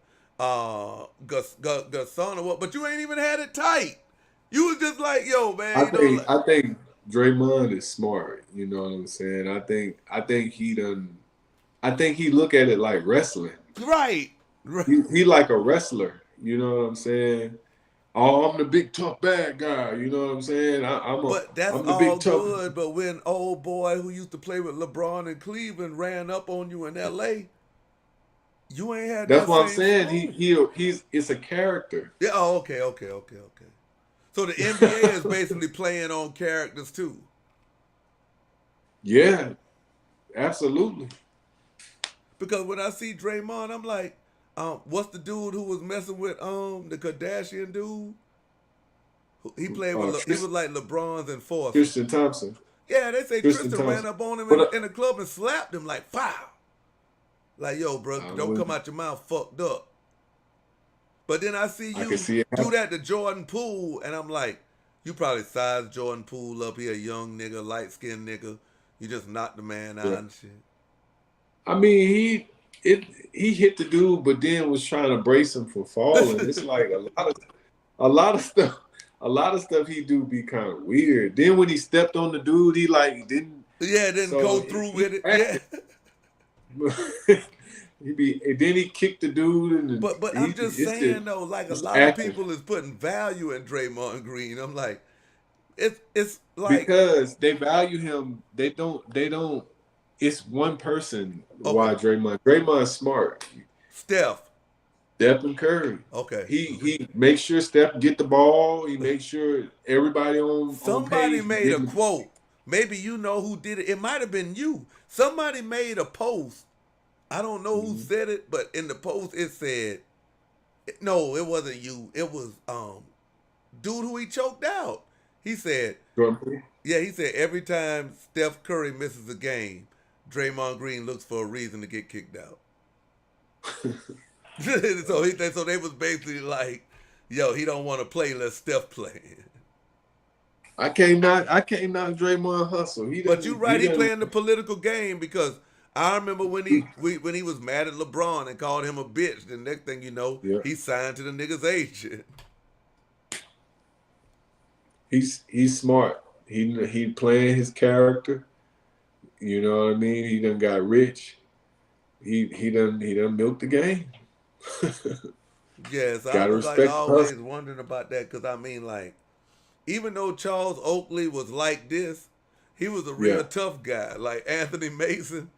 Gasson or what, but you ain't even had it tight. You was just like, yo, man, I think Draymond is smart. You know what I'm saying? I think he look at it like wrestling. Right. He like a wrestler. You know what I'm saying? Oh, I'm the big tough bad guy. You know what I'm saying? But that's I'm the all big tough. good. But when old boy who used to play with LeBron in Cleveland ran up on you in L.A., you ain't had That's that what I'm same saying. flow. It's a character. Yeah. Oh, okay. So the NBA is basically playing on characters too. Yeah, absolutely. Because when I see Draymond, I'm like, what's the dude who was messing with the Kardashian dude? He played with he was like LeBron's enforcer. Tristan Thompson. Yeah, they say Tristan ran up on him in the club and slapped him like, foul. Like, yo, bro, don't come out your mouth fucked up. But then I see you do that to Jordan Poole, and I'm like, you probably sized Jordan Poole up. He a young nigga, light-skinned nigga. You just knocked the man out and shit. I mean, he hit the dude, but then was trying to brace him for falling. It's like a lot of stuff he do be kind of weird. Then when he stepped on the dude, he like didn't go through with it. Yeah. Then he kicked the dude. But I'm just saying though, like a lot of people is putting value in Draymond Green. I'm like, it's like because they value him. They don't. It's one person. Okay. Why Draymond's smart. Steph and Curry. Okay. He makes sure Steph get the ball. He makes sure everybody on. Somebody on page made a quote. Maybe you know who did it. It might have been you. Somebody made a post. I don't know who said it, but in the post it said, no, it wasn't you. It was dude who he choked out. He said, he said every time Steph Curry misses a game, Draymond Green looks for a reason to get kicked out. So they was basically like, yo, he don't want to play unless Steph play. I can't knock Draymond hustle. But you're right, he playing the political game because I remember when he was mad at LeBron and called him a bitch. The next thing you know, he signed to the nigga's agent. He's smart. He playing his character. You know what I mean? He done got rich. He done milked the game. Yes, I was like always wondering about that because I mean, like, even though Charles Oakley was like this, he was a real tough guy. Like Anthony Mason,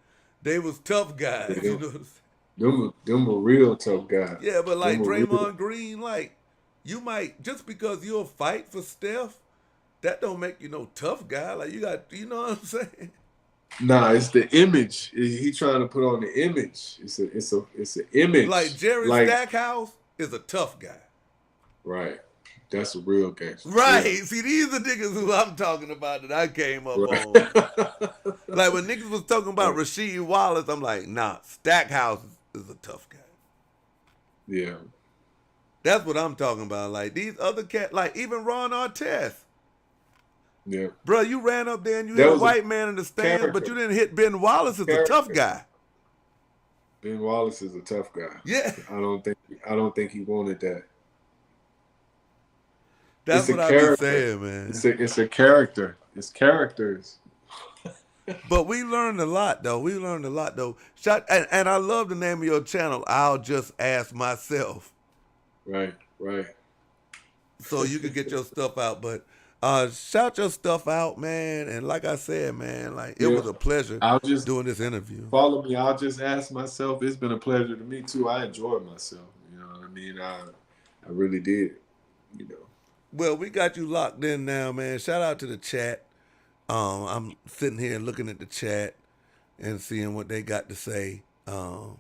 they was tough guys. Yeah, you know what I'm saying? Them were real tough guys. Yeah, but like Draymond Green, like, you might, just because you'll fight for Steph, that don't make you no tough guy. Like, you know what I'm saying? Nah, it's the image. He trying to put on the image. It's an image. Like Jerry Stackhouse is a tough guy. Right. That's a real gangster. Right. Yeah. See, these are niggas who I'm talking about that I came up on. Like when niggas was talking about Rasheed Wallace, I'm like, nah, Stackhouse is a tough guy. Yeah. That's what I'm talking about. Like these other cats, like even Ron Artest. Yeah. Bro, you ran up there and you hit a white man in the stands, but you didn't hit Ben Wallace as a tough guy. Ben Wallace is a tough guy. Yeah. I don't think he wanted that. That's what I've been saying, man. It's a character. It's characters. But we learned a lot, though. And I love the name of your channel, I'll Just Ask Myself. Right. So you can get your stuff out. But shout your stuff out, man. And like I said, man, like it was a pleasure doing this interview. Follow me. I'll Just Ask Myself. It's been a pleasure to me, too. I enjoyed myself. You know what I mean? I really did, you know. Well, we got you locked in now, man. Shout out to the chat. I'm sitting here looking at the chat and seeing what they got to say. People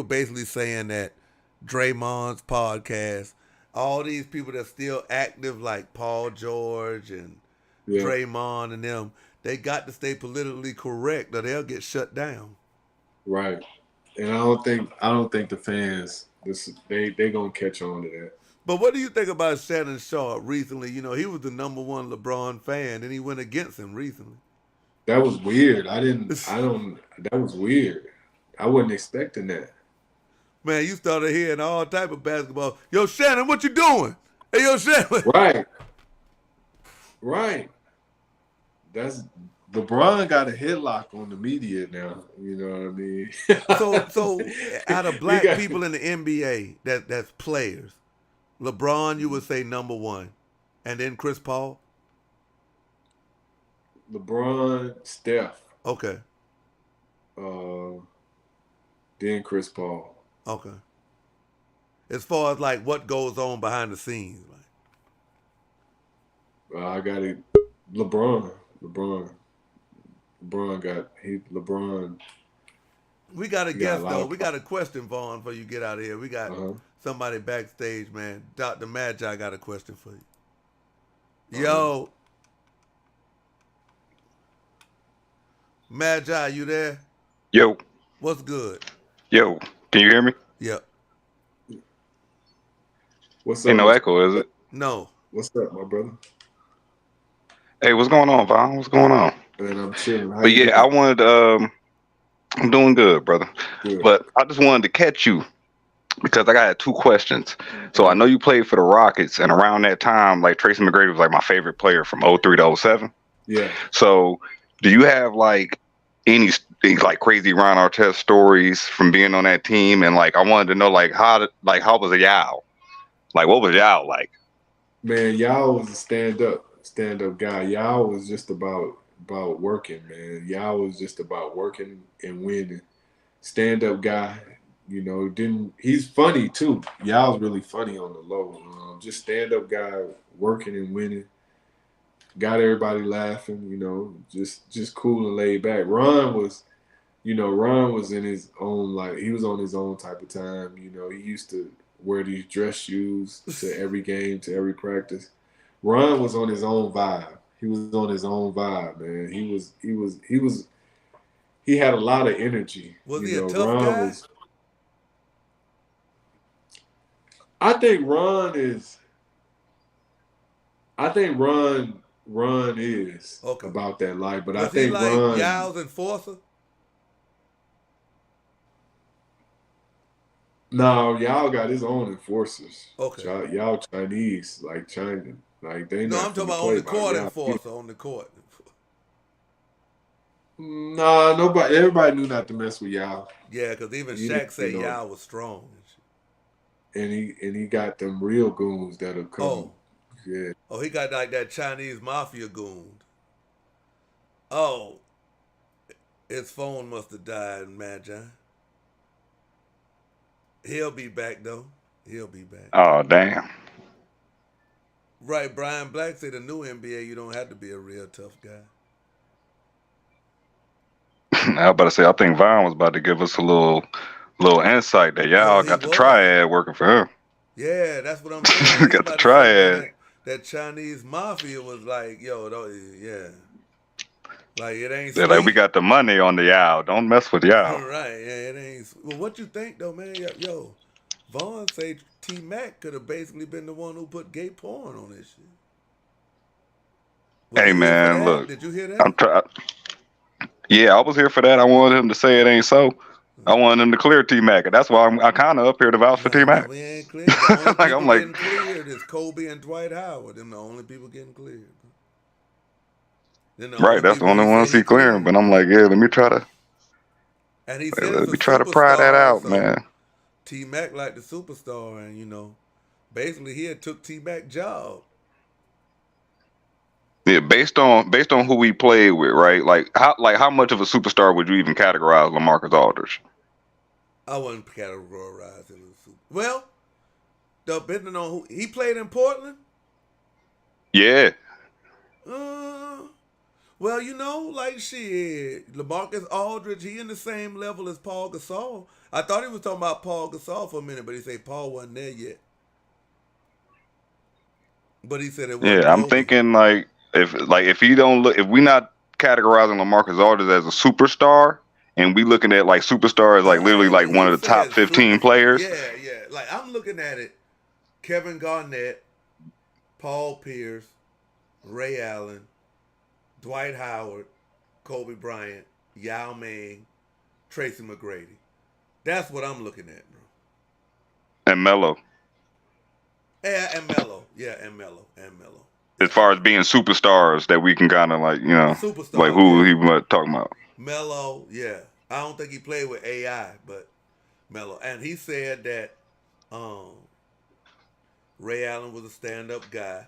basically saying that Draymond's podcast, all these people that's still active, like Paul George and Draymond and them, they got to stay politically correct or they'll get shut down. Right. And I don't think the fans, they gonna catch on to that. But what do you think about Shannon Sharp recently? You know, he was the #1 LeBron fan, and he went against him recently. That was weird. That was weird. I wasn't expecting that. Man, you started hearing all type of basketball. Yo, Shannon, what you doing? Hey, yo, Shannon. Right. Right. That's LeBron got a headlock on the media now. You know what I mean? So out of You black got people in the NBA that's players, LeBron, you would say number one, and then Chris Paul. LeBron, Steph, Okay, then Chris Paul. okay. As far as like what goes on behind the scenes, like I got it. LeBron. LeBron we got a he got a guest lot though. of We got a question, Vaughn, before you get out of here. We got uh-huh. somebody backstage, man. Dr. Magi got a question for you. Uh-huh. Yo, Magi, you there? Yo, What's good? yo, can you hear me? Yep. What's Ain't up? no echo, is it? No. What's up, my brother? Hey, what's going on, Vaughn? What's going on? Man, I'm chilling. How But you yeah, I doing? wanted, I'm doing good, brother. Good. But I just wanted to catch you because I got two questions. So I Uh-huh. know you played for the Rockets, and around that time, like Tracy McGrady was like my favorite player from '03 to '07. Yeah. So do you have like any like crazy Ron Artest stories from being on that team? And like I wanted to know like how was a Yall? Like what was Yall like? Man, Yall was a stand-up guy. Yall was just about working, man. Yall was just about working and winning. Stand-up guy, you know, he's funny too. Yall's really funny on the low. Just stand-up guy, working and winning. Got everybody laughing, you know, just cool and laid back. Ron was in his own, like, he was on his own type of time. You know, he used to wear these dress shoes to every game, to every practice. Ron was on his own vibe. He was on his own vibe, man. He had a lot of energy. Was You he a know, tough guy? I think Ron is Okay. about that life, but I Was he think like Ron. Yow's enforcer? No, y'all got his own enforcers. Okay. Y'all Chinese, like China, like they No, I'm not talking finna about on play the by court y'all. enforcer, on the court. Nah, nobody. Everybody knew not to mess with y'all. Yeah, because even You Shaq said know, Yow was strong. and he got them real goons that'll come. Oh. Yeah. Oh, he got like that Chinese mafia goon. Oh, his phone must have died, Magi. He'll be back, though. He'll be back. Oh damn. Right, Brian Black said the new NBA, you don't have to be a real tough guy. I was about to say I think Vaughn was about to give us a little insight that Yo, y'all he got the was. triad working for him. Yeah, that's what I'm saying. He's Got the about to say, man, triad. that Chinese mafia was like, yo, yeah. Like, it ain't They're like, we sweet. got the money on the Yao. Don't mess with Yao. Right, yeah, it ain't. Well, what you think, though, man? Yo, Vaughn say T-Mac could have basically been the one who put gay porn on this shit. Was Hey you here for man, that? look, Did you hear I'm that? try. Yeah, I was here for that. I wanted him to say it ain't so. I wanted him to clear T Mac, and that's why I kind of up here to vouch for T No, Mac. we ain't cleared. The only Like people I'm like, getting cleared is Kobe and Dwight Howard. Them the only people getting cleared. Then the only right, that's the people only he one say I he see clearing. cleared. But I'm like, yeah, And he said it's let a me try to pry superstar that out, also. man. T-Mac like the superstar, and basically he had took T-Mac job. Yeah, based on who we played with, right? Like how much of a superstar would you even categorize LaMarcus Aldridge? I wouldn't categorize him as a super. Well, depending on who he played in Portland. Yeah, Uh, well, like shit, LaMarcus Aldridge, he in the same level as Paul Gasol. I thought he was talking about Paul Gasol for a minute, but he said Paul wasn't there yet. But he said it wasn't yeah. I'm Kobe. thinking if he don't look, if we not categorizing LaMarcus Aldridge as a superstar, and we looking at like superstars like literally like one He of the top said 15 super. players. Yeah, yeah. Like I'm looking at it. Kevin Garnett, Paul Pierce, Ray Allen, Dwight Howard, Kobe Bryant, Yao Ming, Tracy McGrady. That's what I'm looking at, bro. And Melo. Yeah, and Melo. Yeah, and Melo. As far as being superstars that we can kind of like, Superstar, like who yeah. he was talking about. Melo, yeah. I don't think he played with AI, but Melo. And he said that Ray Allen was a stand-up guy.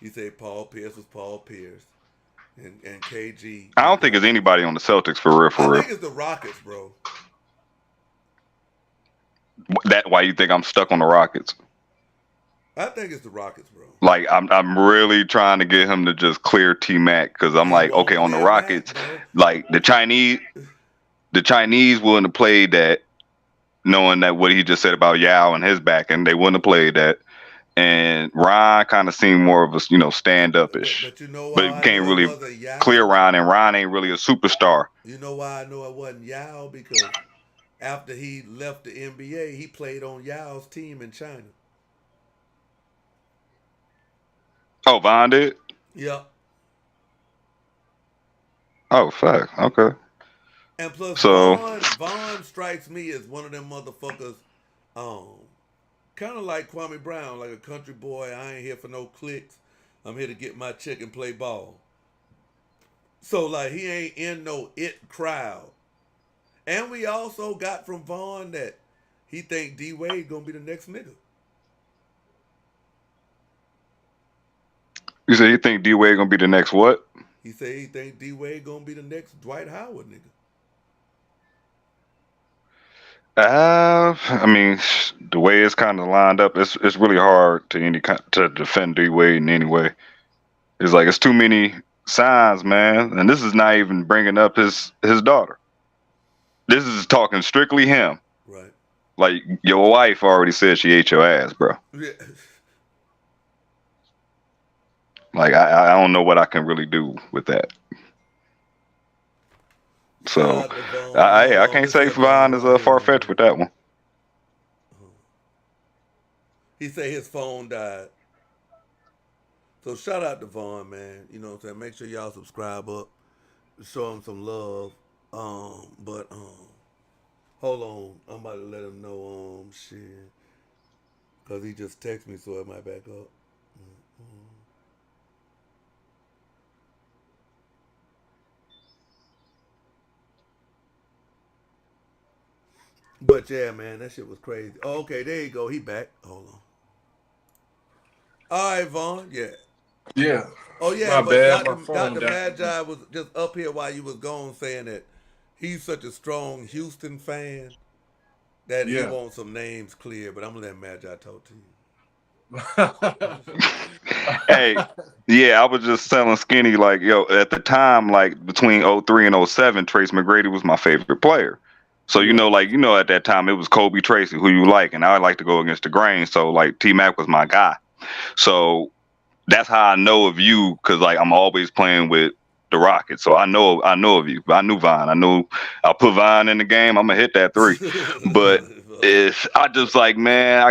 He said Paul Pierce was Paul Pierce. And KG. I don't think there's anybody on the Celtics for real. I think it's the Rockets, bro. That why you think I'm stuck on the Rockets? I think it's the Rockets, bro. Like I'm really trying to get him to just clear T Mac because I'm like, okay, on the Rockets, like the Chinese wouldn't have played that, knowing that what he just said about Yall and his back, and they wouldn't have played that. And Ron kind of seemed more of a stand up-ish, but you know why but you can't really clear Ron, and Ron ain't really a superstar. You know why I know it wasn't Yall? Because after he left the NBA, he played on Yall's team in China. Oh, Von did? Yep. Oh, fact. Okay. And plus, so, Von strikes me as one of them motherfuckers, kind of like Kwami Brown, like a country boy. I ain't here for no clicks. I'm here to get my check and play ball. So, like, he ain't in no it crowd. And we also got from Von that he think D-Wade gonna be the next nigga. You say you think D-Wade gonna be the next what? He say he think D-Wade gonna be the next Dwight Howard nigga. I mean, the way it's kind of lined up, it's really hard to defend D-Wade in any way. It's like it's too many signs, man. And this is not even bringing up his daughter. This is talking strictly him. Right. Like your wife already said she ate your ass, bro. Yeah. Like I don't know what I can really do with that. So I can't say Von is far-fetched with that one. He say his phone died. So shout out to Von, man. You know what I'm saying? Make sure y'all subscribe up. Show him some love. But hold on. I'm about to let him know shit. Cause he just texted me, so it might back up. But yeah, man, that shit was crazy. Oh, okay, there you go. He back. Hold on. All right, Vaughn. Yeah. Yeah. Oh yeah, My but bad, Dr. Magi was just up here while you was gone saying that he's such a strong Houston fan that he wants some names clear. But I'm gonna let Magi talk to you. Hey, yeah, I was just telling Skinny, like, yo, at the time, like between 03 and 07, Trace McGrady was my favorite player. So, at that time, it was Kobe, Tracy, who you like, and I like to go against the grain. So, like, T-Mac was my guy. So that's how I know of you, because, like, I'm always playing with the Rockets. So I know of you. I knew Von. I'll put Von in the game. I'm going to hit that 3. But I just like, man,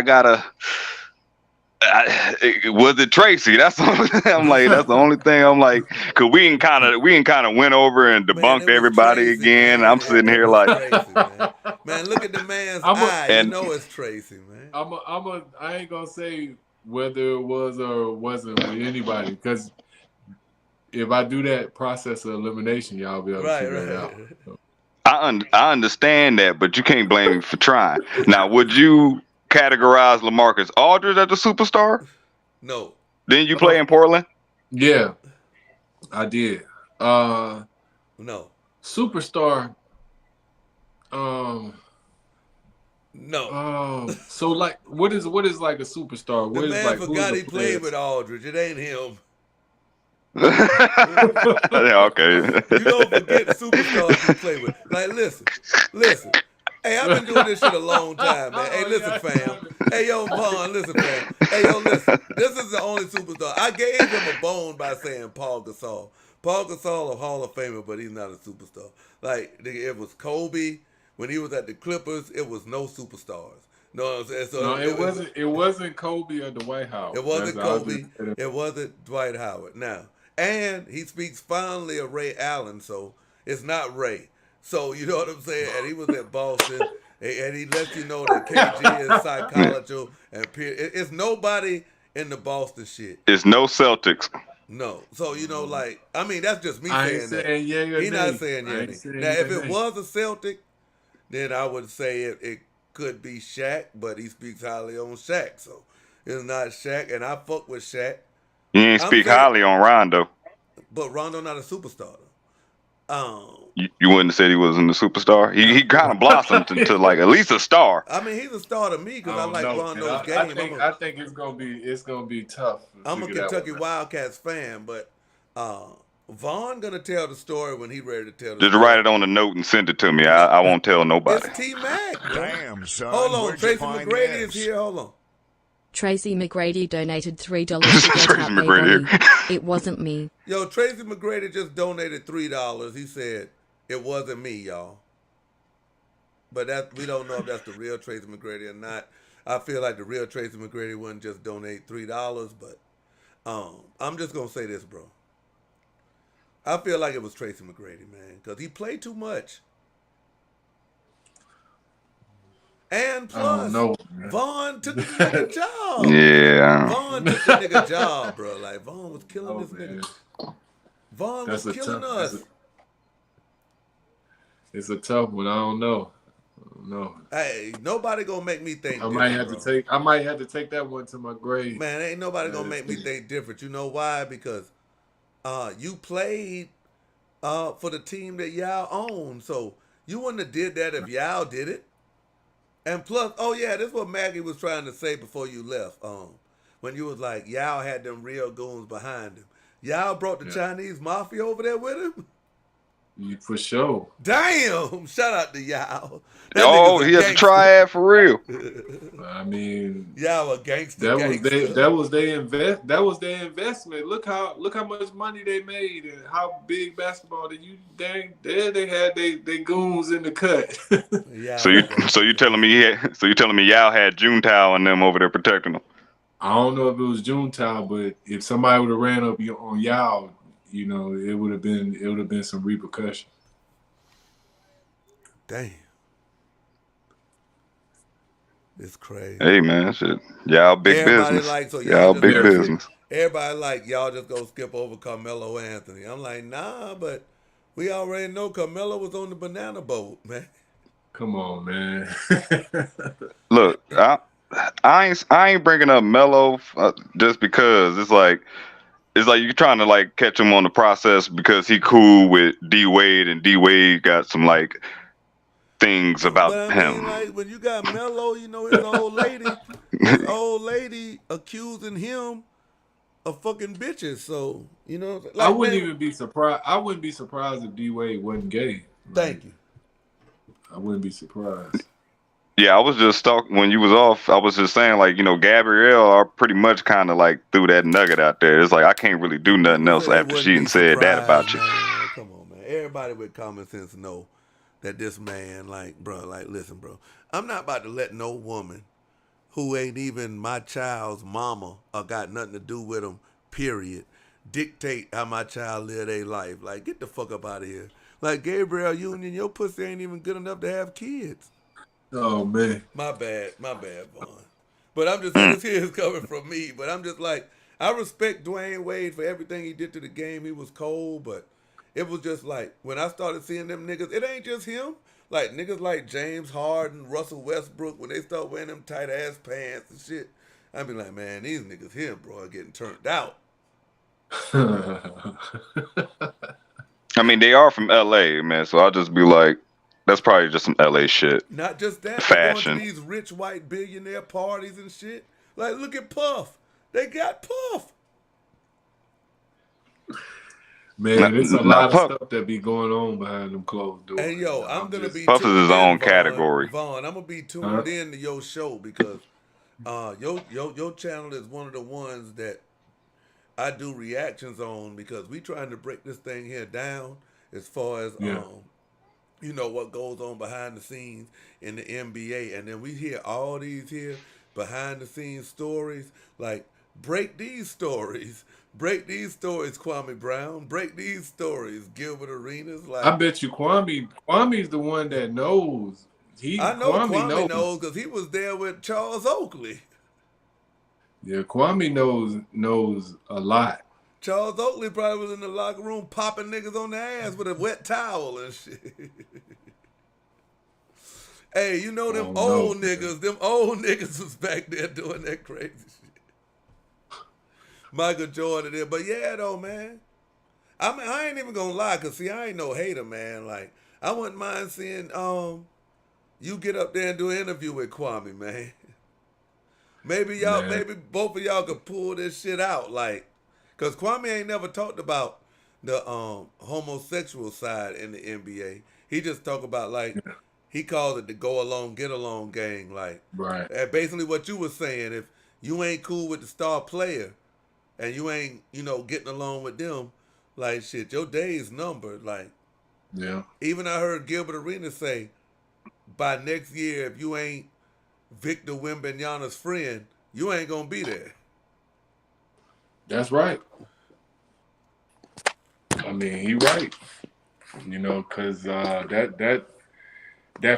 was it Tracy? That's I'm like, that's the only thing. I'm like, cause we kind of went over and debunked everybody Tracy, again. Man. I'm sitting here like, Tracy, man, look at the man's eye. You know it's Tracy, man. I ain't gonna say whether it was or wasn't with anybody, because if I do that process of elimination, y'all be able to figure it out. So. I understand that, but you can't blame me for trying. Now, would you categorize LaMarcus Aldridge as a superstar? No. Didn't you play in Portland? Yeah, I did. No. Superstar. No. So like, what is like a superstar? The man forgot he played with Aldridge. It ain't him. Yeah, okay. You don't forget superstars you play with. Like, listen. Hey, I've been doing this shit a long time, man. Hey, listen, fam. Hey, yo, Vaughn, listen, fam. Hey, yo, listen. This is the only superstar. I gave him a bone by saying Paul Gasol. Paul Gasol, a Hall of Famer, but he's not a superstar. Like, it was Kobe. When he was at the Clippers, it was no superstars. Know what I'm saying? So no, it wasn't Kobe or Dwight Howard. It wasn't Kobe. It wasn't Dwight Howard. Now, and he speaks fondly of Ray Allen, so it's not Ray. So, you know what I'm saying? And he was at Boston, And he lets you know that KG is psychological and it's nobody in the Boston shit. It's no Celtics. No. So, you know, like, I mean, that's just me I ain't saying that. saying yay or He not nay. saying I yay. ain't saying Now, if yay or it nay. was a Celtic, then I would say it could be Shaq, but he speaks highly on Shaq. So, it's not Shaq, and I fuck with Shaq. You ain't I'm speak saying- highly on Rondo. But Rondo not a superstar. You wouldn't have said he wasn't a superstar. He kind of blossomed into like at least a star. I mean, he's a star to me because I like Rondo's game. I think it's gonna be tough. I'm a Kentucky Wildcats fan, but Vaughn gonna tell the story when he ready to tell the Just story. write it on a note and send it to me. I won't tell nobody. It's T-Mac. Damn, son. Hold on, Where'd you Tracy find McGrady this? is here. Hold on. Tracy McGrady donated $3 to Tracy get out McGrady. Bonnie. It wasn't me. Yo, Tracy McGrady just donated $3. He said it wasn't me, y'all. But that we don't know if that's the real Tracy McGrady or not. I feel like the real Tracy McGrady wouldn't just donate $3, but I'm just gonna say this, bro. I feel like it was Tracy McGrady, man, because he played too much. And plus, Vaughn took the nigga job. Yeah. Vaughn took the nigga job, bro. Like, Vaughn was killing this nigga. Vaughn was killing us. It's a tough one. I don't know. No. Hey, nobody gonna make me think I different, might have bro. to take that one to my grave. Man, ain't nobody gonna make me think different. You know why? Because you played for the team that Yall owned. So you wouldn't have did that if Yall did it. And plus, oh yeah, this is what Maggie was trying to say before you left. When you was like, Yall had them real goons behind him. Yall brought the Chinese mafia over there with him? For sure. Damn! Shout out to Yall. Oh, he had to try it for real. I mean, Yall a gangster. That was their investment. Look how much money they made and how big basketball that they had they goons in the cut. So you telling me Yall had Juntao and them over there protecting them? I don't know if it was Juntao, but if somebody would have ran up on Yall, you know, it would have been some repercussion. Damn. It's crazy. Hey man, shit. Y'all big Everybody business. like, so y'all just big go- business. Everybody like, y'all just go skip over Carmelo Anthony. I'm like, nah, but we already know Carmelo was on the banana boat, man. Come on, man. Look, I ain't bringing up Melo just because it's like you're trying to like catch him on the process because he cool with D Wade and D Wade got some like things about but I him. mean, like when you got Melo, you know his old lady accusing him of fucking bitches. So you know, like, I wouldn't even be surprised. I wouldn't be surprised if D Wade wasn't gay. Thank you. I wouldn't be surprised. Yeah, I was just talking when you was off. I was just saying, like, you know, Gabrielle are pretty much kind of like threw that nugget out there. It's like I can't really do nothing else after she done said that about you. Man. Come on, man. Everybody with common sense know that this man, like, bro, like, listen, bro. I'm not about to let no woman who ain't even my child's mama or got nothing to do with them, period, dictate how my child live their life. Like, get the fuck up out of here. Like, Gabrielle Union, your pussy ain't even good enough to have kids. Oh man, my bad, Vaughn. But I'm just this here is coming from me. But I'm just like, I respect Dwayne Wade for everything he did to the game. He was cold, but it was just like when I started seeing them niggas, it ain't just him. Like niggas like James Harden, Russell Westbrook, when they start wearing them tight ass pants and shit, I be like, man, these niggas here, bro, are getting turned out. I mean, they are from LA, man. So I'll just be like, that's probably just some LA shit. Not just that, Fashion. They're going to these rich white billionaire parties and shit. Like, look at Puff. They got Puff. Man, there's a lot of stuff that be going on behind them closed doors. And yo, I'm gonna be Puff is his own category. Vaughn, I'm gonna be tuned in to your show because your channel is one of the ones that I do reactions on because we trying to break this thing here down as far as you know what goes on behind the scenes in the NBA, and then we hear all these here behind the scenes stories. Like, break these stories, Kwami Brown. Break these stories, Gilbert Arenas. Like, I bet you Kwami's the one that knows. I know Kwame Kwame knows because he was there with Charles Oakley. Yeah, Kwame knows a lot. Charles Oakley probably was in the locker room popping niggas on the ass with a wet towel and shit. Hey, you know them old niggas was back there doing that crazy shit. Michael Jordan there. But yeah, though, man. I mean, I ain't even gonna lie, cause see, I ain't no hater, man. Like, I wouldn't mind seeing you get up there and do an interview with Kwame, man. Maybe both of y'all could pull this shit out, like, cause Kwame ain't never talked about the homosexual side in the NBA. He just talk about like he calls it the go along, get along gang, like, Right. and basically what you were saying, if you ain't cool with the star player and you ain't, getting along with them, like shit, your day's numbered. Like, Yeah. even I heard Gilbert Arenas say, by next year, if you ain't Victor Wembanyama's friend, you ain't gonna be there. That's right. I mean, he right. Because that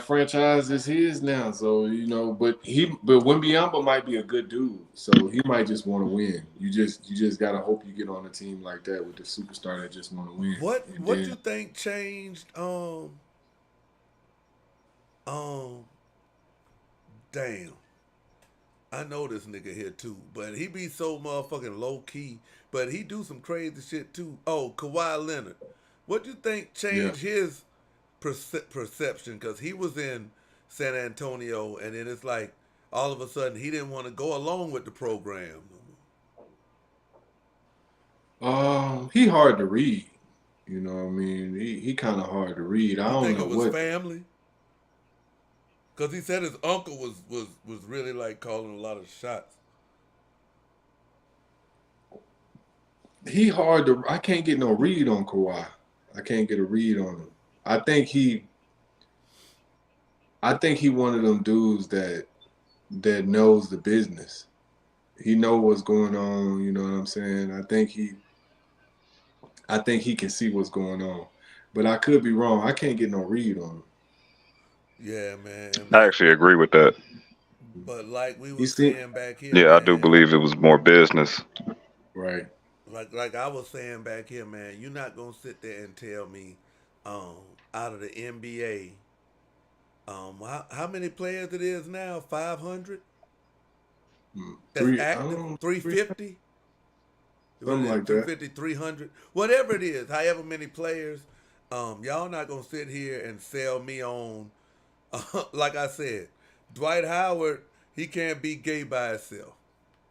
franchise is his now. So but Wembanyama might be a good dude. So he might just want to win. You just gotta hope you get on a team like that with the superstar that just want to win. What you think changed? Damn. I know this nigga here too, but he be so motherfucking low key. But he do some crazy shit too. Oh, Kawhi Leonard. What you think changed his perception? Because he was in San Antonio, and then it's like all of a sudden he didn't want to go along with the program. He hard to read. You know what I mean? He kind of hard to read. I don't think know it was what family. Because he said his uncle was really like calling a lot of shots. He hard to. I can't get no read on Kawhi. I can't get a read on him. I think he one of them dudes that knows the business. He know what's going on. You know what I'm saying? I think he can see what's going on, but I could be wrong. I can't get no read on him. Yeah, man. I actually agree with that. But like we were saying back here, yeah, man, I do believe it was more business. Right. Like I was saying back here, man, you're not gonna sit there and tell me, out of the NBA, how many players it is now? 500? That's active? 350? Something like that. 250, 300, whatever it is, however many players. Y'all not gonna sit here and sell me on. Like I said, Dwight Howard, he can't be gay by himself.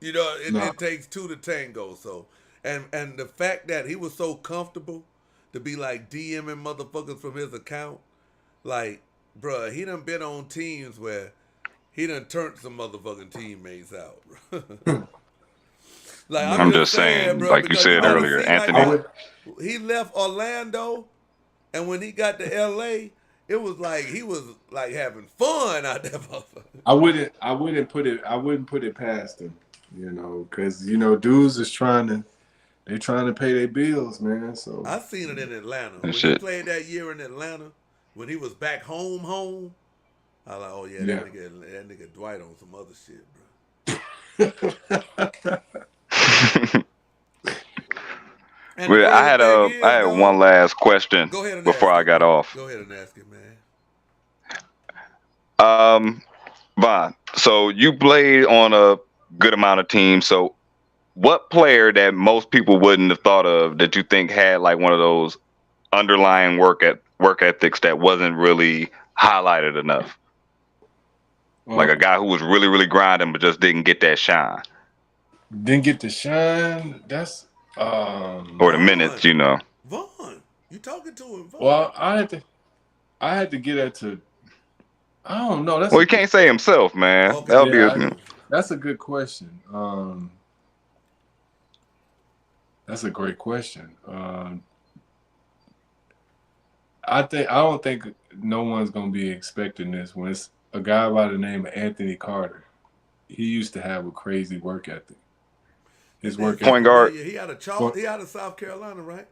It takes two to tango. So, and the fact that he was so comfortable to be like DMing motherfuckers from his account, like, bruh, he done been on teams where he done turned some motherfucking teammates out. Like, I'm just saying, bro, like you said earlier, Anthony. He left Orlando, and when he got to LA, it was like he was like having fun out there. I wouldn't put it past him, because dudes is trying to pay their bills, man. So I seen it in Atlanta when he played that year in Atlanta when he was back home. I was like, oh yeah, that nigga Dwight on some other shit, bro. Well, I had one last question before I got off. Go ahead and ask it, man. Von, so you played on a good amount of teams. So what player that most people wouldn't have thought of that you think had like one of those underlying work ethics that wasn't really highlighted enough? Like a guy who was really, really grinding but just didn't get that shine. Didn't get the shine? That's or the minutes, Vaughn, you talking to him? Vaughn. Well, I had to get to. I don't know. Well, he can't say himself, man. Okay. That'll be that's a good question. That's a great question. I don't think no one's gonna be expecting this when it's a guy by the name of Anthony Carter. He used to have a crazy work ethic. His work point guard. Yeah, he out of South Carolina, right?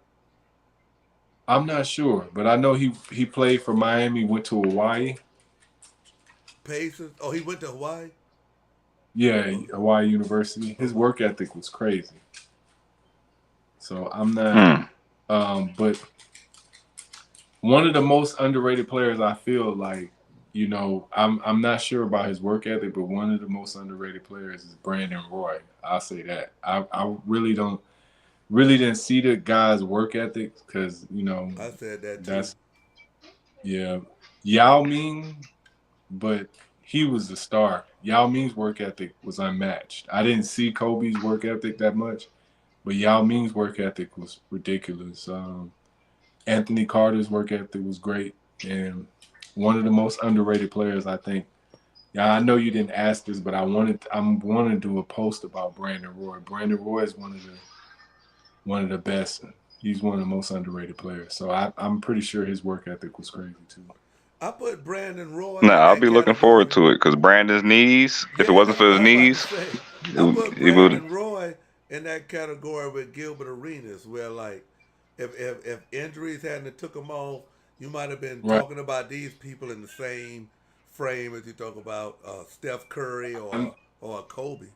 I'm not sure, but I know he played for Miami, went to Hawaii. Pacers. Oh, he went to Hawaii. Yeah, Hawaii University. His work ethic was crazy. So I'm not. But one of the most underrated players, I feel like, you know, I'm not sure about his work ethic, but one of the most underrated players is Brandon Roy. I'll say that. I really didn't see the guy's work ethic because, you know, I said that too. that's Yao Ming, but he was the star. Yao Ming's work ethic was unmatched. I didn't see Kobe's work ethic that much, but Yao Ming's work ethic was ridiculous. Anthony Carter's work ethic was great, and one of the most underrated players, I think. Yeah, I know you didn't ask this, but I'm want to do a post about Brandon Roy. Brandon Roy is one of the best. He's one of the most underrated players. So I'm pretty sure his work ethic was crazy too. I put Brandon Roy. Nah, in I'll that be looking category. forward to it because Brandon's knees. If it Yeah, wasn't that's for what his I'm about knees, to say. it I put would. Brandon Roy in that category with Gilbert Arenas, where like if injuries hadn't took him off, you might have been Right. talking about these people in the same frame as you talk about Steph Curry or Kobe.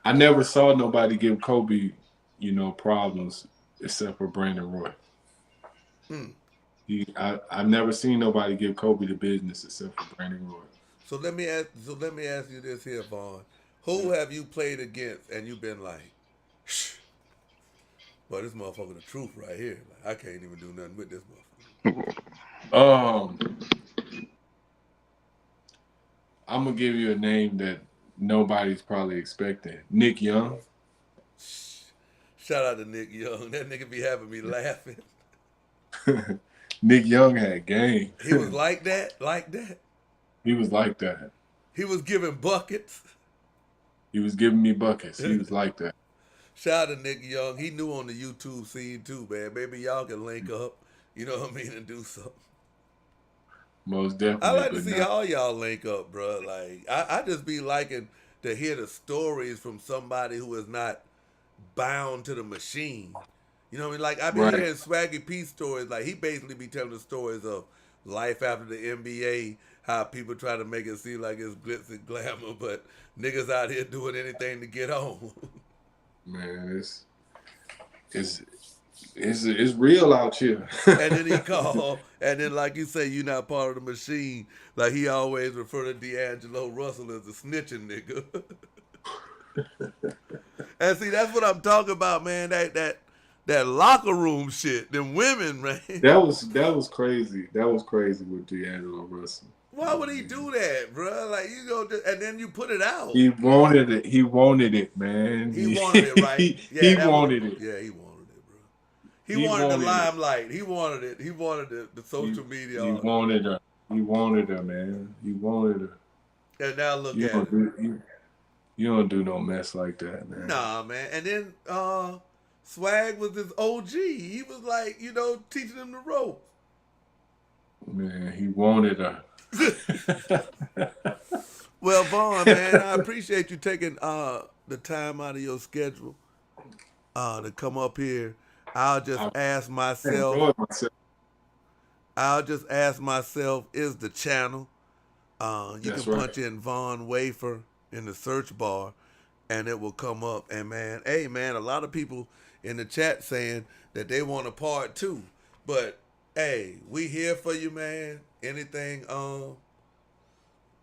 I never saw nobody give Kobe, you know, problems except for Brandon Roy. I've never seen nobody give Kobe the business except for Brandon Roy. So let me ask you this here, Vaughn. Who have you played against and you've been like, shh, well, this motherfucker the truth right here. Like, I can't even do nothing with this motherfucker. I'm gonna give you a name that nobody's probably expecting. Nick Young. Shout out to Nick Young. That nigga be having me laughing. Nick Young had game. He was like that. He was like that. He was giving buckets. He was giving me buckets. He was like that. Shout out to Nick Young. He new on the YouTube scene too, man. Maybe y'all can link up, you know what I mean, and do something. Most definitely. I like to see all y'all link up, bro. Like, I just be liking to hear the stories from somebody who is not bound to the machine. You know what I mean? Like, I be hearing Swaggy P stories. Like, he basically be telling the stories of life after the NBA, how people try to make it seem like it's glitz and glamour, but niggas out here doing anything to get on. Man, it's real out here. And then he called, and then like you say, you not part of the machine. Like he always refer to D'Angelo Russell as a snitching nigga. And see, that's what I'm talking about, man. That locker room shit, them women, man. That was crazy. That was crazy with D'Angelo Russell. Why would he do that, bro? Like you go, and then you put it out. He wanted it. He wanted it, man. He wanted it, right? Yeah, he wanted it. Yeah, he wanted it, bro. He wanted the limelight. He wanted it. He wanted the social media. He wanted her. He wanted her, man. He wanted her. And now look at it. You don't do no mess like that, man. Nah, man. And then Swag was his OG. He was like, you know, teaching him the ropes. Man, he wanted her. Well, Vaughn, man, I appreciate you taking the time out of your schedule to come up here. I'll just ask myself, is the channel. You can punch in Vaughn Wafer in the search bar and it will come up. And man, hey man, a lot of people in the chat saying that they want a part 2. But hey, we here for you, man. Anything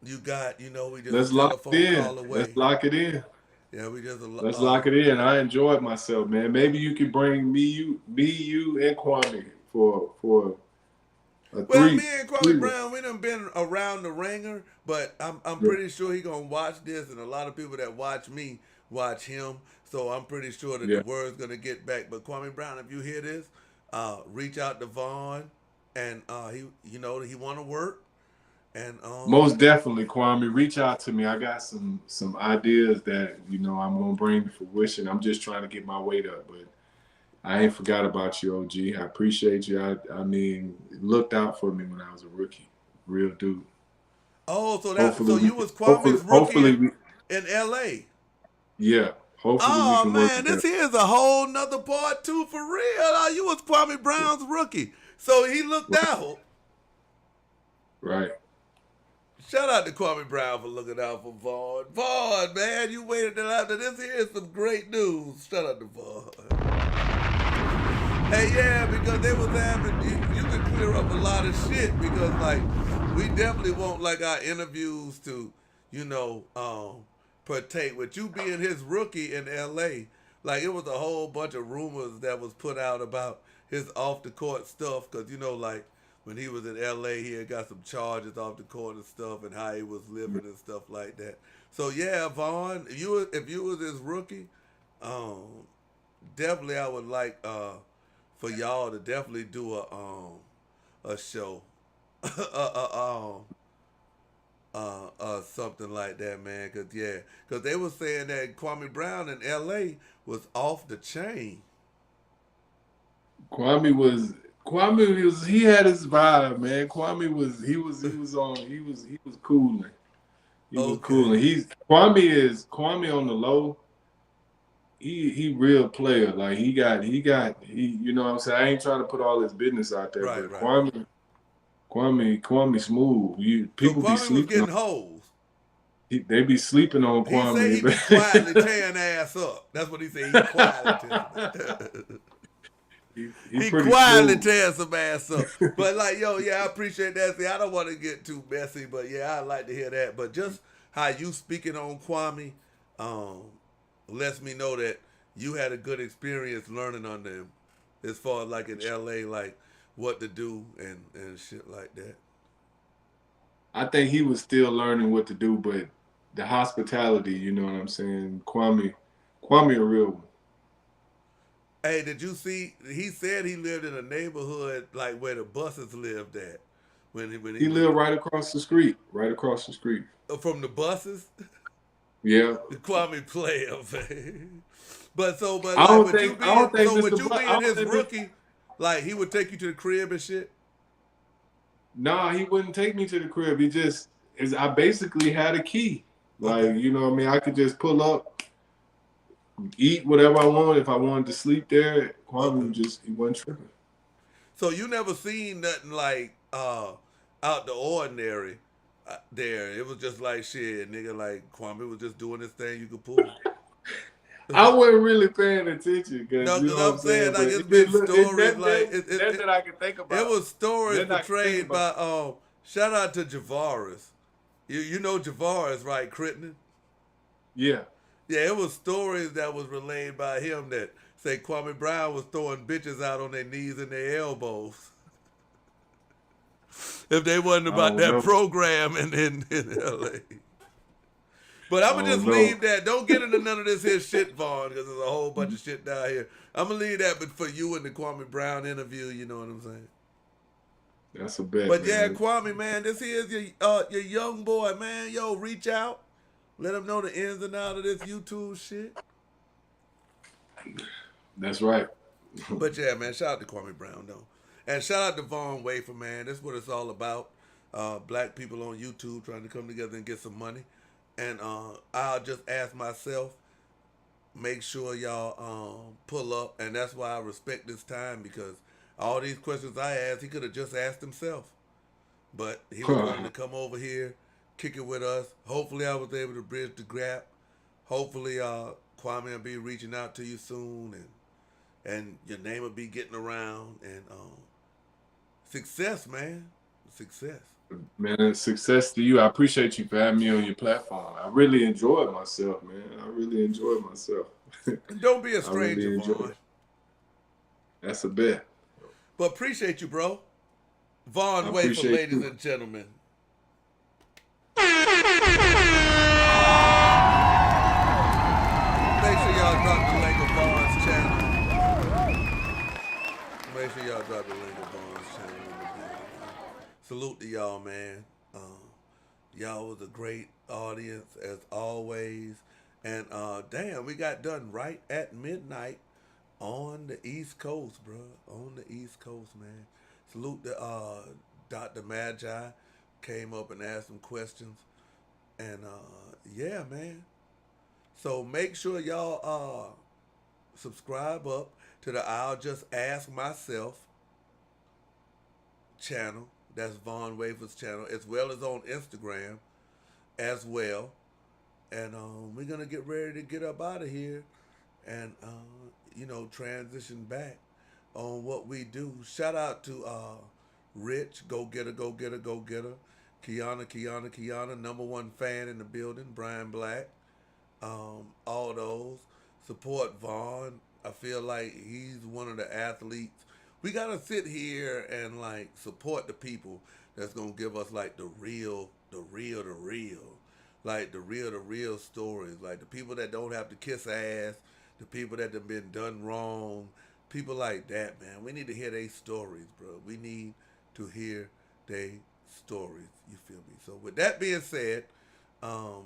you got, you know, we just Let's lock it in. Let's lock it in. Yeah, we just let's lock it in. I enjoyed myself, man. Maybe you could bring me, you, and Kwami for a well, three. Me and Kwami Brown, we done been around the ringer, but I'm pretty sure he gonna watch this, and a lot of people that watch me watch him. So I'm pretty sure that the word's gonna get back. But Kwami Brown, if you hear this, reach out to Vaughn, and he want to work. And most definitely, Kwami, reach out to me. I got some ideas that I'm gonna bring to fruition. I'm just trying to get my weight up, but I ain't forgot about you, OG. I appreciate you. I mean, looked out for me when I was a rookie, real dude. Oh, so you was Kwame's rookie in LA. Yeah. Hopefully we can work this here's a whole nother part 2 for real. You was Kwami Brown's rookie, so he looked out. Right. Shout out to Kwami Brown for looking out for Vaughn. Vaughn, man, you waited till after this. Here's some great news. Shout out to Vaughn. Hey, yeah, because they was having, you can clear up a lot of shit because, like, we definitely want, like, our interviews to, you know, partake with you being his rookie in L.A. Like, it was a whole bunch of rumors that was put out about his off-the-court stuff because, you know, like, when he was in L.A., he had got some charges off the court and stuff and how he was living and stuff like that. So, yeah, Vaughn, if you was his rookie, definitely I would like for y'all to definitely do a show. Something like that, man. Cause they were saying that Kwami Brown in L.A. was off the chain. Kwami was he had his vibe, man. Kwami was cooling. He was cooling. Kwami on the low. He real player. Like he you know what I'm saying? I ain't trying to put all his business out there, Right, but right. Kwami smooth. People so be Kwami sleeping was getting on, hoes. they be sleeping on He said Kwami. he be quietly tearing ass up. That's what he said. He quietly he quietly smooth. tears some ass up. But like, yo, yeah, I appreciate that. See, I don't want to get too messy, but yeah, I'd like to hear that. But just how you speaking on Kwami, lets me know that you had a good experience learning under him, as far as like in LA, like what to do and shit like that. I think he was still learning what to do, but the hospitality, you know what I'm saying? Kwami a real one. Hey, did you see? He said he lived in a neighborhood like where the buses lived at. When He lived right across the street. From the buses. Yeah. The Kwami player, man. But like, I don't with think you being his rookie, like he would take you to the crib and shit. Nah, he wouldn't take me to the crib. I basically had a key. Like, Okay. you know what I mean? I could just pull up, eat whatever I wanted. If I wanted to sleep there, Kwami he wasn't tripping. So you never seen nothing like out the ordinary there. It was just like shit, nigga. Like Kwami was just doing this thing you could pull. I wasn't really paying attention No, because you know because what I'm saying like it's But been stories like that I can think about. it was stories That I can think portrayed by about. shout out to Javaris. You know Javaris, right, Crittenden? Yeah. Yeah, it was stories that was relayed by him that say Kwami Brown was throwing bitches out on their knees and their elbows. If they wasn't about that program in LA. But I'm going to just leave that. Don't get into none of this here shit, Vaughn, because there's a whole bunch of shit down here. I'm going to leave that but for you and the Kwami Brown interview, you know what I'm saying? That's a bet. But man. yeah, Kwami, man, this here's your young boy, man. Yo, reach out. Let him know the ins and outs of this YouTube shit. That's right. But yeah, man, shout out to Kwami Brown, though. And shout out to Vaughn Wafer, man. That's what it's all about. Black people on YouTube trying to come together and get some money. And I'll just ask myself, make sure y'all pull up. And that's why I respect this time, because all these questions I asked, he could have just asked himself. But he was willing to come over here, kick it with us. Hopefully I was able to bridge the gap. Hopefully Kwami will be reaching out to you soon, and your name will be getting around. And success, man. Success. Man, success to you. I appreciate you for having me on your platform. I really enjoyed myself, man. I really enjoyed myself. Don't be a stranger, really Vaughn. That's a bet. But appreciate you, bro. Vaughn Wafer, ladies and gentlemen. Make sure y'all drop the link of Vaughn's channel. Make sure y'all drop the link of Vaughn's channel. Salute to y'all, man. Y'all was a great audience as always. And damn, we got done right at midnight on the East Coast, bro. On the East Coast, man. Salute to Dr. Magi. Came up and asked some questions. And yeah, man. So make sure y'all subscribe up to the I'll Just Ask Myself channel. That's Von Wafer's channel, as well as on Instagram as well. And we're going to get ready to get up out of here and, transition back on what we do. Shout out to Rich, go get her. Kiana, number one fan in the building. Brian Black, all those. Support Vaughn. I feel like he's one of the athletes. We gotta sit here and like support the people that's gonna give us like the real, like the real stories, like the people that don't have to kiss ass, the people that have been done wrong, people like that, man. We need to hear their stories, bro. We need to hear their stories. You feel me? So with that being said,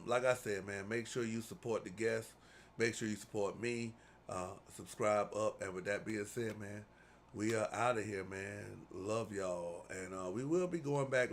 like I said, man, make sure you support the guests. Make sure you support me. Subscribe up. And with that being said, man, we are out of here, man. Love y'all. And we will be going back